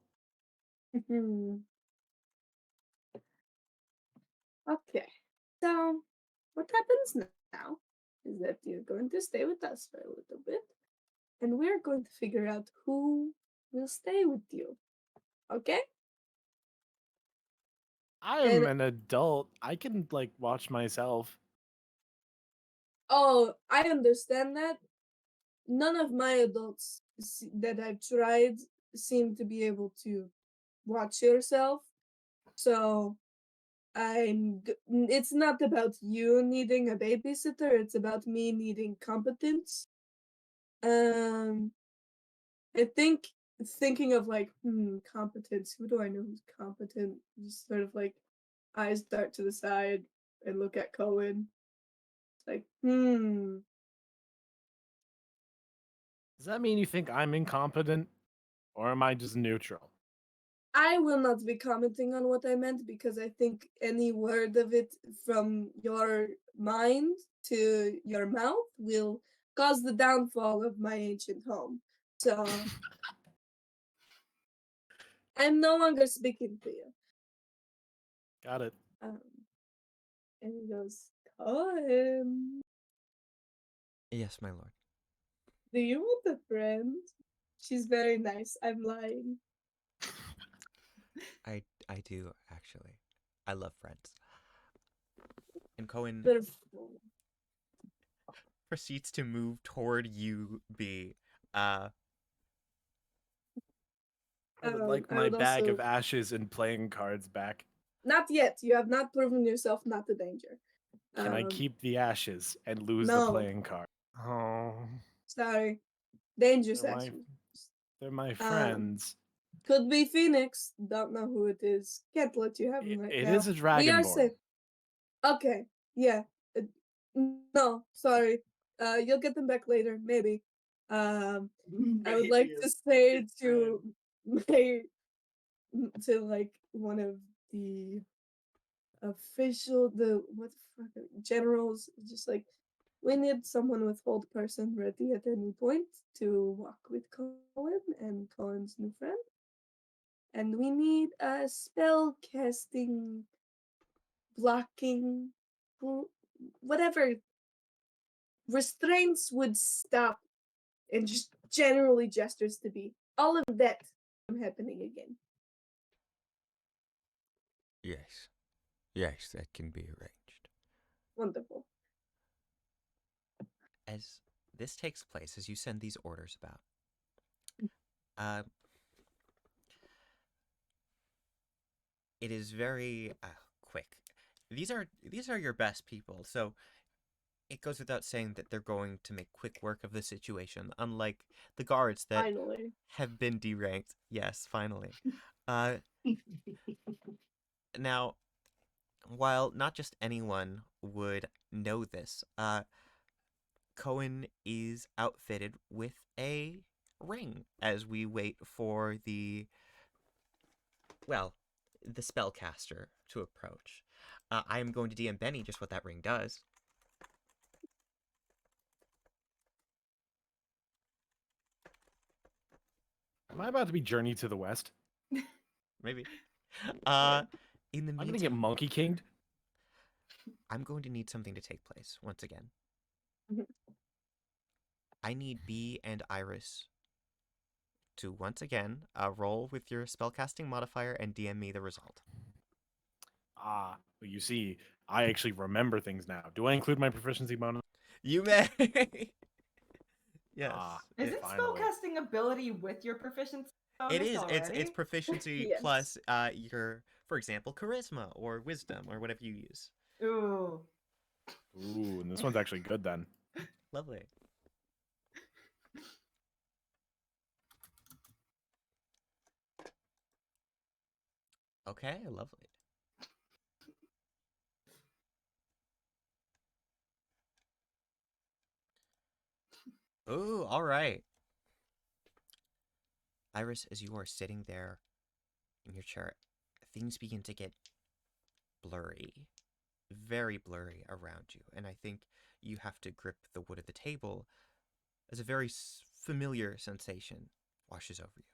Okay. So, what happens now is that you're going to stay with us for a little bit, and we're going to figure out who will stay with you. Okay? I am an adult. I can, like, watch myself. Oh, I understand that. None of my adults that I've tried seem to be able to watch yourself. So it's not about you needing a babysitter, it's about me needing competence. I think thinking of like, competence, who do I know who's competent? Just sort of like eyes dart to the side and look at Cohen. It's like, Does that mean you think I'm incompetent? Or am I just neutral? I will not be commenting on what I meant because I think any word of it from your mind to your mouth will cause the downfall of my ancient home. So I'm no longer speaking to you. Got it. And he goes, Cohen, Yes, my lord. do you want a friend? She's very nice. I'm lying. I do, actually. I love friends. And Cohen But proceeds to move toward you, B. I would I like my would bag also of ashes and playing cards back. not yet. You have not proven yourself not a danger. Can I keep the ashes and lose the No. playing card? Oh, Sorry. Dangerous they're my, action. they're my friends. Could be Phoenix. Don't know who it is. Can't let you have him right It now. is a We are dragonborn. safe. Okay. Yeah. No, sorry. You'll get them back later, maybe. I would like to say to my like one of the what the fuck generals, just like, we need someone with hold person ready at any point to walk with Cohen and Cohen's new friend. And we need a spell casting, blocking, whatever restraints would stop, and just generally gestures to be all of that from happening again. Yes. Yes, that can be arranged. Wonderful. As this takes place, as you send these orders about, it is very quick. These are your best people, so it goes without saying that they're going to make quick work of the situation, unlike the guards that Finally. have been deranked. Yes, finally. Now, while not just anyone would know this, Cohen is outfitted with a ring as we wait for the spellcaster to approach. I am going to DM Benny just what that ring does. Am I about to be Journey to the West? Maybe. In the I'm gonna get meantime, Monkey Kinged. I'm going to need something to take place once again. Mhm. I need B and Iris to once again roll with your spellcasting modifier and DM me the result. Well, you see, I actually remember things now. Do I include my proficiency bonus? You may. Yes. Is it Finally. spellcasting ability with your proficiency bonus It is. already? It's proficiency Yes. plus your, for example, charisma or wisdom or whatever you use. Ooh. Ooh, and this one's actually good then. Lovely. Okay, lovely. Ooh, all right. Iris, as you are sitting there in your chair, things begin to get blurry, very blurry around you, and I think you have to grip the wood of the table as a very familiar sensation washes over you.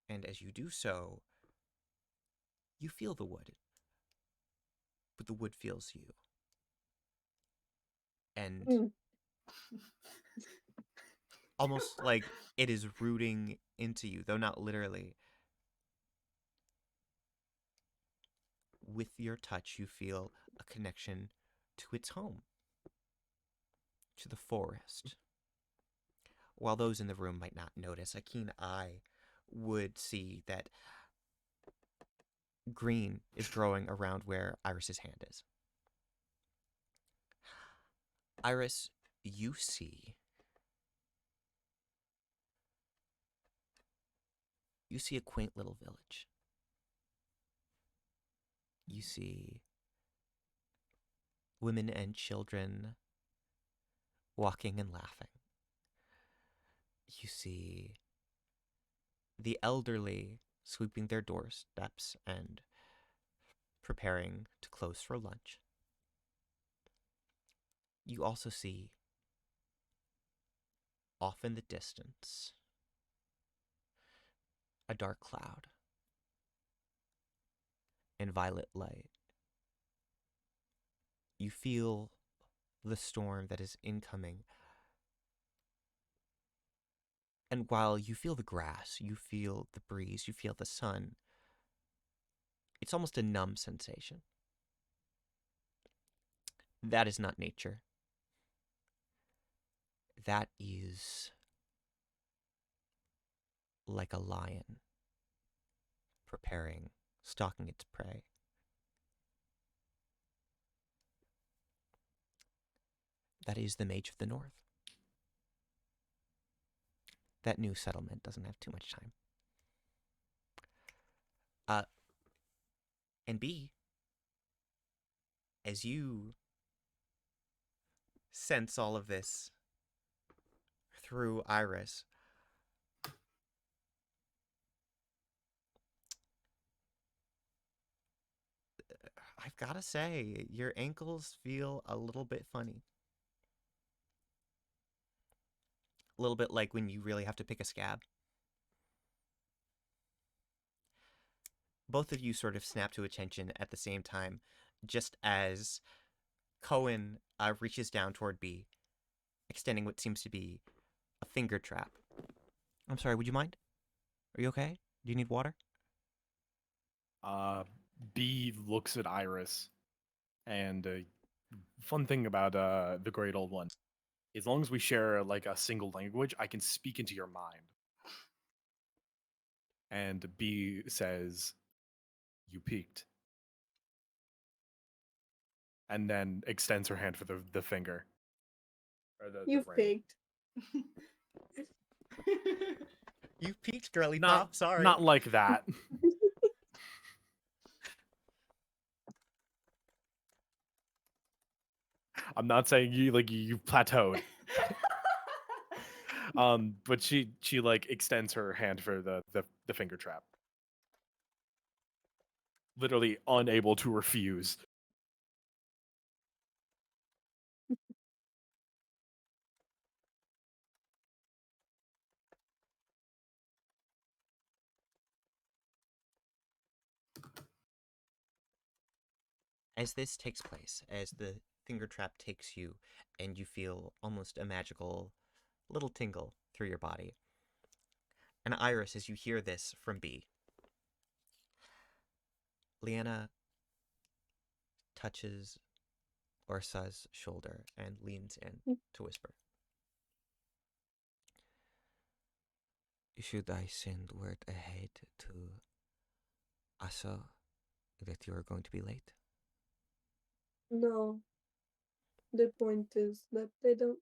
And as you do so, you feel the wood, but the wood feels you. And almost like it is rooting into you, though not literally. With your touch, you feel a connection to its home, to the forest. While those in the room might not notice, a keen eye would see that green is growing around where Iris's hand is. Iris, you see a quaint little village. You see women and children walking and laughing. You see the elderly sweeping their doorsteps and preparing to close for lunch. You also see, off in the distance, a dark cloud and violet light. You feel the storm that is incoming. And while you feel the grass, you feel the breeze, you feel the sun, it's almost a numb sensation. That is not nature. That is like a lion preparing, stalking its prey. That is the Mage of the North. That new settlement doesn't have too much time. And B, as you sense all of this through Iris, I've got to say, your ankles feel a little bit funny. A little bit like when you really have to pick a scab. Both of you sort of snap to attention at the same time, just as Cohen reaches down toward B, extending what seems to be a finger trap. I'm sorry, would you mind? Are you okay? Do you need water? B looks at Iris, and fun thing about the Great Old One, as long as we share like a single language, I can speak into your mind. And B says, "You peeked," and then extends her hand for the finger. Or the You've ring. picked. You peaked, girly Not, pop, sorry. Not like that. I'm not saying you plateaued. But she like extends her hand for the finger trap. Literally unable to refuse. As this takes place, as the finger trap takes you, and you feel almost a magical little tingle through your body. And Iris, as you hear this from B, Leanna touches Orsa's shoulder and leans in to whisper. Should I send word ahead to Asa that you are going to be late? No. The point is that they don't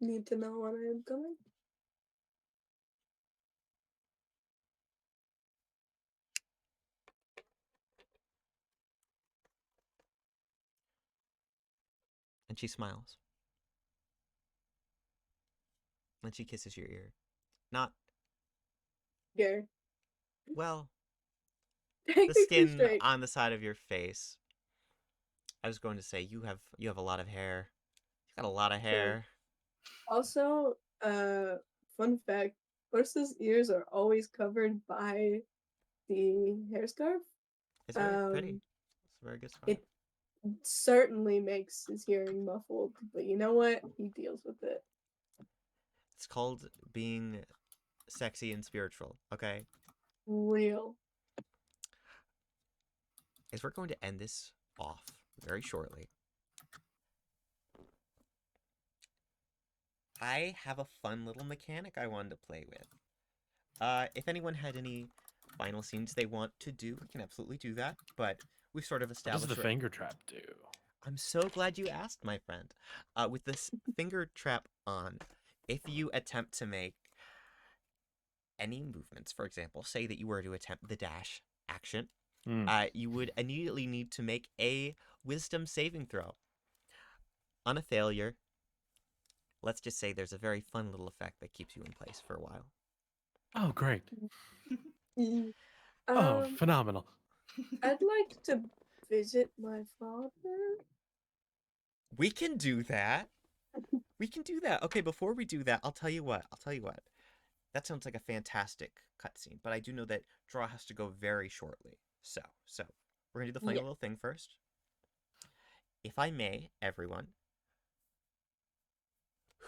need to know when I am coming. And she smiles. And she kisses your ear. Not, Gare. well, Technically the skin straight. on the side of your face. I was going to say, you have a lot of hair. You've got a lot of hair. Also, fun fact, Ursa's ears are always covered by the hair scarf. It's very pretty. It's a very good scarf. It certainly makes his hearing muffled, but you know what? He deals with it. It's called being sexy and spiritual, okay? Real. As we're going to end this off very shortly, I have a fun little mechanic I wanted to play with. If anyone had any final scenes they want to do, we can absolutely do that. But we've sort of What does established. the finger trap do? I'm so glad you asked, my friend. With this finger trap on, if you attempt to make any movements, for example, say that you were to attempt the dash action, you would immediately need to make a wisdom saving throw. On a failure, let's just say there's a very fun little effect that keeps you in place for a while. Oh, great. Mm. Oh, phenomenal. I'd like to visit my father. We can do that. We can do that. Okay, before we do that, I'll tell you what. That sounds like a fantastic cutscene, but I do know that draw has to go very shortly. So we're gonna do the funny little thing first. If I may, everyone,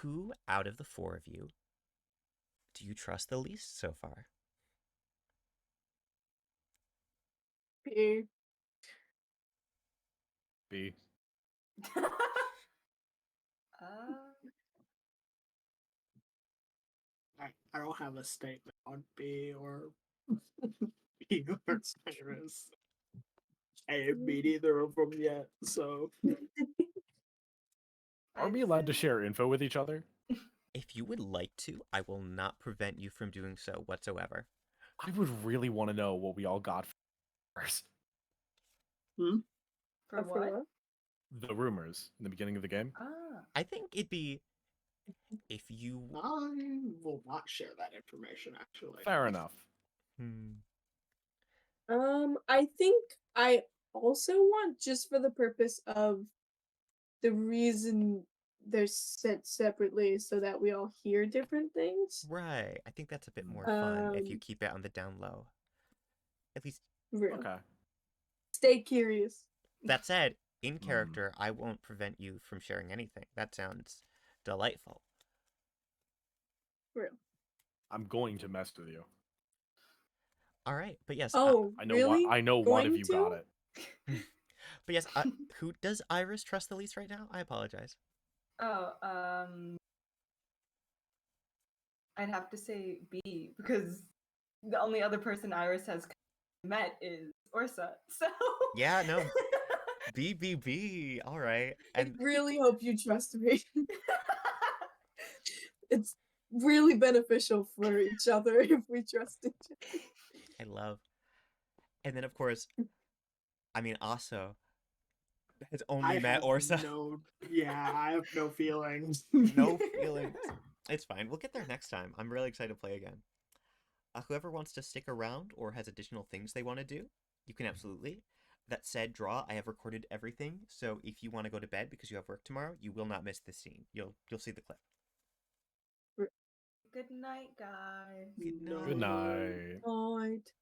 who out of the four of you do you trust the least so far? B. B. I don't have a statement on B or B or Cyrus. I ain't meet either of them yet, so Are we allowed to share info with each other? If you would like to, I will not prevent you from doing so whatsoever. I would really want to know what we all got first. For what? The rumors in the beginning of the game. I think it'd be if you. I will not share that information. Actually, Fair enough. I think I also want, just for the purpose of the reason they're set separately, so that we all hear different things. Right. I think that's a bit more fun if you keep it on the down low. At least. Real. Okay. Stay curious. That said, in character, I won't prevent you from sharing anything. That sounds delightful. Real. I'm going to mess with you. All right, but yes. Oh, I know really? I know one of you got it. But yes, who does Iris trust the least right now? I apologize. Oh, I'd have to say B, because the only other person Iris has met is Orsa. So yeah, no. B. All right. And I really hope you trust me. It's really beneficial for each other if we trust each other. I love. And then, of course, I mean, also has only met Orsa. I have no feelings. No feelings. It's fine. We'll get there next time. I'm really excited to play again. Whoever wants to stick around or has additional things they want to do, you can absolutely. That said, Draw, I have recorded everything, so if you want to go to bed because you have work tomorrow, you will not miss this scene. You'll see the clip. Good night, guys. Good night. Good night. Night.